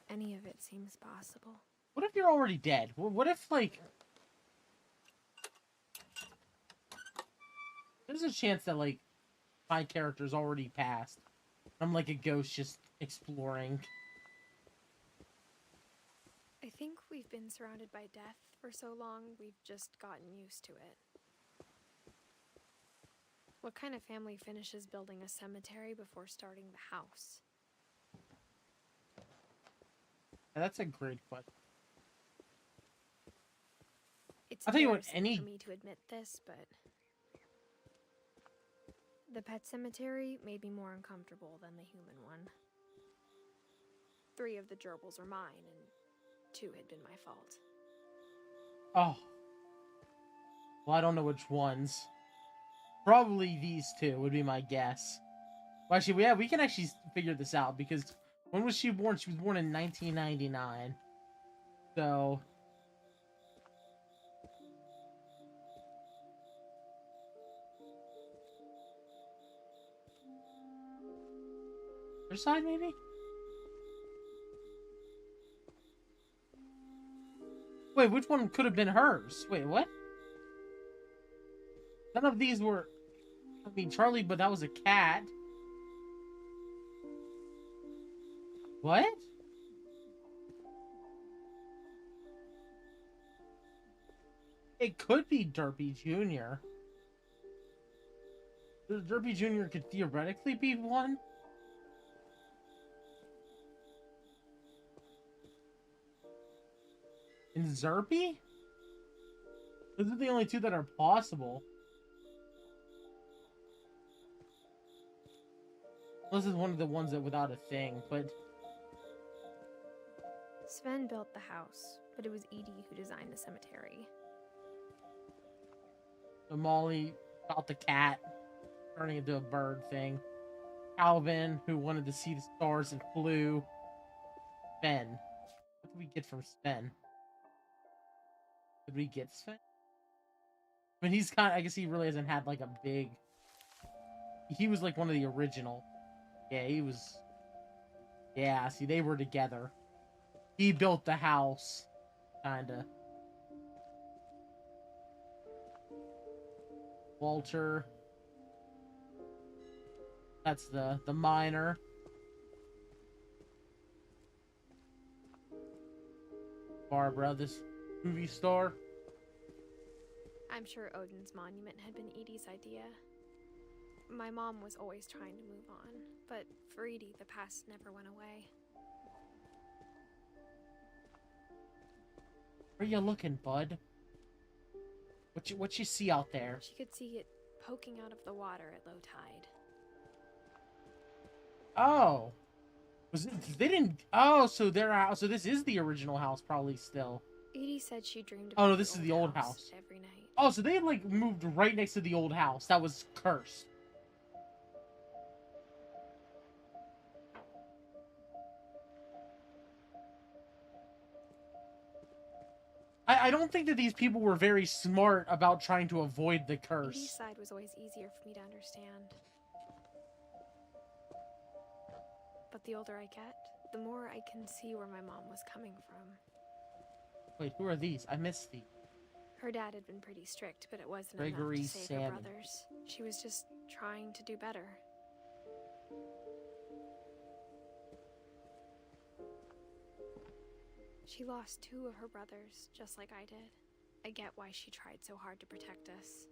any of it seems possible. What if you're already dead? What if, like... There's a chance that, like, my character's already passed. I'm like a ghost just exploring. I think we've been surrounded by death for so long, we've just gotten used to it. What kind of family finishes building a cemetery before starting the house? That's a great question. It's I'll tell you what, embarrassing for me to admit this, but the pet cemetery made me more uncomfortable than the human one. 3 of the gerbils are mine, and 2 had been my fault. Oh. Well, I don't know which ones. Probably these 2 would be my guess. Well, actually, yeah, we can actually figure this out, because when was she born? She was born in 1999. So... Her side, maybe? Wait, which one could have been hers? Wait, what? None of these were... I mean, Charlie, but that was a cat. What? It could be Derpy Jr. Derpy Jr. could theoretically be one. And Zerpy? Those are the only 2 that are possible. This is one of the ones that without a thing, but Sven built the house, but it was Edie who designed the cemetery. So Molly about the cat turning into a bird thing. Calvin, who wanted to see the stars and flew. Sven. What did we get from Sven? Did we get Sven? I mean, he's kind of, I guess he really hasn't had like a big... He was like one of the original. Yeah, he was... Yeah, see, they were together. He built the house. Kinda. Walter. That's the miner. Barbara, this movie star. I'm sure Odin's monument had been Edie's idea. My mom was always trying to move on, but for Edie, the past never went away. Where you looking, bud? What you see out there? She could see it poking out of the water at low tide. Oh. They didn't... Oh, so their house... So this is the original house, probably still. Edie said she dreamed Oh, about no, this is the old house. every night. Oh, so they had, like, moved right next to the old house. That was cursed. I don't think that these people were very smart about trying to avoid the curse. Edie's side was always easier for me to understand. But the older I get, the more I can see where my mom was coming from. Wait, who are these? I missed these. Her dad had been pretty strict, but it wasn't Gregory enough to save her Salmon. brothers. She was just trying to do better. She lost 2 of her brothers, just like I did. I get why she tried so hard to protect us.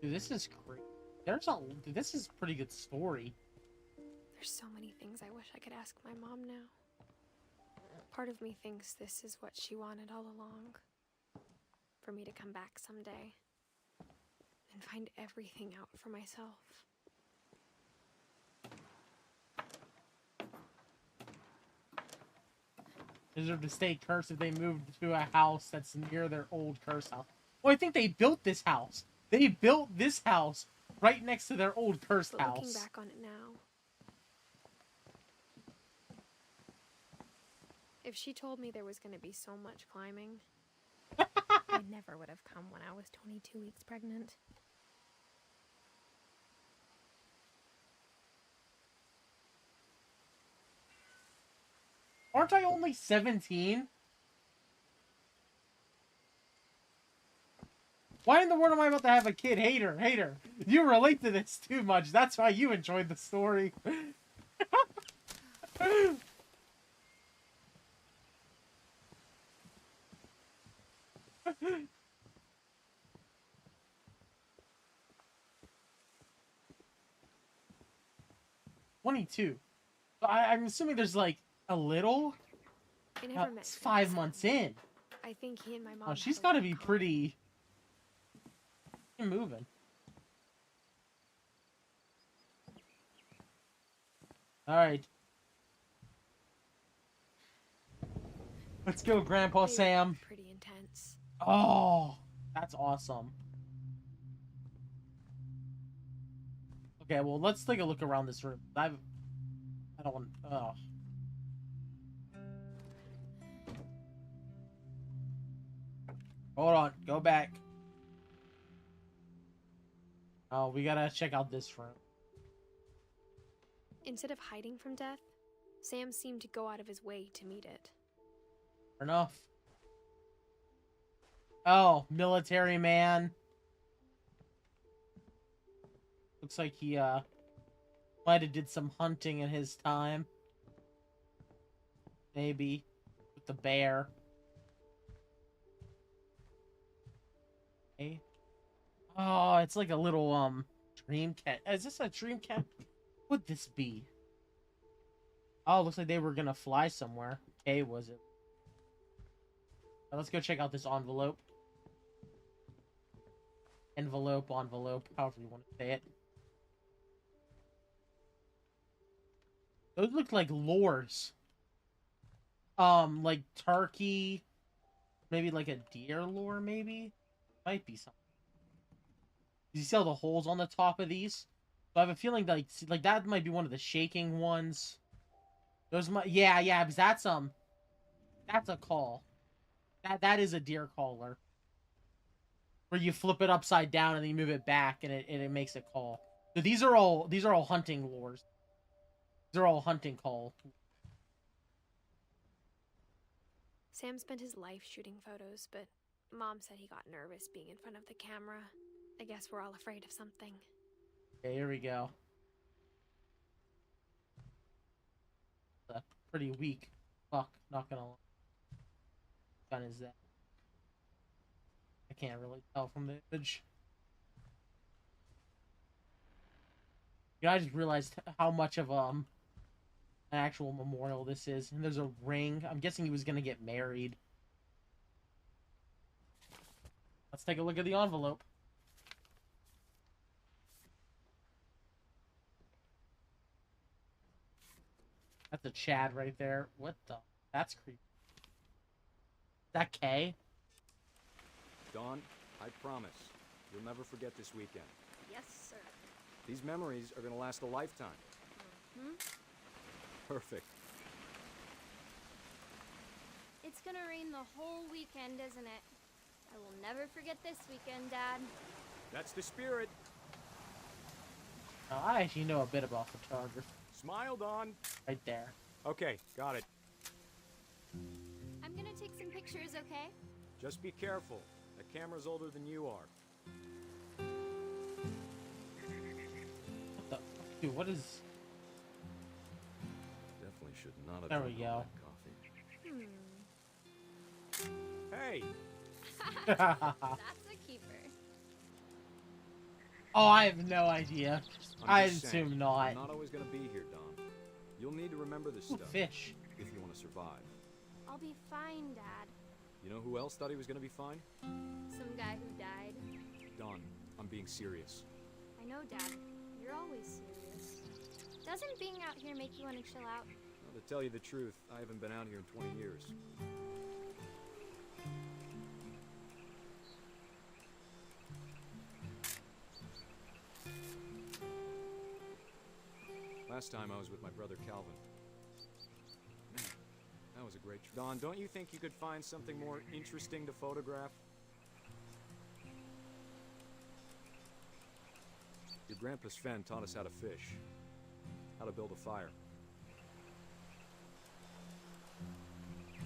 Dude, this is great. This is a pretty good story. There's so many things I wish I could ask my mom now. Part of me thinks this is what she wanted all along. For me to come back someday and find everything out for myself. Deserve to stay cursed if they moved to a house that's near their old cursed house. Well, I think they built this house. They built this house right next to their old cursed But house. looking back on it now, if she told me there was going to be so much climbing, I never would have come when I was 22 weeks pregnant. Aren't I only 17? Why in the world am I about to have a kid? Hater. You relate to this too much. That's why you enjoyed the story. 22. I'm assuming there's like a little. I never met It's 5 months in. I think he and my mom. Oh, she's had a got to lot be in common. pretty moving. All right. Let's go, Grandpa They were Sam. Pretty intense. Oh, that's awesome. Okay, well, let's take a look around this room. I don't want. Oh. Hold on. Go back. Oh, we gotta check out this room. Instead of hiding from death, Sam seemed to go out of his way to meet it. Fair enough. Oh, military man. Looks like he, might have did some hunting in his time. Maybe. With the bear. Okay. Oh, it's like a little, dream cat. Is this a dream cat? What would this be? Oh, looks like they were gonna fly somewhere. Okay, was it? Let's go check out this envelope. Envelope, however you want to say it. Those look like lures. Like turkey, maybe like a deer lure, maybe? Might be something. You see all the holes on the top of these? So I have a feeling that, like that might be one of the shaking ones. Those might, yeah, because that's a call. That is a deer caller. Where you flip it upside down and then you move it back and it makes a call. So these are all hunting lures. These are all hunting call. Sam spent his life shooting photos, but Mom said he got nervous being in front of the camera. I guess we're all afraid of something. Okay, here we go. Pretty weak. Fuck, not gonna lie. What gun is that? I can't really tell from the image. You know, I just realized how much of an actual memorial this is. And there's a ring. I'm guessing he was gonna get married. Let's take a look at the envelope. That's a Chad right there. What the? That's creepy. Is that K? Dawn, I promise, you'll never forget this weekend. Yes, sir. These memories are gonna last a lifetime. Perfect. It's gonna rain the whole weekend, isn't it? I will never forget this weekend, Dad. That's the spirit. Now, I actually know a bit about photography. Smile, Dawn. Right there. Okay, got it. I'm gonna take some pictures, okay? Just be careful. That camera's older than you are. What the fuck? Dude, what is... Definitely should not have There drunk we all go. that coffee. Hey! That's a keeper. Oh, I have no idea. I I'm just saying, assume not. I'm not always gonna be here, Dawn. You'll need to remember this Ooh, stuff. fish. If you want to survive. I'll be fine, Dad. You know who else thought he was gonna be fine? Some guy who died. Dawn, I'm being serious. I know, Dad. You're always serious. Doesn't being out here make you want to chill out? Well, to tell you the truth, I haven't been out here in 20 years. Last time I was with my brother Calvin. Man, that was a great trip. Dawn, don't you think you could find something more interesting to photograph? Your grandpa Sven taught us how to fish, how to build a fire.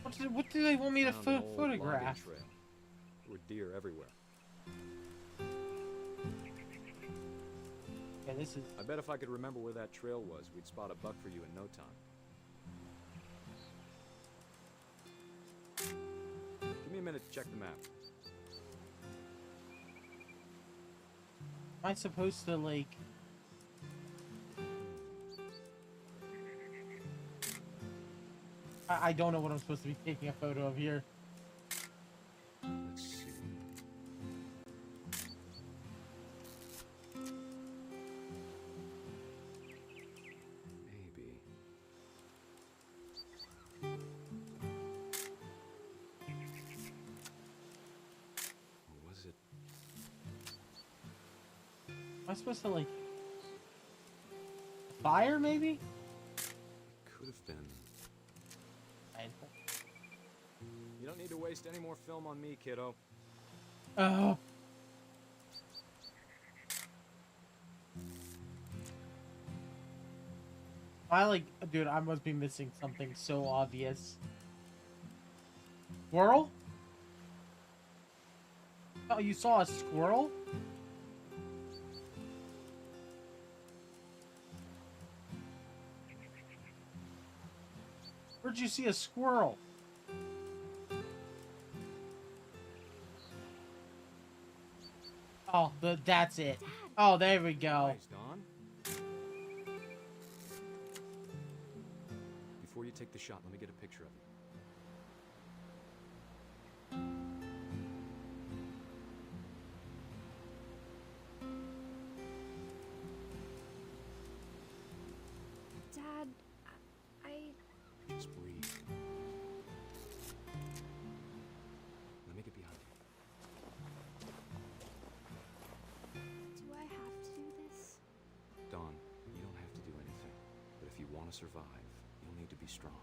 What do they want me to Found an old logging photograph? trail. There were deer everywhere. Yeah, this is... I bet if I could remember where that trail was, we'd spot a buck for you in no time. Give me a minute to check the map. Am I supposed to, like... I don't know what I'm supposed to be taking a photo of here. Let's see. Maybe. Or was it? Am I supposed to, like... Fire, maybe? Could have been. I... You don't need to waste any more film on me, kiddo. Oh. Dude, I must be missing something so obvious. Squirrel? Oh, you saw a squirrel? Where'd you see a squirrel? Oh, that's it. Oh, there we go. Nice, Dawn. Before you take the shot, let me get a picture of you. Dad, Just breathe. Let me get behind you. Do I have to do this? Dawn, you don't have to do anything. But if you want to survive, you'll need to be strong.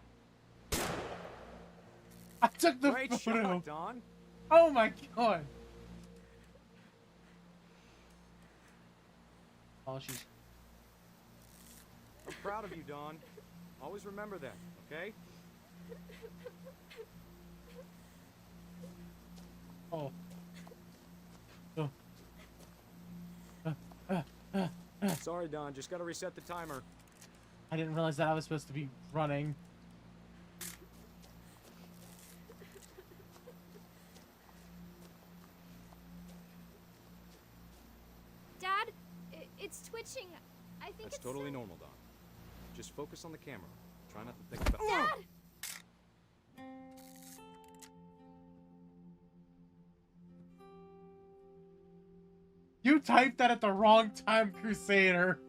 I took the Great photo. shot, Dawn. Oh my god. Oh, she's. I'm proud of you, Dawn. Always remember that, okay? Oh. Sorry, Dawn. Just gotta reset the timer. I didn't realize that I was supposed to be running. Dad, it's twitching. I think That's it's totally normal, Dawn. Just focus on the camera. Try not to think about. Dad! You typed that at the wrong time, Crusader.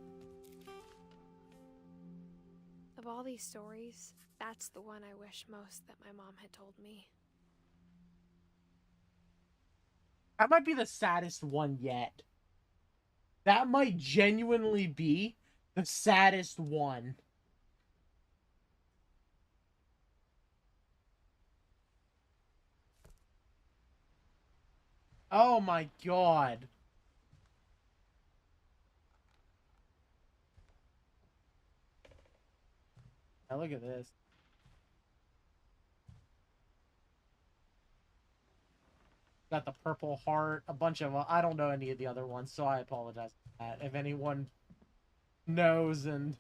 Of all these stories, that's the one I wish most that my mom had told me. That might be the saddest one yet. That might genuinely be the saddest one. Oh my god. Now look at this. Got the Purple Heart, a bunch of... I don't know any of the other ones, so I apologize for that. If anyone knows and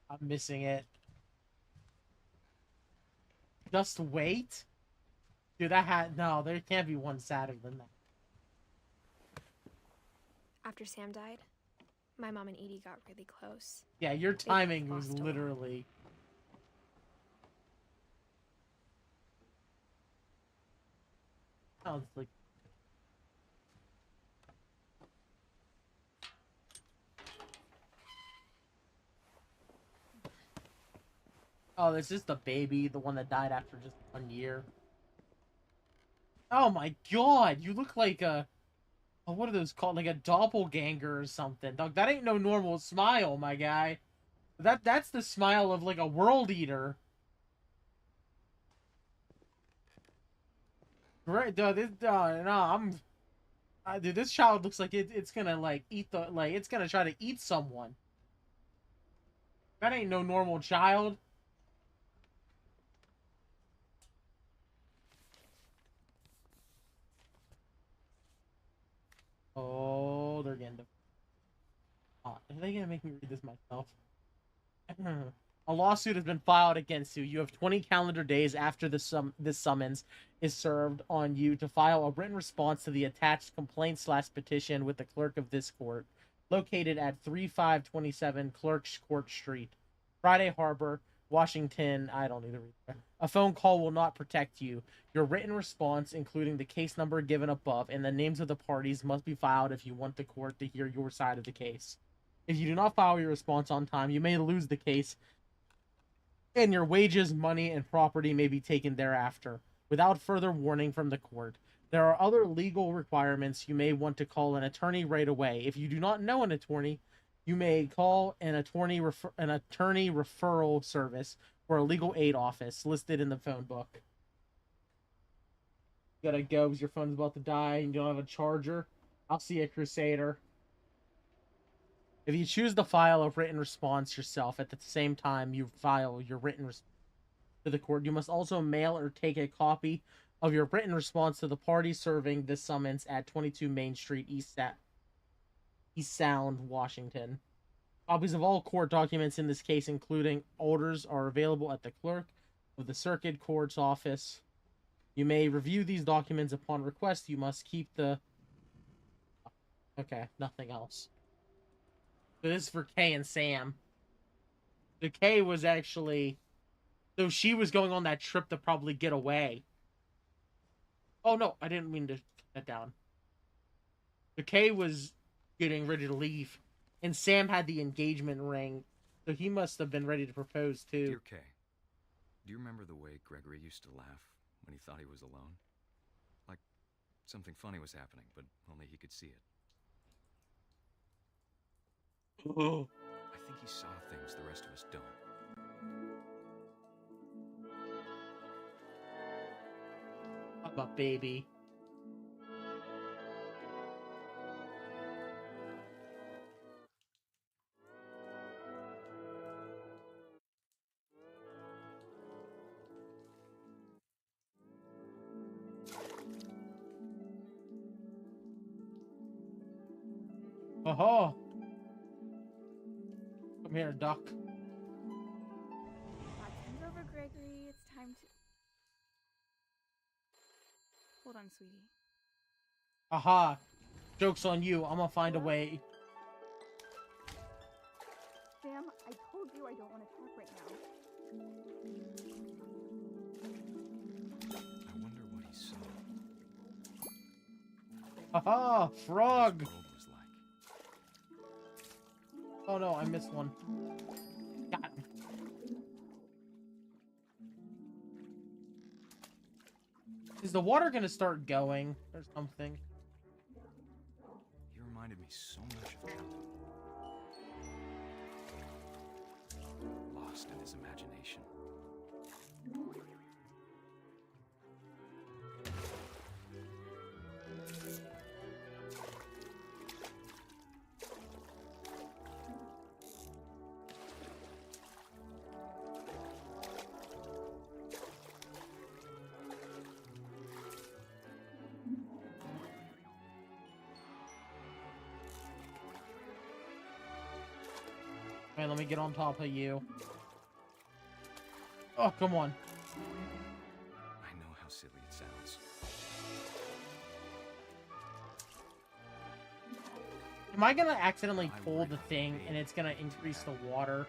I'm missing it. Just wait? Dude, that had... No, there can't be one sadder than that. After Sam died, my mom and Edie got really close. Yeah, your They timing was lost a lot. literally... Sounds like... Oh, this is the baby, the one that died after just 1 year. Oh my god, you look like a... Oh, what are those called? Like a doppelganger or something. Dog, that ain't no normal smile, my guy. That's the smile of like a world eater. Great, dude. Dude, this child looks like it's gonna like eat the it's gonna try to eat someone. That ain't no normal child. Oh, they're getting. Are they gonna make me read this myself? A lawsuit has been filed against you. You have 20 calendar days after this summons is served on you to file a written response to the attached complaint/petition with the clerk of this court, located at 3527 Clerk's Court Street, Friday Harbor, Washington. I don't need to read that. A phone call will not protect you. Your written response, including the case number given above and the names of the parties, must be filed if you want the court to hear your side of the case. If you do not file your response on time, you may lose the case, and your wages, money, and property may be taken thereafter, without further warning from the court. There are other legal requirements. You may want to call an attorney right away. If you do not know an attorney, you may call an attorney referral service or a legal aid office listed in the phone book. You gotta go because your phone's about to die and you don't have a charger. I'll see you, Crusader. If you choose to file a written response yourself at the same time you file your written response to the court, you must also mail or take a copy of your written response to the party serving this summons at 22 Main Street, East Sound, Washington. Copies of all court documents in this case, including orders, are available at the clerk of the circuit court's office. You may review these documents upon request. You must keep the... Okay, nothing else. So this is for Kay and Sam. So Kay was actually... So she was going on that trip to probably get away. Oh, no, I didn't mean to put that down. So Kay was getting ready to leave. And Sam had the engagement ring. So he must have been ready to propose, too. Dear Kay, Do you remember the way Gregory used to laugh when he thought he was alone? Like something funny was happening, but only he could see it. I think he saw things the rest of us don't. I'm a baby. Oh, come here, duck. Time's over, Gregory. It's time to... Hold on, sweetie. Aha. Joke's on you. I'm gonna find a way. Sam, I told you I don't want to talk right now. I wonder what he saw. Haha, frog. What his world was like. Oh no, I missed one. Got him. Is the water gonna start going or something? He reminded me so much of Calvin. Lost in his imagination. Wait, let me get on top of you. Oh, come on. I know how silly it sounds. Am I gonna accidentally pull the thing and it's gonna increase the water?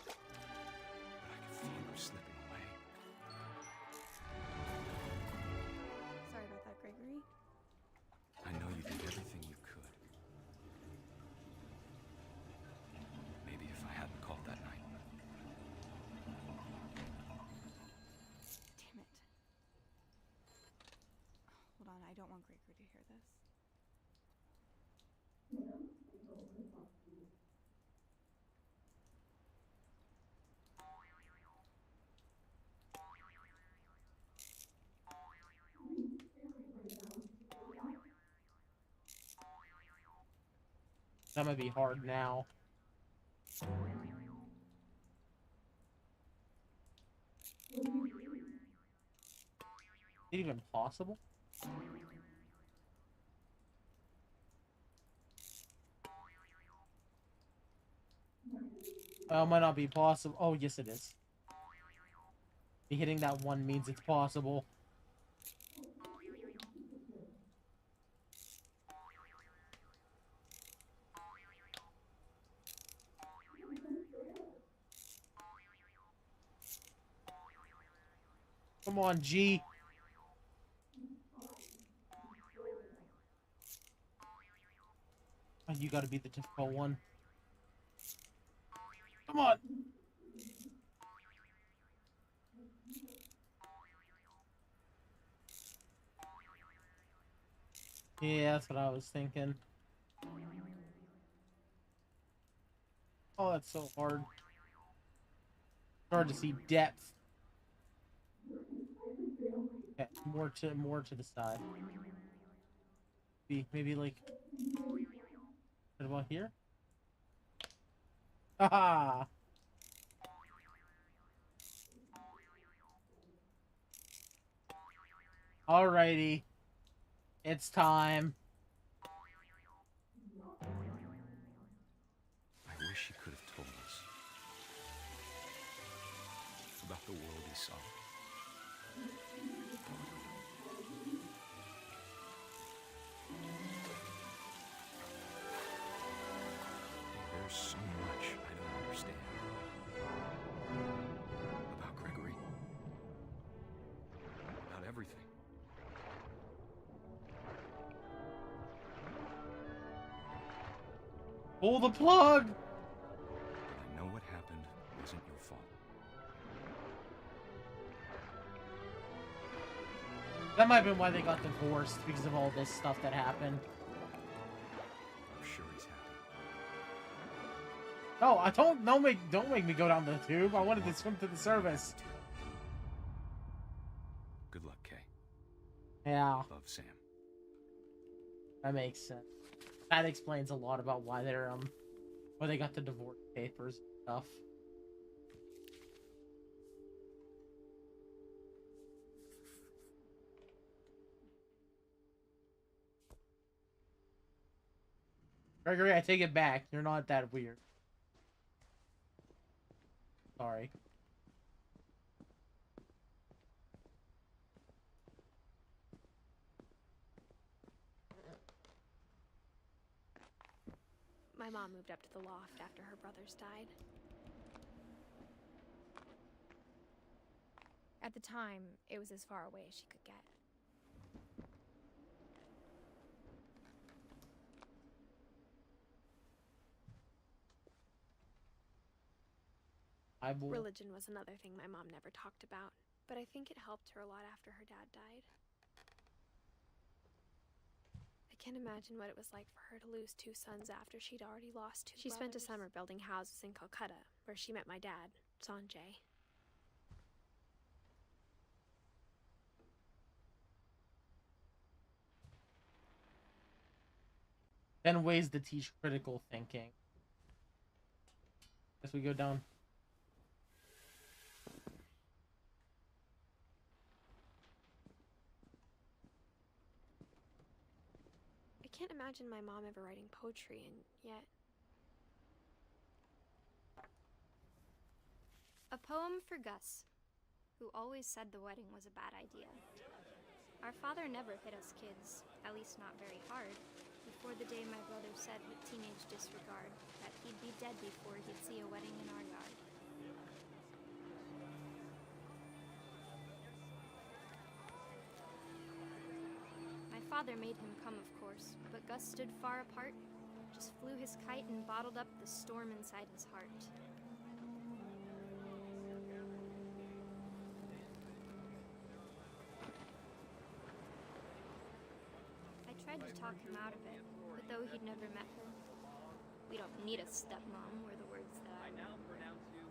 But I could feel her slipping away. Sorry about that, Gregory. I know you did everything you could. Maybe if I hadn't called that night. Damn it. Hold on, I don't want Gregory to hear this. That might be hard now. Is it even possible? Oh, it might not be possible. Oh, yes it is. Hitting that one means it's possible. Come on, G. Oh, you gotta be the difficult one. Come on. Yeah, that's what I was thinking. Oh, that's so hard. It's hard to see depth. Okay, more to the side. Maybe like right about here. Haha. Alrighty. It's time. I wish he could have told us about the world he saw. There's so much I don't understand about Gregory, about everything. Pull the plug! But I know what happened wasn't your fault. That might have been why they got divorced, because of all this stuff that happened. I'm sure he's happy. No, don't make me go down the tube. I wanted to swim to the service. Good luck, Kay. Yeah, Love, Sam. that makes sense. That explains a lot about why they're why they got the divorce papers and stuff. Gregory, I take it back. You're not that weird. Sorry. My mom moved up to the loft after her brothers died. At the time, it was as far away as she could get. Religion was another thing my mom never talked about, but I think it helped her a lot after her dad died. I can't imagine what it was like for her to lose 2 sons after she'd already lost 2 She spent a summer building houses in Calcutta, where she met my dad, Sanjay. And ways to teach critical thinking. Guess we go down. I can't imagine my mom ever writing poetry, and yet... A poem for Gus, who always said the wedding was a bad idea. Our father never hit us kids, at least not very hard, before the day my brother said with teenage disregard that he'd be dead before he'd see a wedding in our yard. My father made him come, of course, but Gus stood far apart, just flew his kite and bottled up the storm inside his heart. I tried to talk him out of it, but though he'd never met her, we don't need a stepmom, were the words that I now pronounce you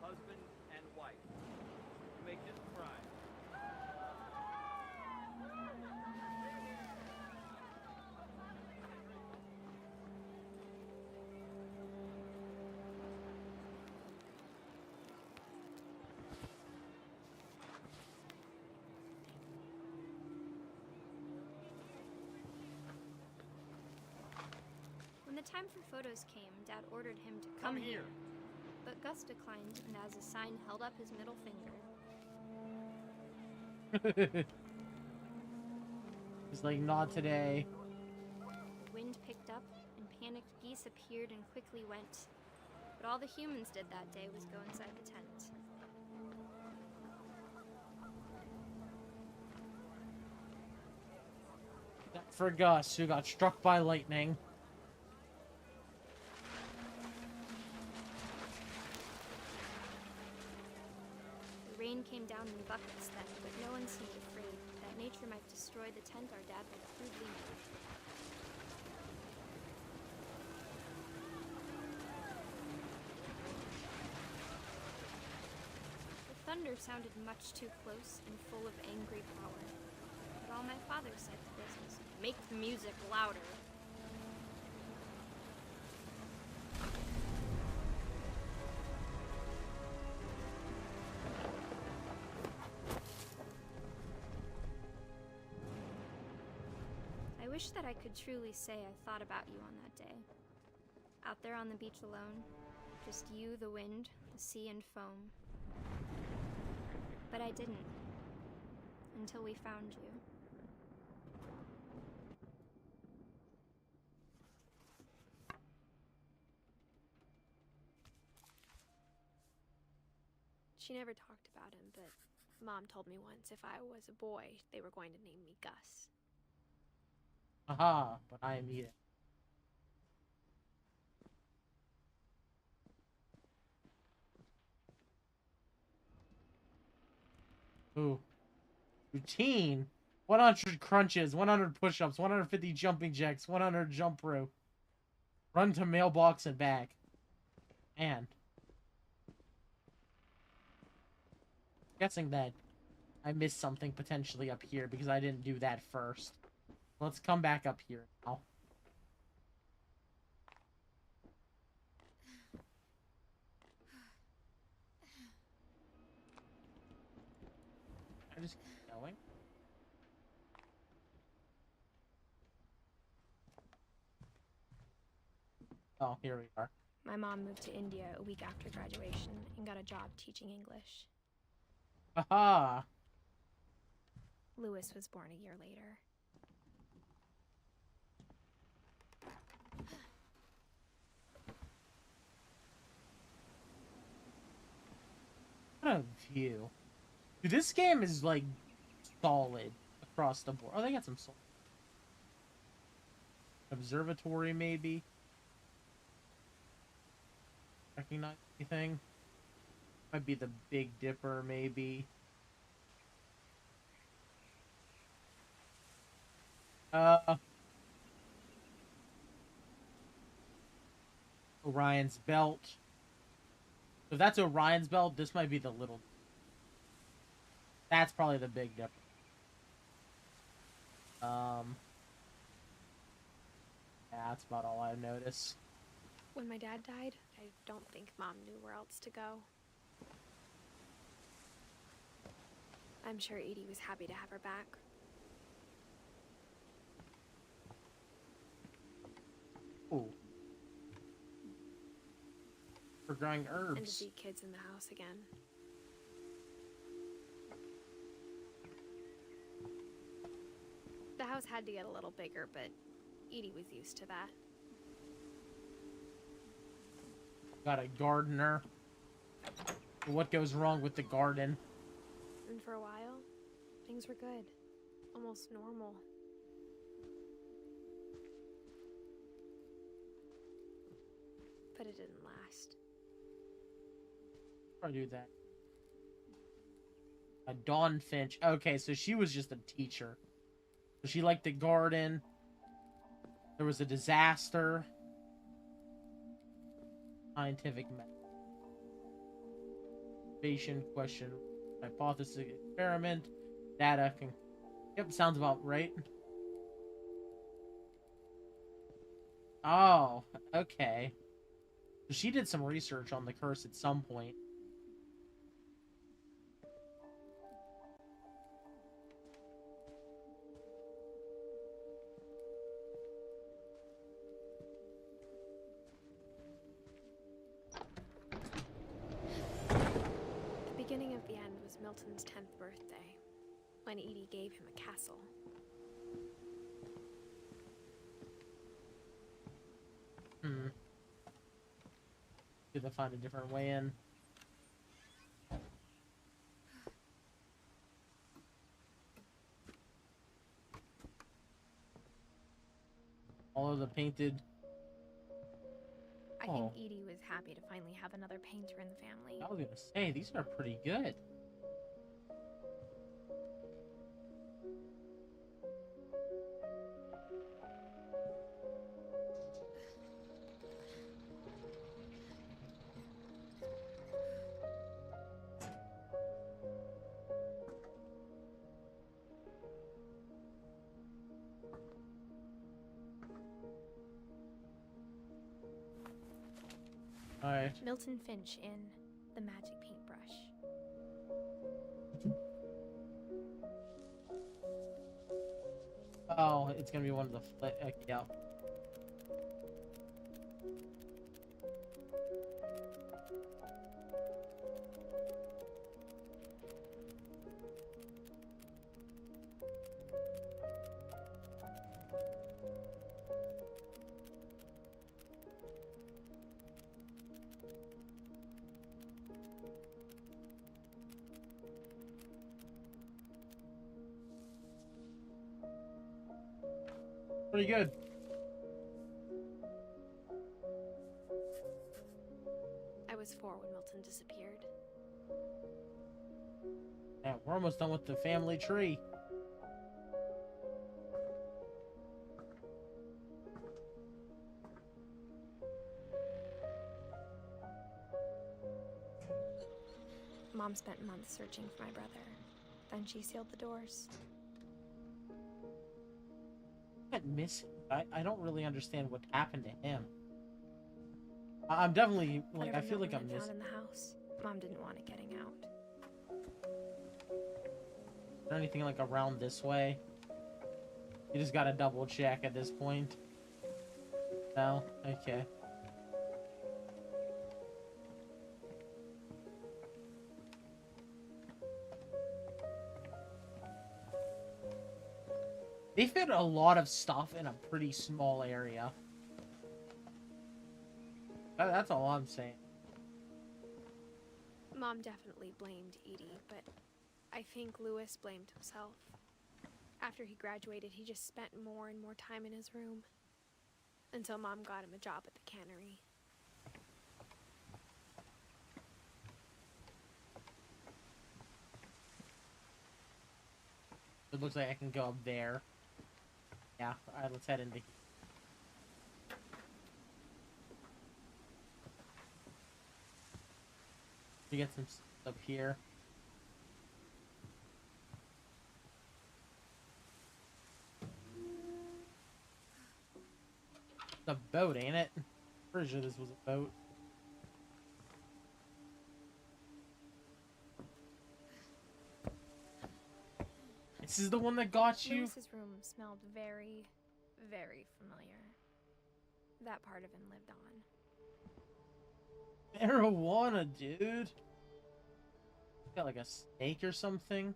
husband and wife. You may kiss the bride. When the time for photos came, Dad ordered him to come here. But Gus declined, and as a sign held up his middle finger. He's like, not today. The wind picked up, and panicked geese appeared and quickly went. But all the humans did that day was go inside the tent. For Gus, who got struck by lightning. The rain came down in buckets then, but no one seemed afraid that nature might destroy the tent our dad had crudely made. The thunder sounded much too close and full of angry power. But all my father said to this was, "Make the music louder." I wish that I could truly say I thought about you on that day. Out there on the beach alone, just you, the wind, the sea, and foam. But I didn't. Until we found you. She never talked about him, but Mom told me once if I was a boy, they were going to name me Gus. Aha, but I am Edith. Ooh. Routine? 100 crunches, 100 push-ups, 150 jumping jacks, 100 jump rope. Run to mailbox and back. Man. Guessing that I missed something potentially up here because I didn't do that first. Let's come back up here now. I just keep going. Oh, here we are. My mom moved to India a week after graduation and got a job teaching English. Aha! Lewis was born a year later. What a view. Dude, this game is like solid across the board. Oh, they got some solid. Observatory, maybe. Recognize anything? Might be the Big Dipper, maybe. Orion's Belt. If that's Orion's Belt, this might be the little. That's probably the Big Dipper. Yeah, that's about all I noticed. When my dad died, I don't think Mom knew where else to go. I'm sure Edie was happy to have her back. Ooh. For growing herbs. And to see kids in the house again. The house had to get a little bigger, but Edie was used to that. Got a gardener. What goes wrong with the garden? And for a while, things were good. Almost normal. But it didn't last. I do that. A Dawn Finch. Okay, so she was just a teacher. So she liked the garden. There was a disaster. Scientific method. Question. Hypothesis experiment. Data. Yep, sounds about right. Oh, okay. So she did some research on the curse at some point. The beginning of the end was Milton's 10th birthday, when Edie gave him a castle. Did they find a different way in? All of the painted. I think Edie was happy to finally have another painter in the family. I was gonna say, these are pretty good. Alright. Milton Finch in The Magic Paintbrush. Oh, it's gonna be one of the yeah. Pretty good. I was 4 when Milton disappeared. Yeah, we're almost done with the family tree. Mom spent months searching for my brother. Then she sealed the doors. I miss him. I don't really understand what happened to him. I'm definitely like, I feel like I'm found missing. in the house. Mom didn't want it getting out. Is there anything like around this way? You just gotta double check at this point. No? Okay. They fit a lot of stuff in a pretty small area. That's all I'm saying. Mom definitely blamed Edie, but I think Lewis blamed himself. After he graduated, he just spent more and more time in his room. Until Mom got him a job at the cannery. It looks like I can go up there. Yeah, alright, let's head into here. We get some stuff up here. It's a boat, ain't it? Pretty sure this was a boat. This is the one that got you? Lewis's room smelled very, very familiar. That part of him lived on. Marijuana, dude. Got like a steak or something.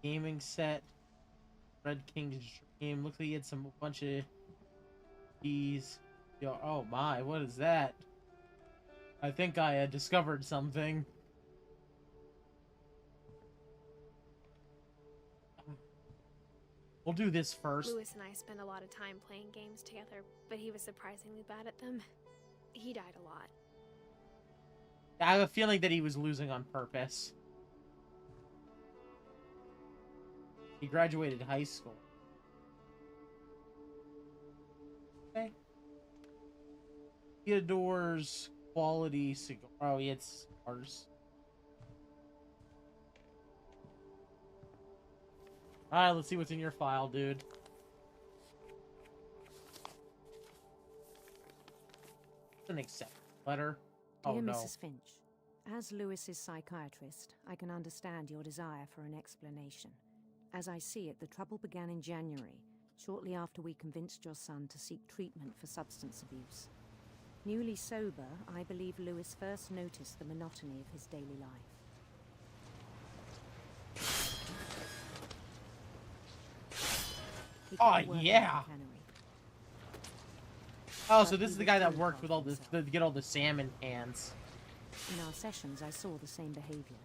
Gaming set. Red King's Dream. Looks like he had some bunch of keys. Yo, oh my, what is that? I think I had discovered something. We'll do this first. Lewis and I spent a lot of time playing games together, but he was surprisingly bad at them. He died a lot. I have a feeling that he was losing on purpose. He graduated high school. Okay. Theodore's quality cigar. Oh, he had cigars. Alright, let's see what's in your file, dude. An accept letter. Oh, Dear no. Mrs. Finch, as Lewis's psychiatrist, I can understand your desire for an explanation. As I see it, the trouble began in January, shortly after we convinced your son to seek treatment for substance abuse. Newly sober, I believe Lewis first noticed the monotony of his daily life. Oh, yeah. Oh, so this is the guy that worked with all this to get all the salmon cans. In our sessions, I saw the same behavior.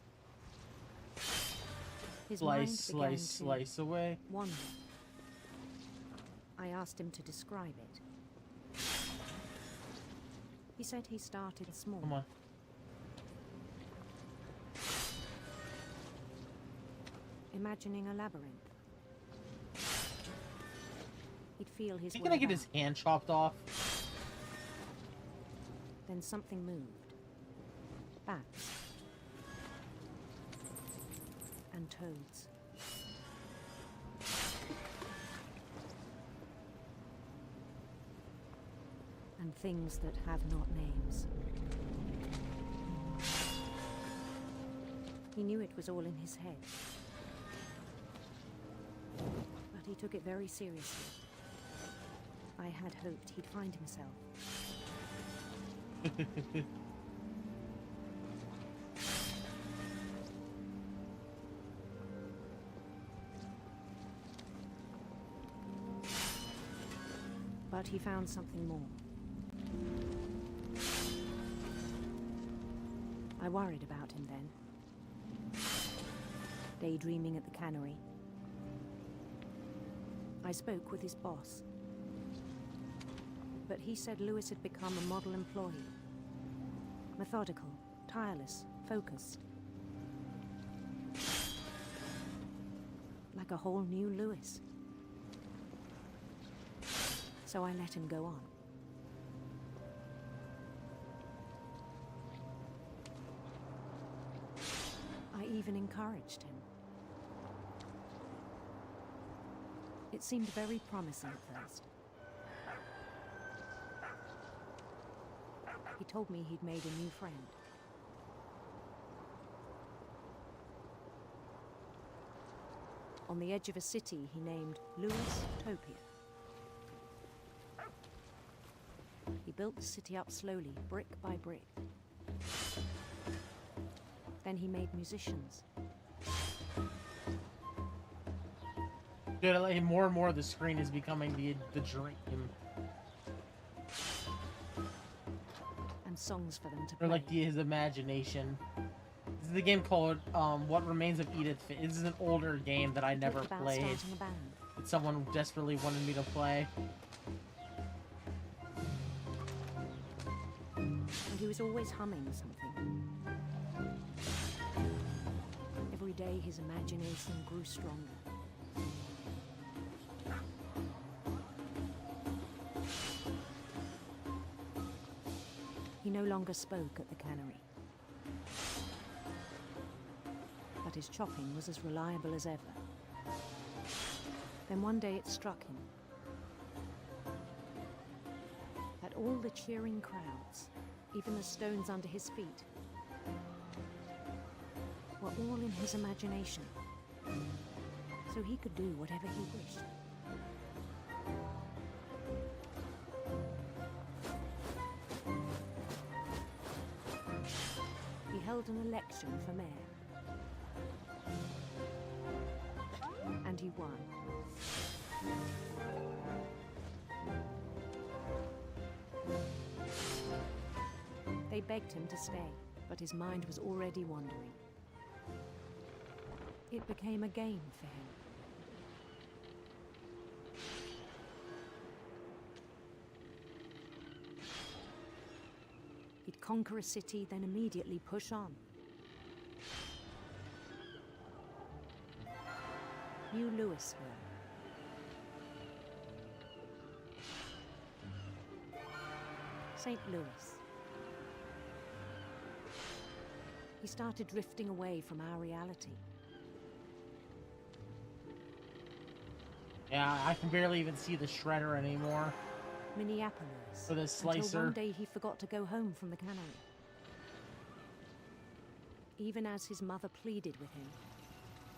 His Slice away. Wander. I asked him to describe it. He said he started small. Come on. Imagining a labyrinth. He'd feel his Is he way gonna get back. his hand chopped off? Then something moved. Bats. And toads. And things that have not names. He knew it was all in his head. But he took it very seriously. I had hoped he'd find himself. But he found something more. I worried about him then. Daydreaming at the cannery. I spoke with his boss. But he said Lewis had become a model employee. Methodical, tireless, focused. Like a whole new Lewis. so I let him go on. I even encouraged him. It seemed very promising at first. He told me he'd made a new friend. On the edge of a city he named Louis Topia. He built the city up slowly, brick by brick. Then he made musicians. Dude, like, more and more of the screen is becoming the dream. And songs for them to play. Or like his imagination. This is the game called What Remains of Edith. This is an older game that I never played. That someone desperately wanted me to play. And he was always humming something. Every day his imagination grew stronger. He no longer spoke at the cannery. But his chopping was as reliable as ever. Then one day it struck him that all the cheering crowds, even the stones under his feet, were all in his imagination, so he could do whatever he wished. He held an election for mayor. And he won. They begged him to stay, but his mind was already wandering. It became a game for him. He'd conquer a city, then immediately push on. New Louisville. St. Louis. He started drifting away from our reality. Yeah, I can barely even see the shredder anymore. Minneapolis. For the slicer. Until one day he forgot to go home from the cannery. Even as his mother pleaded with him,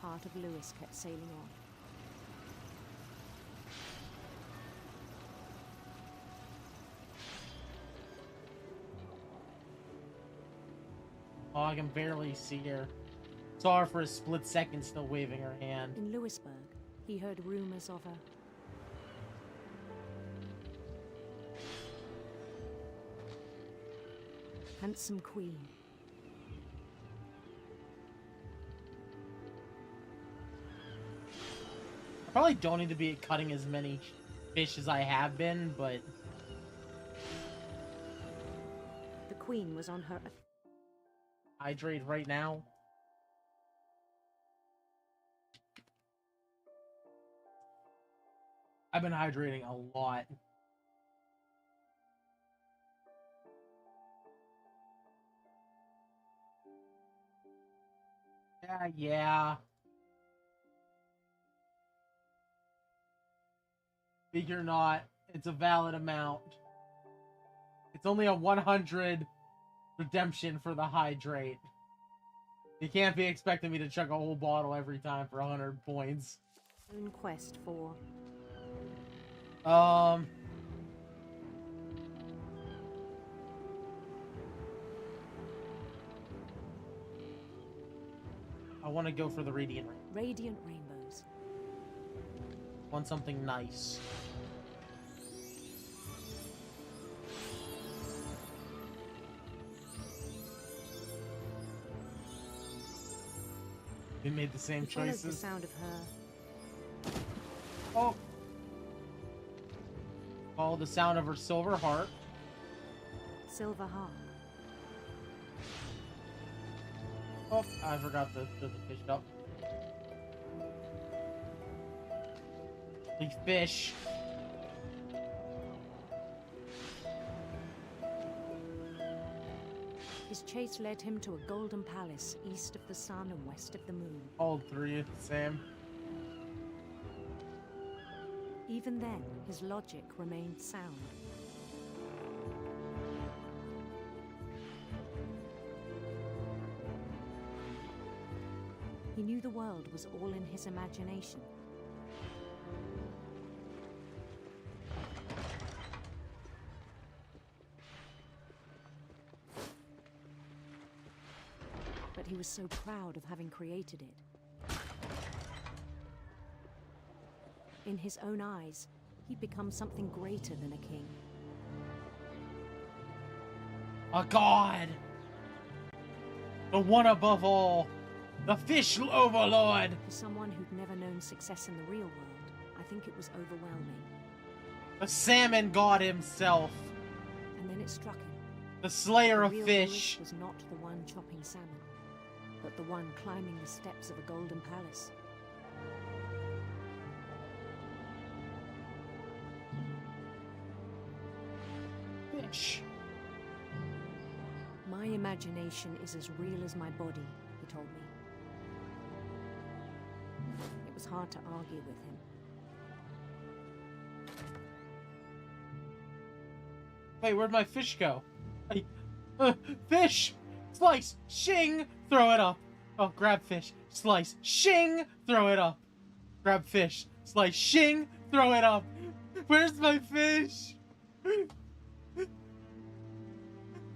part of Louis kept sailing on. Oh, I can barely see her. Saw her for a split second still waving her hand. In Louisburg, he heard rumors of a handsome queen. I probably don't need to be cutting as many fish as I have been, but the queen was on her hydrate right now. I've been hydrating a lot. Yeah. Figure not, it's a valid amount. It's only a 100 redemption for the hydrate. You can't be expecting me to chug a whole bottle every time for 100 points. Own quest for I want to go for the Radiant Rainbow. Radiant Rainbows. Want something nice. We made the same He followed choices. the sound of her. Oh. Follow the sound of her silver heart. Silver harp. Oh, I forgot to fish up. The fish. His chase led him to a golden palace east of the sun and west of the moon. All three, Sam. Even then, his logic remained sound. He knew the world was all in his imagination. But he was so proud of having created it. In his own eyes, he'd become something greater than a king. A god! The one above all! The fish overlord! For someone who'd never known success in the real world, I think it was overwhelming. The salmon god himself! And then it struck him. The slayer of real fish! Lewis was not the one chopping salmon, but the one climbing the steps of a golden palace. Fish. My imagination is as real as my body, he told me. It was hard to argue with him. Wait, where'd my fish go? Fish! Slice! Shing! Throw it up. Oh, grab fish. Slice. Shing! Throw it up. Grab fish. Slice. Shing! Throw it up. Where's my fish?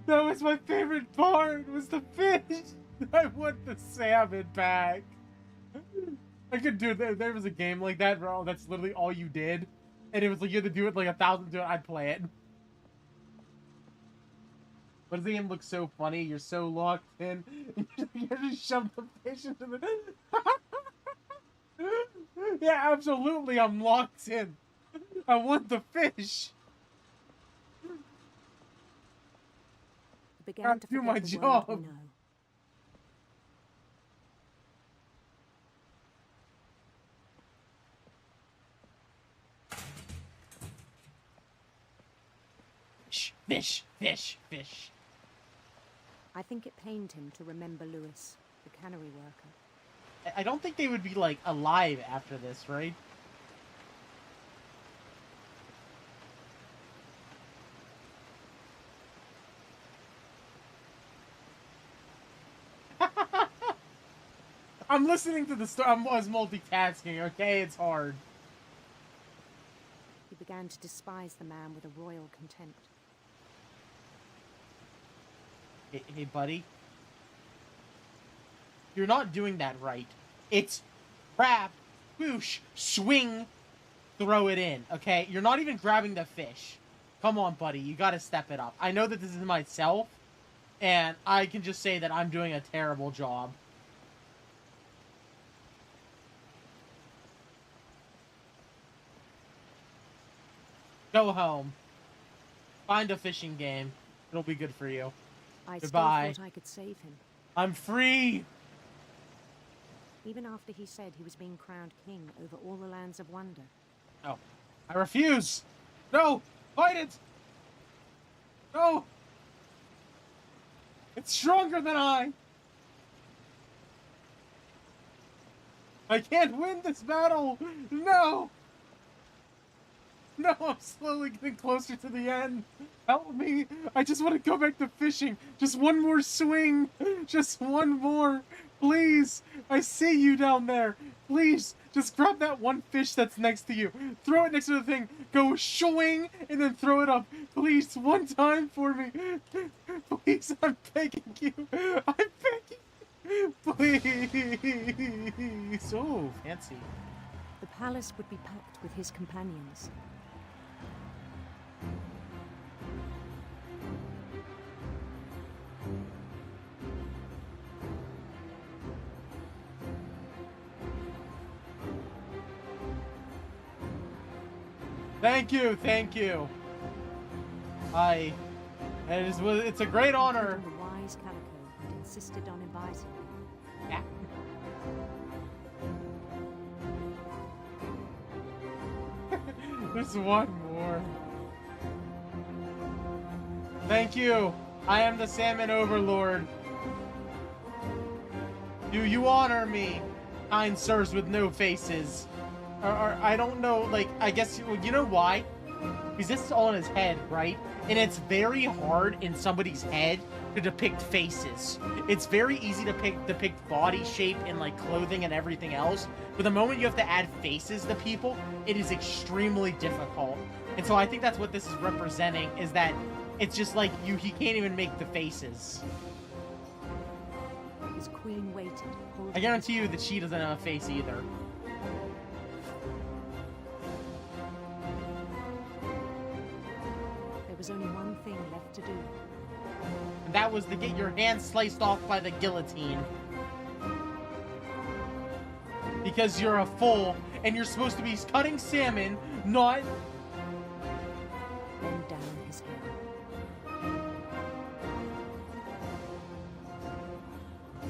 That was my favorite part, was the fish. I want the salmon back. I could do that. There was a game like that, bro. That's literally all you did. And it was like you had to do it like 1,000 to it. I'd play it. But the game looks so funny. You're so locked in. You just shove the fish into the... Yeah, absolutely. I'm locked in. I want the fish. Began to do my the job. We know. Fish, fish, fish, fish. I think it pained him to remember Lewis, the cannery worker. I don't think they would be, like, alive after this, right? I'm listening to the story. I was multitasking, okay? It's hard. He began to despise the man with a royal contempt. Hey, buddy. You're not doing that right. It's grab, whoosh, swing, throw it in, okay? You're not even grabbing the fish. Come on, buddy. You gotta step it up. I know that this is myself, and I can just say that I'm doing a terrible job. Go home. Find a fishing game. It'll be good for you. I Goodbye. still thought I could save him. I'm free! Even after he said he was being crowned king over all the lands of wonder. No. I refuse! No! Fight it! No! It's stronger than I! I can't win this battle! No! No, I'm slowly getting closer to the end. Help me. I just want to go back to fishing. Just one more swing. Just one more. Please. I see you down there. Please. Just grab that one fish that's next to you. Throw it next to the thing. Go swing and then throw it up. Please, one time for me. Please, I'm begging you. I'm begging you. Please. Oh, fancy. The palace would be packed with his companions. Thank you, thank you. It's a great honor. Even the wise Calico had insisted on inviting me. Yeah. There's one more. Thank you. I am the salmon overlord. Do you honor me, kind sirs with no faces? Or I don't know, like, I guess, you know why? Because this is all in his head, right? And it's very hard in somebody's head to depict faces. It's very easy to depict body shape and, like, clothing and everything else. But the moment you have to add faces to people, it is extremely difficult. And so I think that's what this is representing, is that it's just like, he can't even make the faces. His queen waited. I guarantee you that she doesn't have a face either. There was only one thing left to do. And that was to get your hand sliced off by the guillotine. Because you're a fool, and you're supposed to be cutting salmon, not... Bend down his head.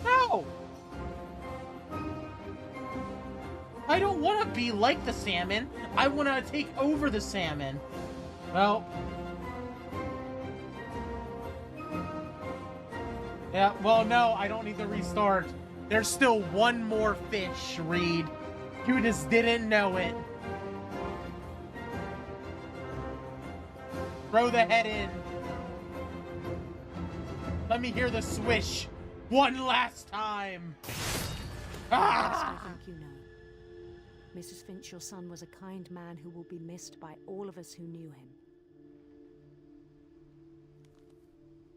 No! I don't want to be like the salmon. I want to take over the salmon. Well... yeah, well, no, I don't need to restart. There's still one more fish, Reed. You just didn't know it. Throw the head in. Let me hear the swish. One last time. Ah! I think you know. Mrs. Finch, your son was a kind man who will be missed by all of us who knew him.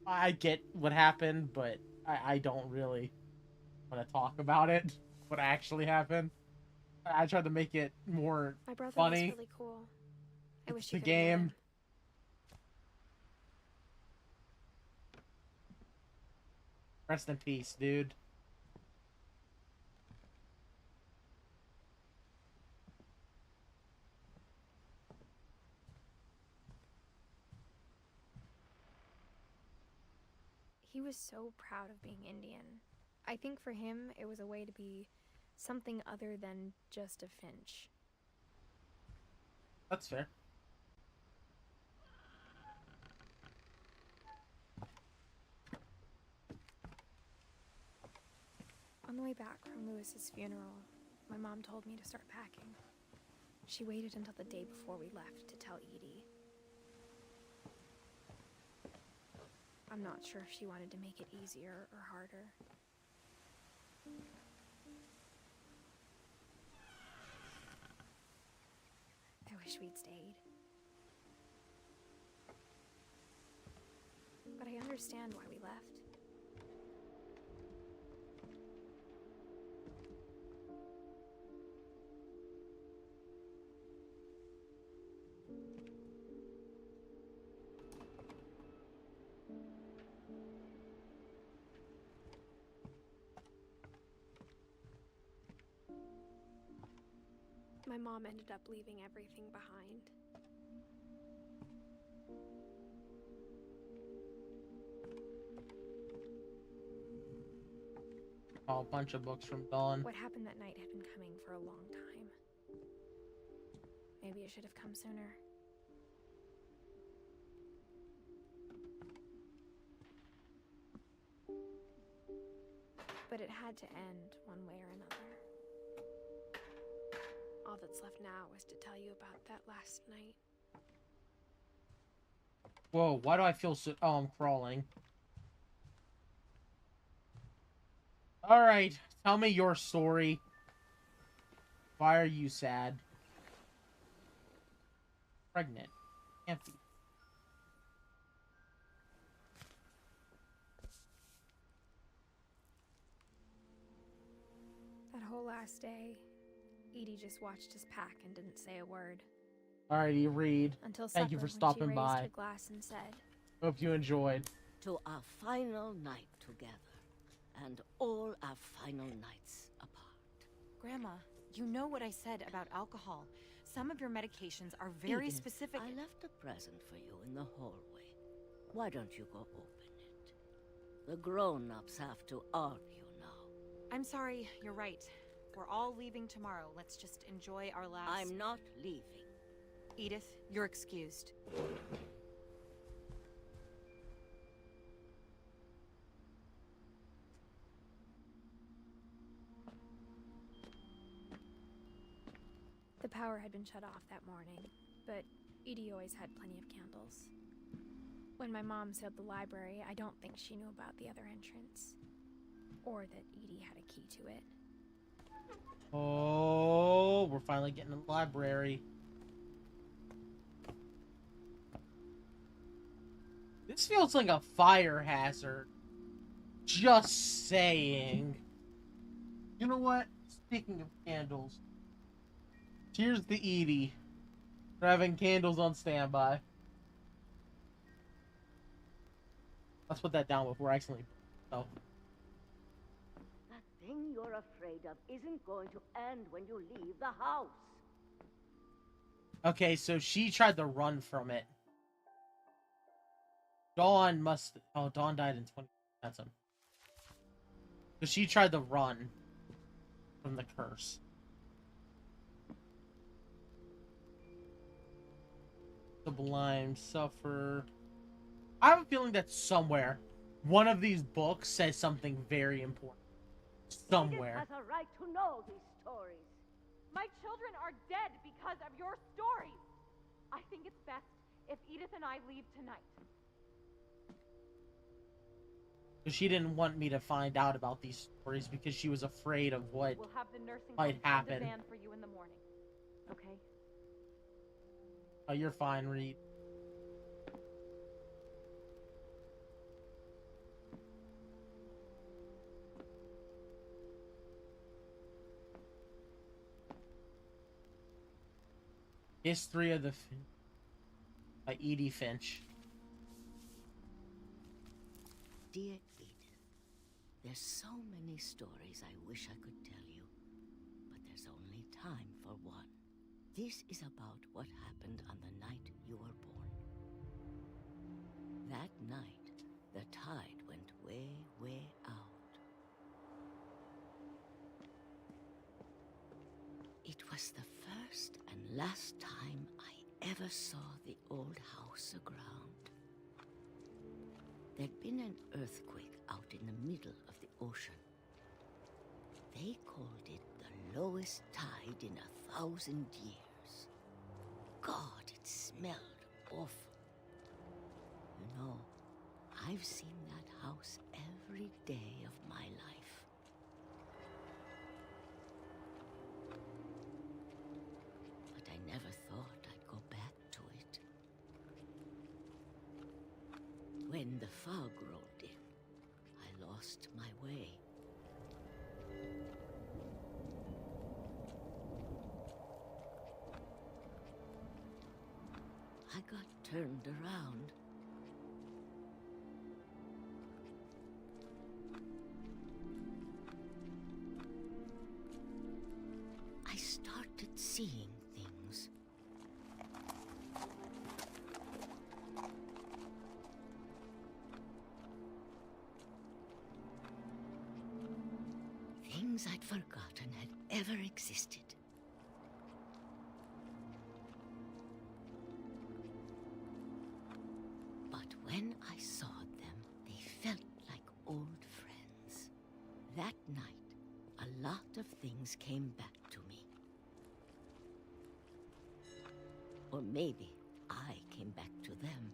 I get what happened, but I don't really want to talk about it. What actually happened. I tried to make it more My brother funny. was really cool. I wish The you could have met game. him. Rest in peace, dude. He was so proud of being Indian. I think for him, it was a way to be something other than just a Finch. That's fair. On the way back from Lewis's funeral, my mom told me to start packing. She waited until the day before we left to tell Edie. I'm not sure if she wanted to make it easier or harder. I wish we'd stayed. But I understand why we left. My mom ended up leaving everything behind. Oh, a bunch of books from Dawn. What happened that night had been coming for a long time. Maybe it should have come sooner. But it had to end one way or another. All that's left now is to tell you about that last night. Whoa, why do I feel so... oh, I'm crawling. Alright, tell me your story. Why are you sad? Pregnant. Can't be. That whole last day, Edie just watched us pack and didn't say a word. Alrighty, Reed. Until Thank you supper, for when stopping she raised by. her glass and said, Hope you enjoyed. To our final night together, and all our final nights apart. Grandma, you know what I said about alcohol. Some of your medications are very Edith, specific. I left a present for you in the hallway. Why don't you go open it? The grown-ups have to argue now. I'm sorry, you're right. We're all leaving tomorrow. Let's just enjoy our last... I'm not leaving. Edith, you're excused. power had been shut off that morning, but Edie always had plenty of candles. When my mom sealed the library, I don't think she knew about the other entrance. Or that Edie had a key to it. Oh, we're finally getting in the library. This feels like a fire hazard. Just saying. You know what? Speaking of candles, cheers to Edie for having candles on standby. Let's put that down before I accidentally. Oh. That thing you're afraid of isn't going to end when you leave the house. Okay, so she tried to run from it. Dawn must. Oh, Dawn died in 20. That's him. So she tried to run from the curse. Sublime Suffer. I have a feeling that somewhere one of these books says something very important. Somewhere. Edith has a right to know these stories. My children are dead because of your stories. I think it's best if Edith and I leave tonight. She didn't want me to find out about these stories because she was afraid of what We'll have the nursing might home send a happen. van for you in the morning. Okay? Oh, you're fine, Reed. History of the by Edith Finch. Dear Edith, there's so many stories I wish I could tell you, but there's only time for one. This is about what happened on the night you were born. That night, the tide went way, way out. It was the first and last time I ever saw the old house aground. There'd been an earthquake out in the middle of the ocean. They called it the lowest tide in 1,000 years. God, it smelled awful. You know, I've seen that house every day of my life. But I never thought I'd go back to it. When the fog rolled in, I lost my way. I got turned around. I started seeing things. Things I'd forgotten had ever existed. But when I saw them, they felt like old friends. That night, a lot of things came back to me. Or maybe I came back to them.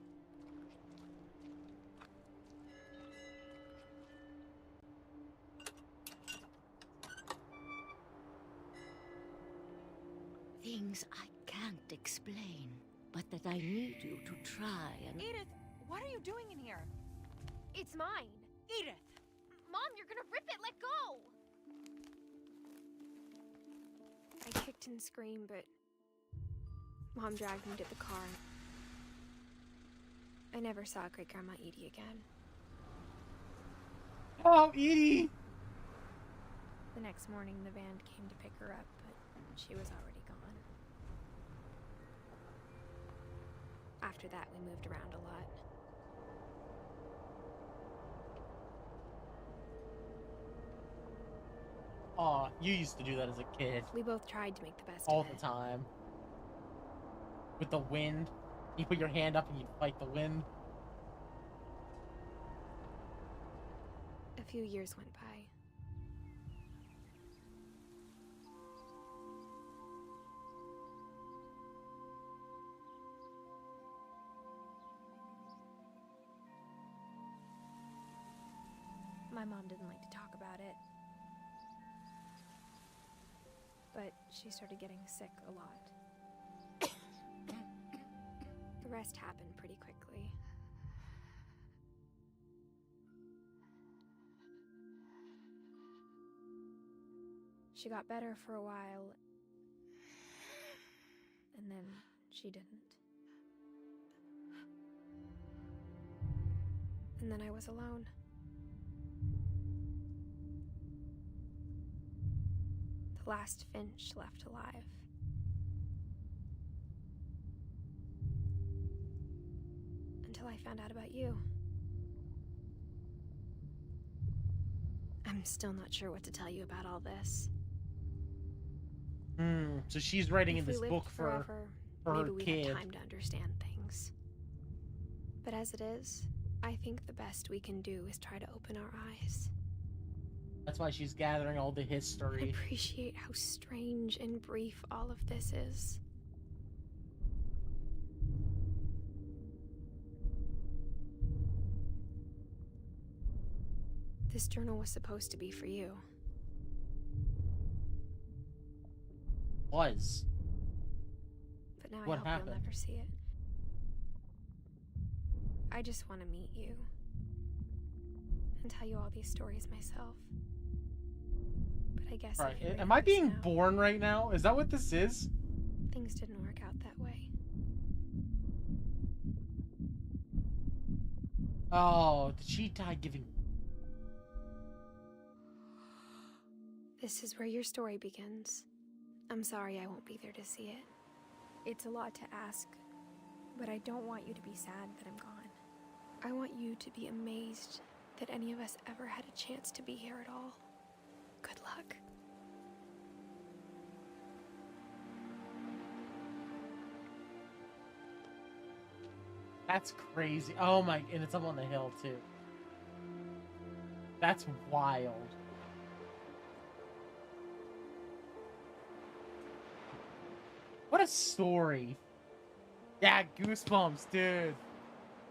Things I can't explain, but that I need you to try and... Edith, what are you doing in here? It's mine. Edith! Mom, you're gonna rip it! Let go! I kicked and screamed, but Mom dragged me to the car. I never saw Great-Grandma Edie again. Oh, Edie! The next morning, the van came to pick her up, but she was already gone. After that, we moved around a lot. Aw, you used to do that as a kid. We both tried to make the best All of it. the time. With the wind. You put your hand up and you fight the wind. A few years went by. . My mom didn't like to talk about it. But she started getting sick a lot. The rest happened pretty quickly. She got better for a while, and then she didn't. And then I was alone. The last Finch left alive. Until I found out about you. I'm still not sure what to tell you about all this. So she's writing in If we this lived book for forever, her maybe we'd kid. have time to understand things. But as it is, I think the best we can do is try to open our eyes. That's why she's gathering all the history. Appreciate how strange and brief all of this is. This journal was supposed to be for you. Was. But now What I hope happened? you'll never see it. I just want to meet you. And tell you all these stories myself. But I guess Right. if you're Am I ready being now, born right now? Is that what this is? things didn't work out that way. Oh, did she die giving? This is where your story begins. I'm sorry I won't be there to see it. It's a lot to ask, but I don't want you to be sad that I'm gone. I want you to be amazed that any of us ever had a chance to be here at all. Good luck. That's crazy. Oh my, and it's up on the hill too. That's wild. What a story. Yeah, goosebumps, dude.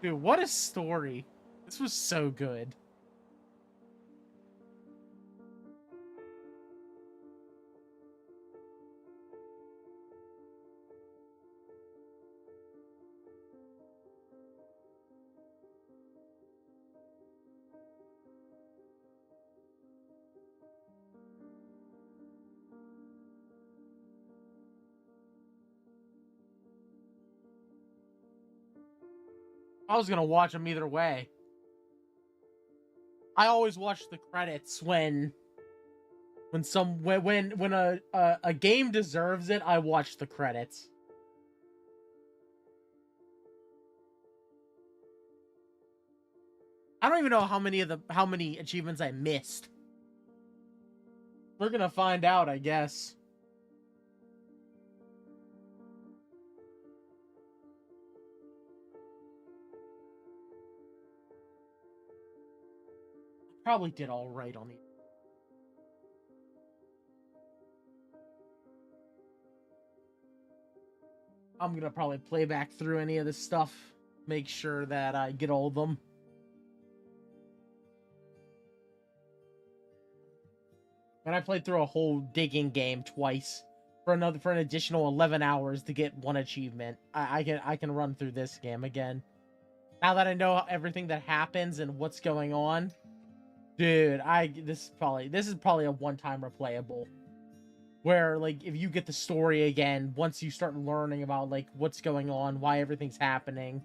Dude, what a story. This was so good. I was gonna watch them either way. I always watch the credits when a game deserves it. I watch the credits. I don't even know how many achievements I missed. We're gonna find out, I guess. Probably did all right on the. I'm gonna probably play back through any of this stuff, make sure that I get all of them. And I played through a whole digging game twice for an additional 11 hours to get one achievement. I can run through this game again. Now that I know everything that happens and what's going on, dude, this is probably a one-time replayable. Where like if you get the story again, once you start learning about like what's going on, why everything's happening.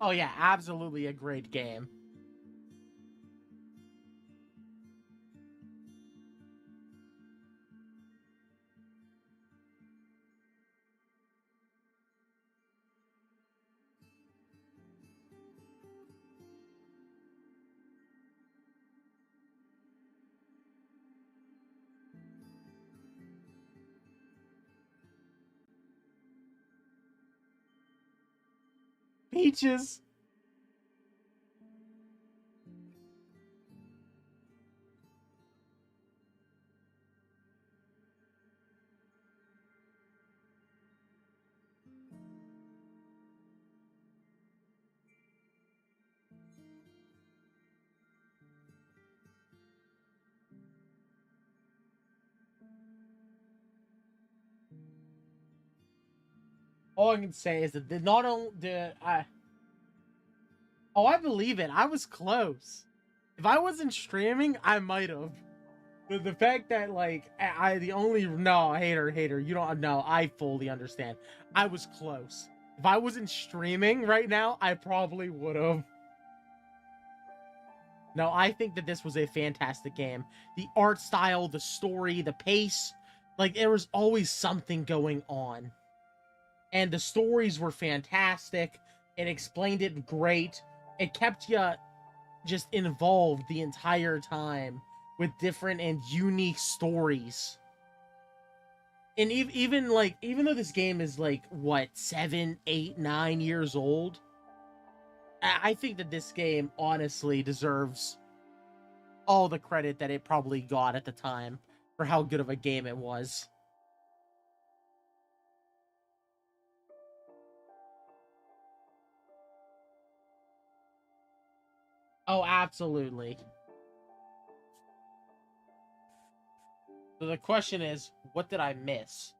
Oh yeah, absolutely a great game. Peaches. All I can say is that not only did I... Oh, I believe it. I was close. If I wasn't streaming, I might have. The fact that, like, No, hater. You don't... No, I fully understand. I was close. If I wasn't streaming right now, I probably would have. No, I think that this was a fantastic game. The art style, the story, the pace. Like, there was always something going on. And the stories were fantastic. It explained it great. It kept you just involved the entire time with different and unique stories. And even though this game is like, what, 7, 8, 9 years old, I think that this game honestly deserves all the credit that it probably got at the time for how good of a game it was. Oh, absolutely. So the question is, what did I miss?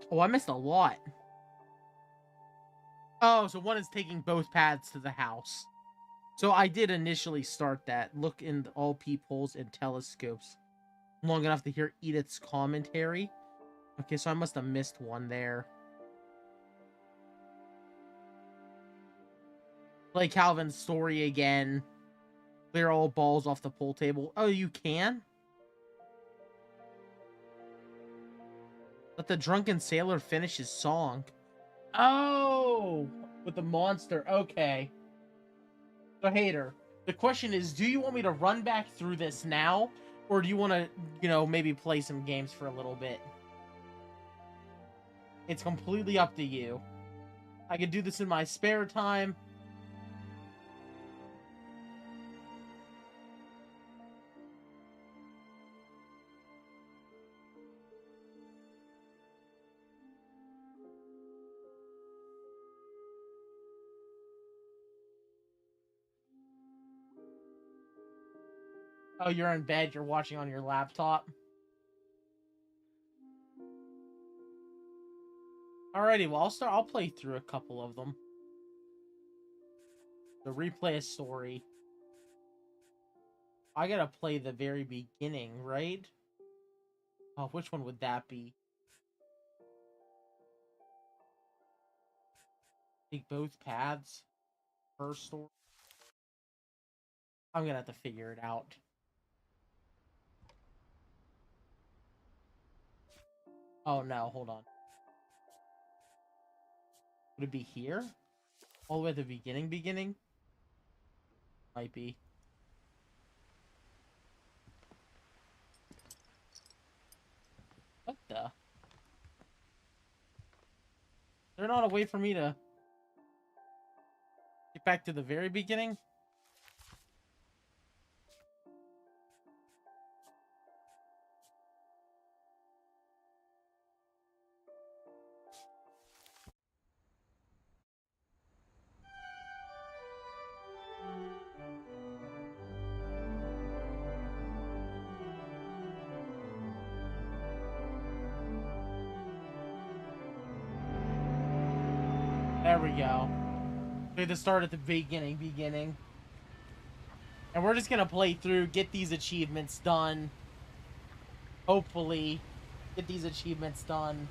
Oh, I missed a lot. Oh, so one is taking both paths to the house. So I did initially start that. Look in all peepholes and telescopes. Long enough to hear Edith's commentary. Okay, so I must have missed one there. Play Calvin's story again. Clear all balls off the pool table. Oh, you can? Let the drunken sailor finish his song. Oh! With the monster. Okay. So, hater, the question is, do you want me to run back through this now? Or do you want to, maybe play some games for a little bit? It's completely up to you. I could do this in my spare time. Oh, you're in bed, you're watching on your laptop. Alrighty, well, I'll play through a couple of them. The replay a story. I gotta play the very beginning, right? Oh, which one would that be? Take both paths per story. I'm gonna have to figure it out. Oh no, hold on. Would it be here? All the way at the beginning? Might be. What the? Is there not a way for me to get back to the very beginning? There we go. We have to start at the beginning. And we're just gonna play through, get these achievements done. Hopefully, get these achievements done.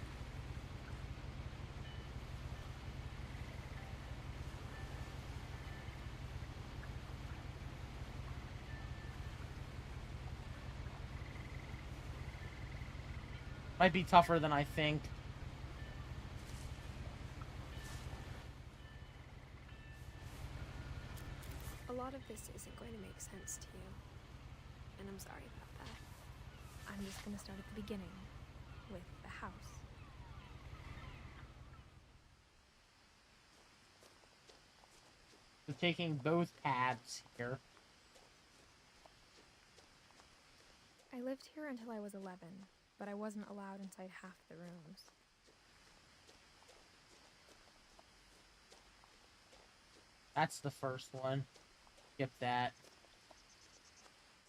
Might be tougher than I think. A lot of this isn't going to make sense to you, and I'm sorry about that. I'm just gonna start at the beginning, with the house. We're taking both paths here. I lived here until I was 11, but I wasn't allowed inside half the rooms. That's the first one. Skip that.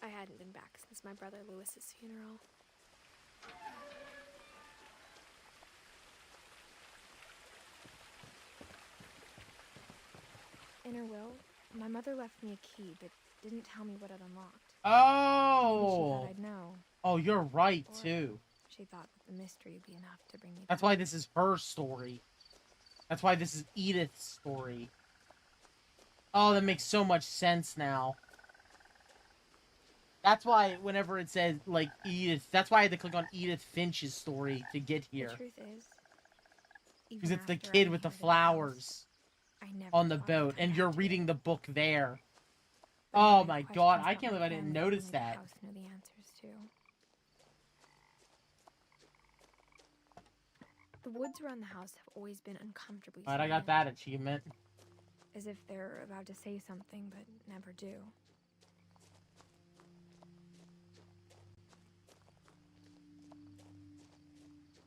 I hadn't been back since my brother Lewis's funeral. In her will, my mother left me a key, but didn't tell me what it unlocked. Oh! She thought I'd know. Oh, you're right, Or too. She thought that the mystery would be enough to bring me That's why this is her story. That's why this is Edith's story. Oh, that makes so much sense now. That's why whenever it says, like, Edith, that's why I had to click on Edith Finch's story to get here. The truth is, Because even it's the after I kid with the inherited flowers I never on the thought I'd boat, come and back you're to reading it. the book there. But now I Oh have my questions god, I about can't my believe I didn't family notice only the that. house knew the answers to. The woods around the house have always been uncomfortably Alright, I got silent, that achievement. as if they're about to say something but never do.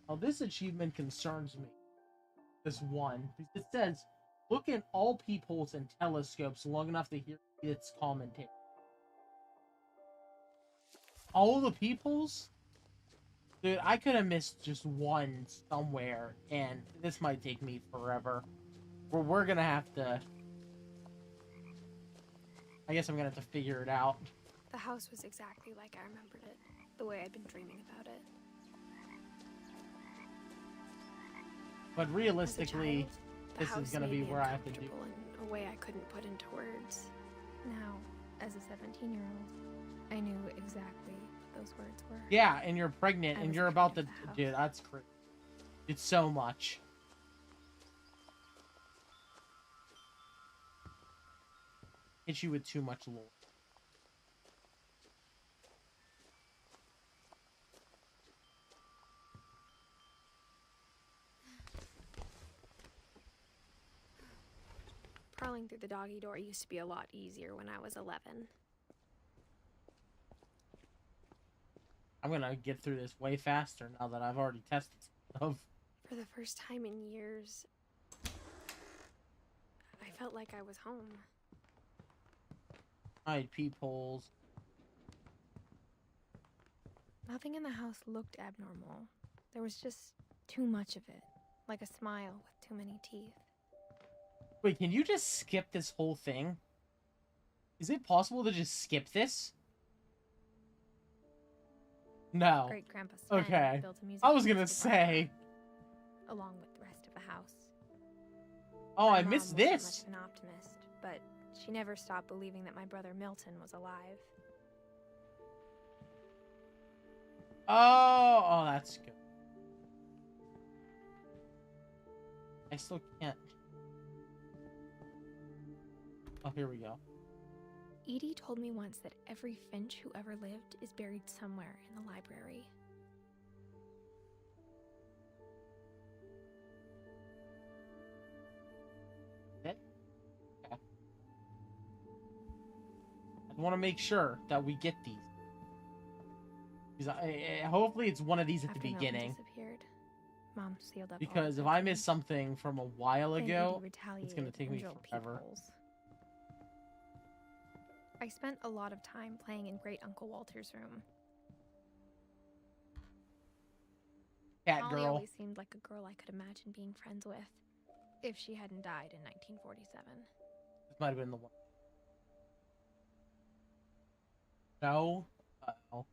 Now this achievement concerns me. This one. It says, look in all peepholes and telescopes long enough to hear its commentary. All the peepholes? Dude, I could have missed just one somewhere, and this might take me forever. We're gonna have to... I guess I'm gonna have to figure it out. The house was exactly like I remembered it, the way I'd been dreaming about it. But realistically, The this house is gonna made be me where I have to do... uncomfortable in a way I couldn't put into words. Now, as a 17-year-old, I knew exactly what those words were. Yeah, and you're pregnant, I and was you're afraid about of to... the house. Dude, that's crazy. It's so much. Hit you with too much lore. Crawling through the doggy door used to be a lot easier when I was 11. I'm gonna get through this way faster now that I've already tested stuff. For the first time in years, I felt like I was home. Hide peepholes. Nothing in the house looked abnormal. There was just too much of it, like a smile with too many teeth. Wait, can you just skip this whole thing? Is it possible to just skip this? No. Great Grandpa Sven Okay. built a music I was box gonna for Barbara, say. along with the rest of the house. Oh, My I mom missed wasn't this. much of an optimist, but she never stopped believing that my brother Milton was alive. Oh, that's good. I still can't. Oh, here we go. Edie told me once that every Finch who ever lived is buried somewhere in the library. Okay. I want to make sure that we get these. Because hopefully it's one of these at the After Milton beginning. disappeared, Mom sealed up all Because the if I documents. miss something from a while Then ago, Edie it's gonna retaliated take and me drilled forever. peepholes. I spent a lot of time playing in Great Uncle Walter's room. Cat Molly girl. always seemed like a girl I could imagine being friends with, if she hadn't died in 1947. This might have been the one. No. Uh-oh.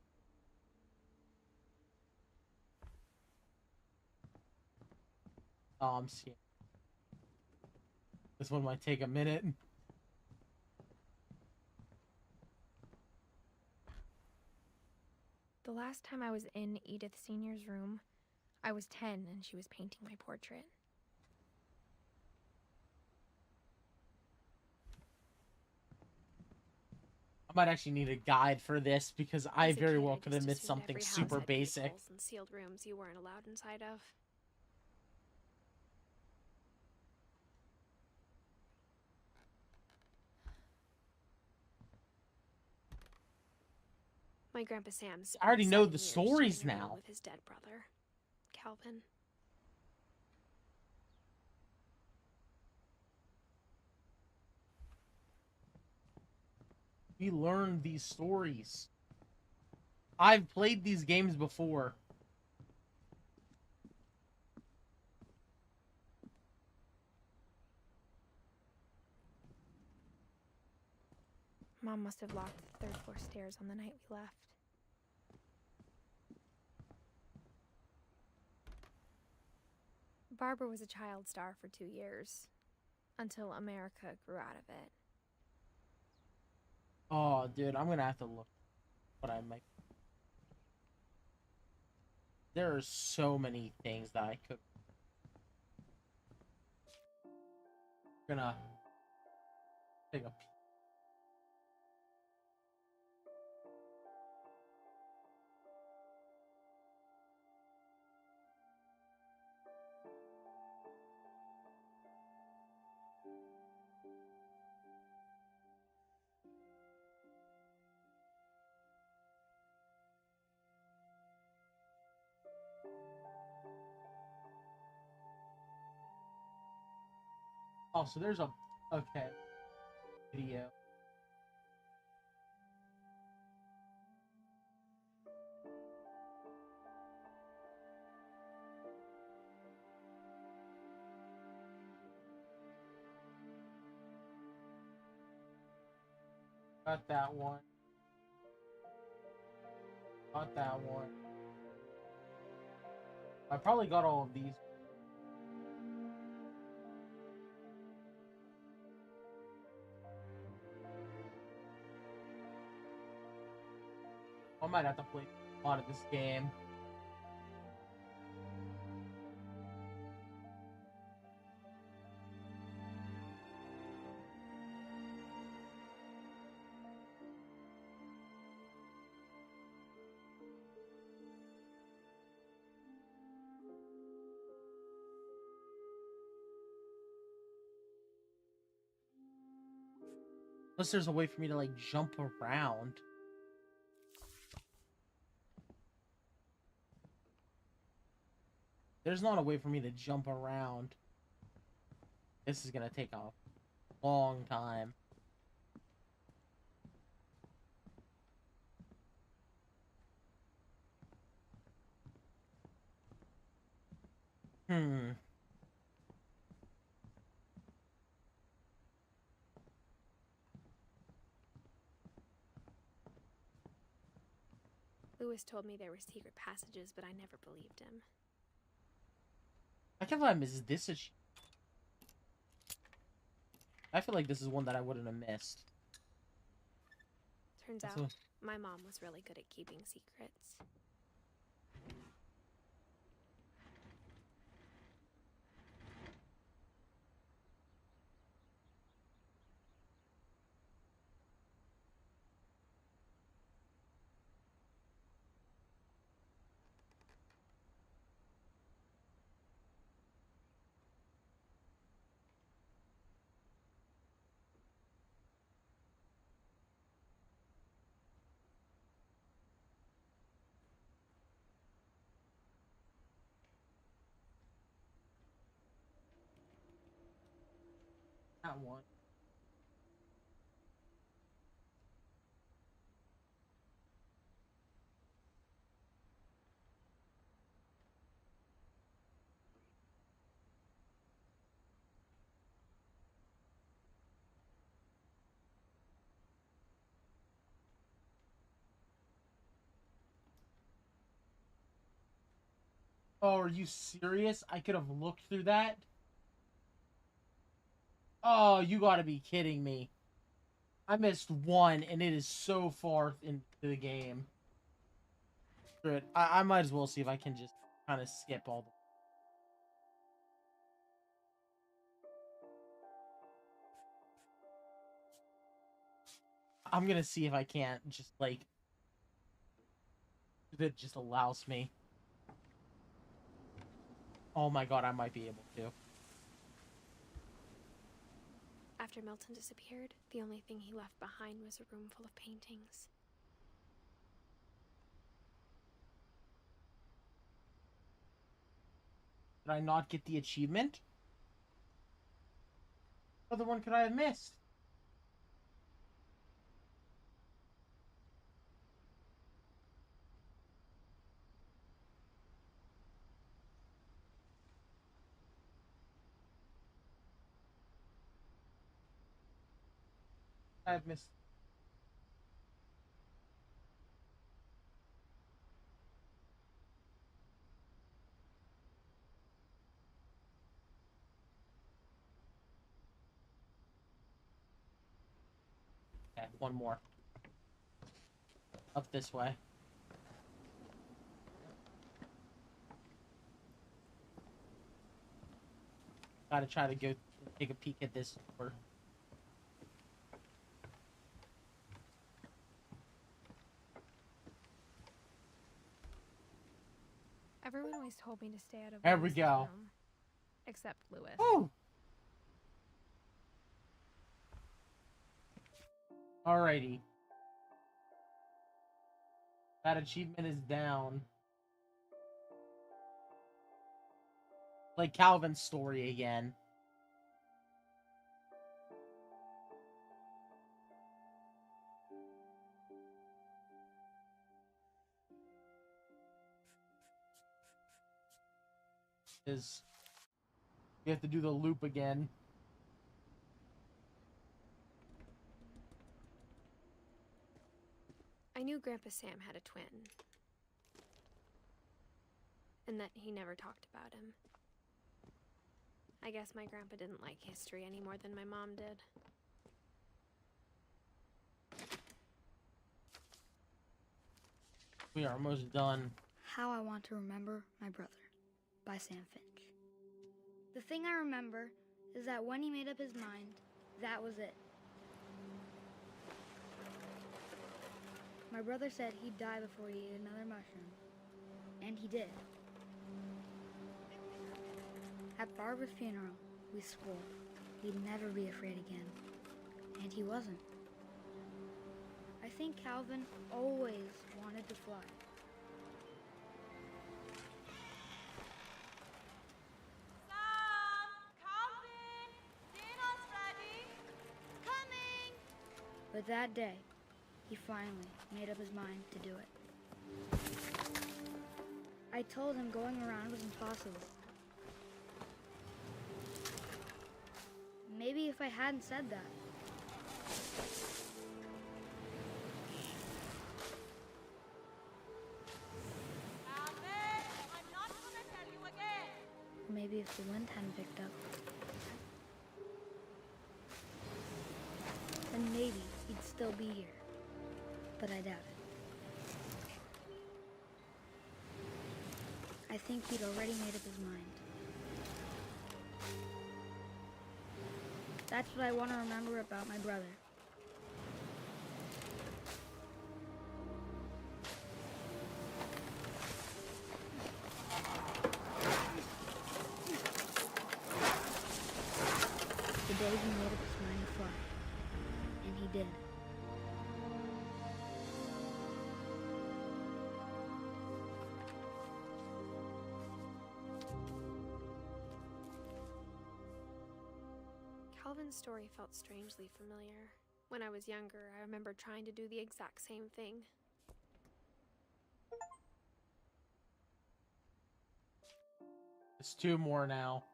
Oh, I'm seeing. This one might take a minute. The last time I was in Edith Sr.'s room, I was 10 and she was painting my portrait. I might actually need a guide for this because I As a very kid, well I could have just missed assumed something every house super had basic. peepholes and sealed rooms you weren't allowed inside of. My grandpa Sam spent I already know 7 the years stories sharing a room now. with his dead brother, Calvin. We learned these stories. I've played these games before. Mom must have locked the third floor stairs on the night we left. Barbara was a child star for 2 years, until America grew out of it. Oh, dude, I'm gonna have to look what I might. There are so many things that I could. Gonna take a. Oh, so there's a. Okay. Video. Got that one. Got that one. I probably got all of these. I might have to play a lot of this game. Unless there's a way for me to like jump around. There's not a way for me to jump around. This is gonna take a long time. Hmm. Lewis told me there were secret passages, but I never believed him. I can't believe I missed this issue. I feel like this is one that I wouldn't have missed. Turns That's out, what- my mom was really good at keeping secrets. That one. Oh, are you serious? I could have looked through that? Oh, you gotta be kidding me. I missed one, and it is so far into the game. Screw it. I might as well see if I can just kind of skip all the... I'm gonna see if I can't just like if it just allows me. Oh my god, I might be able to. After Milton disappeared, the only thing he left behind was a room full of paintings. Did I not get the achievement? What other one could I have missed? I've missed. Okay, one more. Up this way. Gotta try to go take a peek at this door. Everyone always told me to stay out of There we Lewis's go. room, except Lewis. Woo! Alrighty. That achievement is down. Like Calvin's story again. Is you have to do the loop again. I knew Grandpa Sam had a twin, and that he never talked about him. I guess my grandpa didn't like history any more than my mom did. We are almost done. How I Want to Remember My Brother by Sam Finch. The thing I remember is that when he made up his mind, that was it. My brother said he'd die before he ate another mushroom, and he did. At Barbara's funeral, we swore we'd never be afraid again, and he wasn't. I think Calvin always wanted to fly. Calvin! Dinner's ready! Coming! But that day, he finally made up his mind to do it. I told him going around was impossible. Maybe if I hadn't said that. Calvin! I'm not gonna tell you again! Maybe if the wind hadn't picked up. Then maybe he'd still be here. But I doubt it. I think he'd already made up his mind. That's what I want to remember about my brother. The day he made up his mind to fly. And he did. Calvin's story felt strangely familiar. When I was younger, I remember trying to do the exact same thing. It's two more now.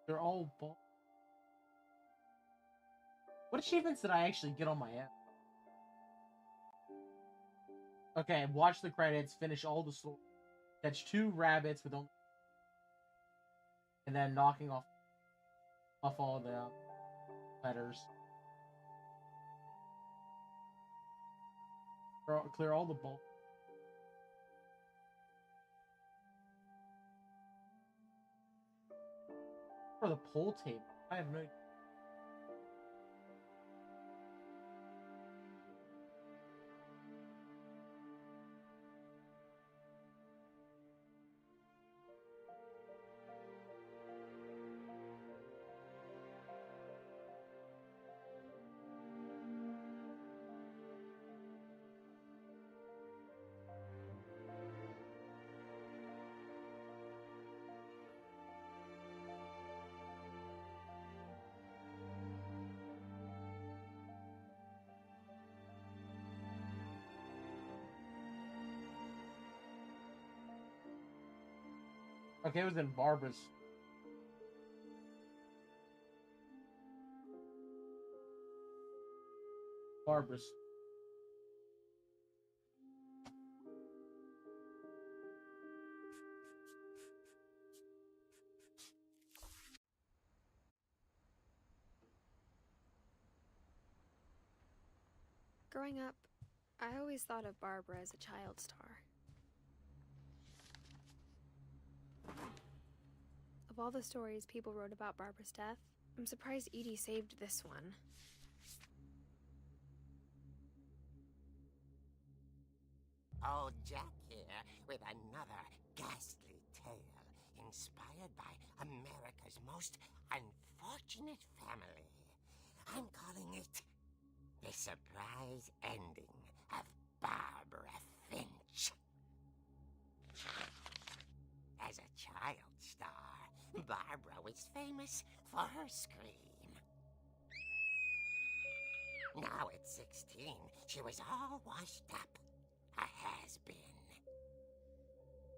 They're all What achievements did I actually get on my app? Okay, watch the credits, finish all the stories. Catch 2 rabbits with only... And then knocking off all the letters. Clear all the bulk. For the pool table. I have no idea. Okay, it was in Barbara's. Barbara's. Growing up, I always thought of Barbara as a child star. Of all the stories people wrote about Barbara's death, I'm surprised Edie saved this one. Old Jack here with another ghastly tale inspired by America's most unfortunate family. I'm calling it The Surprise Ending of Barbara Finch. As a child star, Barbara was famous for her scream. Now at 16, she was all washed up. A has-been.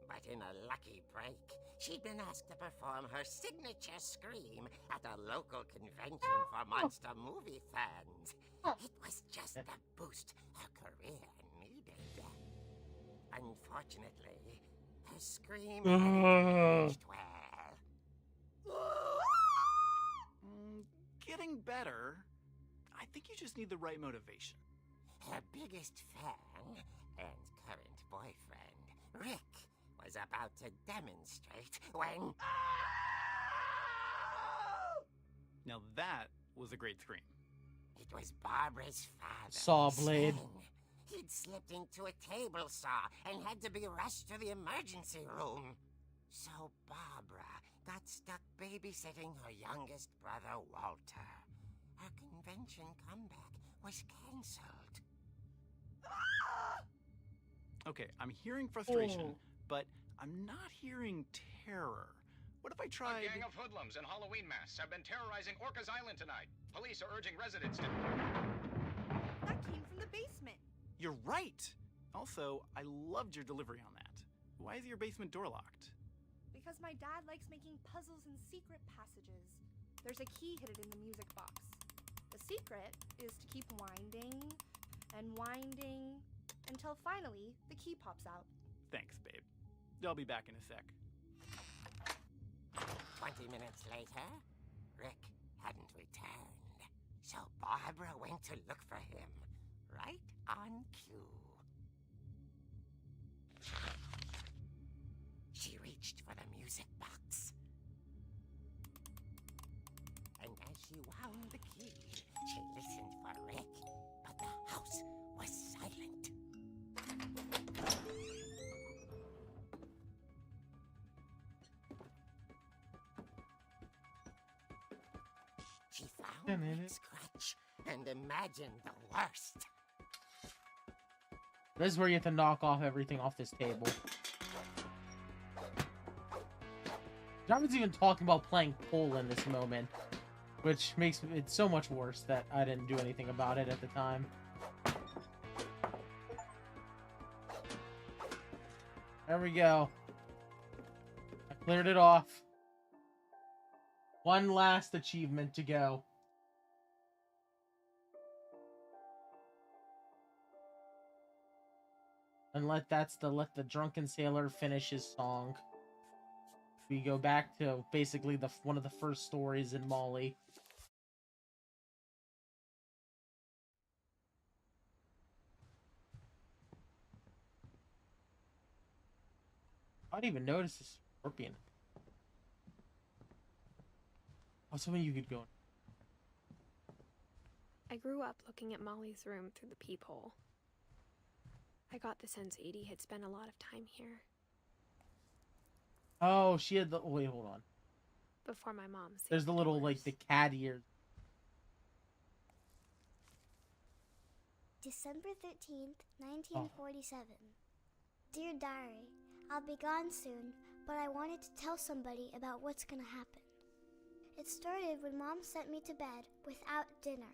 But in a lucky break, she'd been asked to perform her signature scream at a local convention for monster movie fans. It was just the boost her career needed. Unfortunately, her scream hadn't aged well. Getting better. I think you just need the right motivation. Her biggest fan and current boyfriend, Rick, was about to demonstrate when... Now that was a great scream. It was Barbara's father. Saw blade. He'd slipped into a table saw and had to be rushed to the emergency room. So Barbara got stuck babysitting her youngest brother, Walter. Her convention comeback was cancelled. Okay, I'm hearing frustration, but I'm not hearing terror. What if I tried... A gang of hoodlums in Halloween masks have been terrorizing Orcas Island tonight. Police are urging residents to... That came from the basement. You're right! Also, I loved your delivery on that. Why is your basement door locked? Because my dad likes making puzzles and secret passages. There's a key hidden in the music box. The secret is to keep winding and winding until finally the key pops out. Thanks, babe. I'll be back in a sec. 20 minutes later, Rick hadn't returned. So Barbara went to look for him, right on cue. She reached for the music box. And as she wound the key, she listened for Rick, but the house was silent. She found Rick's crutch and imagined the worst. This is where you have to knock off everything off this table. Jarvan's even talking about playing pool in this moment, which makes it so much worse that I didn't do anything about it at the time. There we go. I cleared it off. One last achievement to go. And let the drunken sailor finish his song. We go back to basically one of the first stories in Molly. I didn't even notice the scorpion. something you could go. I grew up looking at Molly's room through the peephole. I got the sense Edie had spent a lot of time here. Oh, she had the. Oh, wait, hold on. Before my mom saved There's the little, like, the cat ears. December 13th, 1947. Dear Diary, I'll be gone soon, but I wanted to tell somebody about what's gonna happen. It started when Mom sent me to bed without dinner.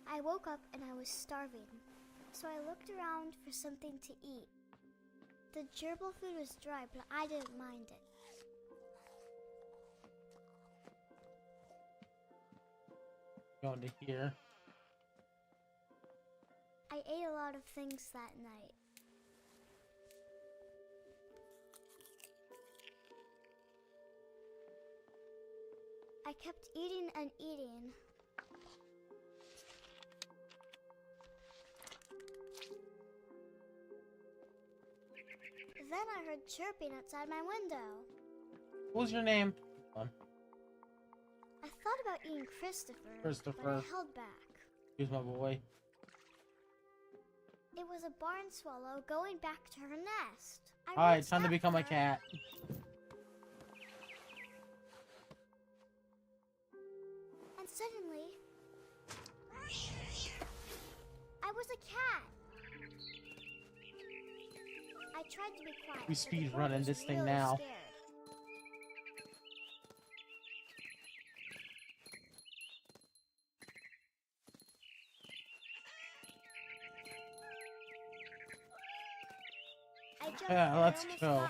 I woke up and I was starving, so I looked around for something to eat. The gerbil food was dry, but I didn't mind it. Going to here. I ate a lot of things that night. I kept eating and eating. Then I heard chirping outside my window. What was your name? Hold on. I thought about eating Christopher, Christopher. but I held back. Here's my boy. It was a barn swallow going back to her nest. Alright, time to become a cat. And suddenly, I was a cat. I tried to be quiet. We speed running this thing now. Scared. Yeah, let's go.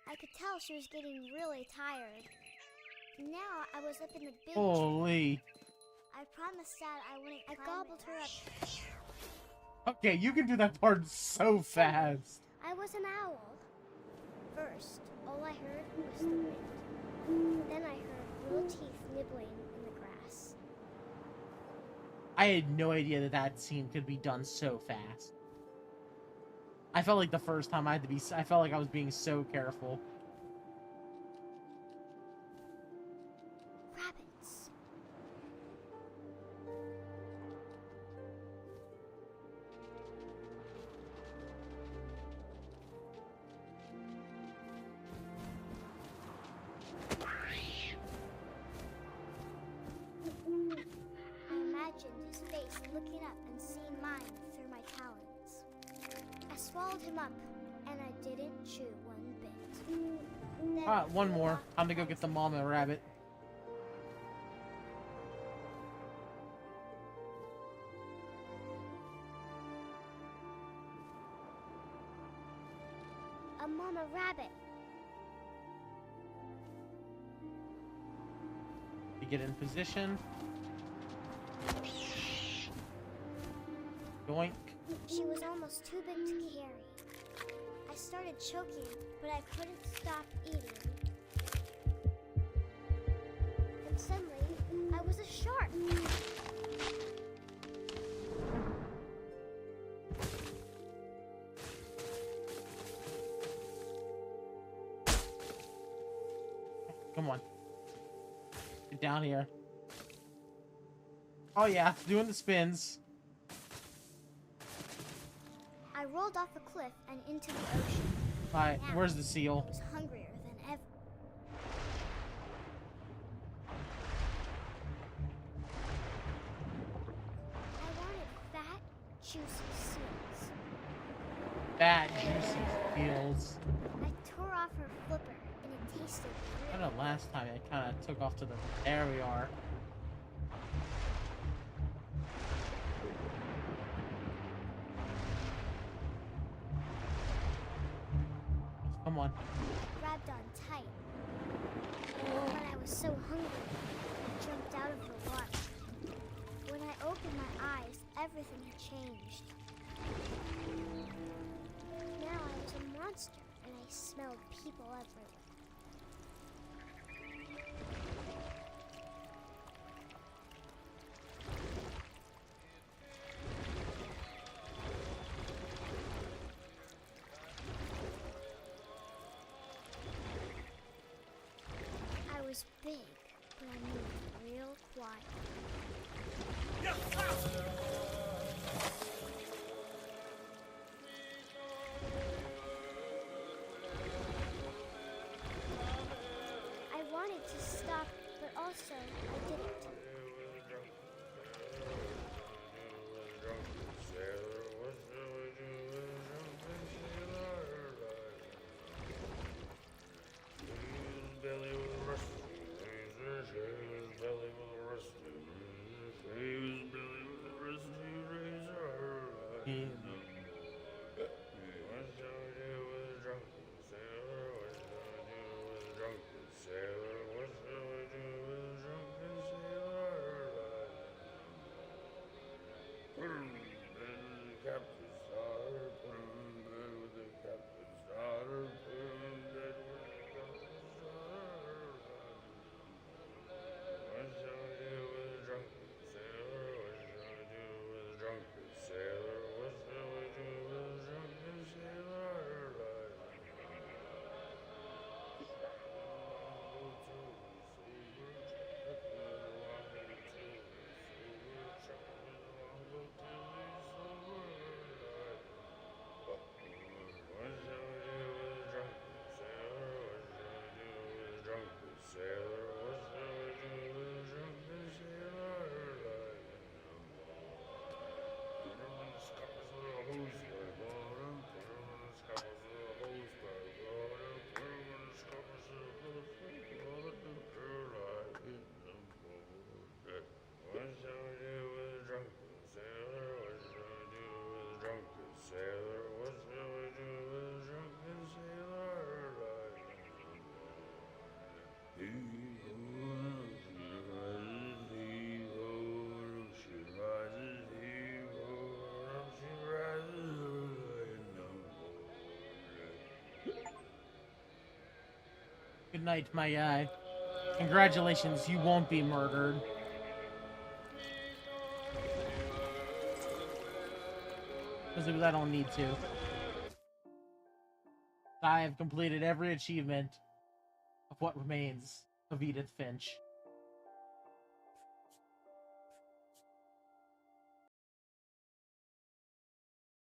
I could tell she was getting really tired. Now I was up in the big Holy. tree. I promised Dad I wouldn't. I gobbled her up. Okay, you can do that part so fast. I was an owl. First, all I heard was the wind. Then I heard little teeth nibbling in the grass. I had no idea that that scene could be done so fast. I felt like the first time I felt like I was being so careful. Rabbits. I imagined his face looking up and seeing mine through my talons. I swallowed him up, and I didn't chew one bit. Then Alright, one more. Time to go get the mama rabbit. a mama rabbit. You get in position. Yoink. She was almost too big to carry. I started choking, but I couldn't stop eating. And suddenly, I was a shark. Come on. Get down here. Oh yeah, doing the spins. I rolled off a cliff and into the ocean. Alright, Now, where's the seal? I was hungrier than ever. I wanted fat, juicy seals. Fat, juicy feels. I tore off her flipper, and it tasted I good. don't know, last time I kind of took off to the... There we are. Come on. Grabbed on tight. But I was so hungry, I jumped out of the water. When I opened my eyes, everything had changed. Now I was a monster, and I smelled people everywhere. was big, but I moved real quiet. I wanted to stop, but also I didn't. Good night, my guy. Congratulations, you won't be murdered. Because I don't need to. I have completed every achievement of what remains of Edith Finch.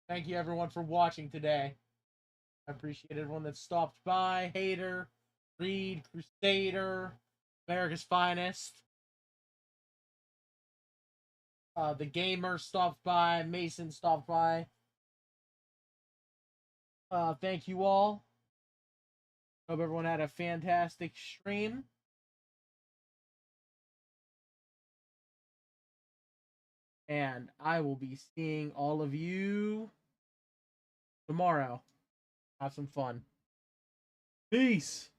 Thank you everyone for watching today. I appreciate everyone that stopped by. Hater, Reed, Crusader, America's Finest. The Gamer stopped by. Mason stopped by. Thank you all. Hope everyone had a fantastic stream. And I will be seeing all of you tomorrow. Have some fun. Peace.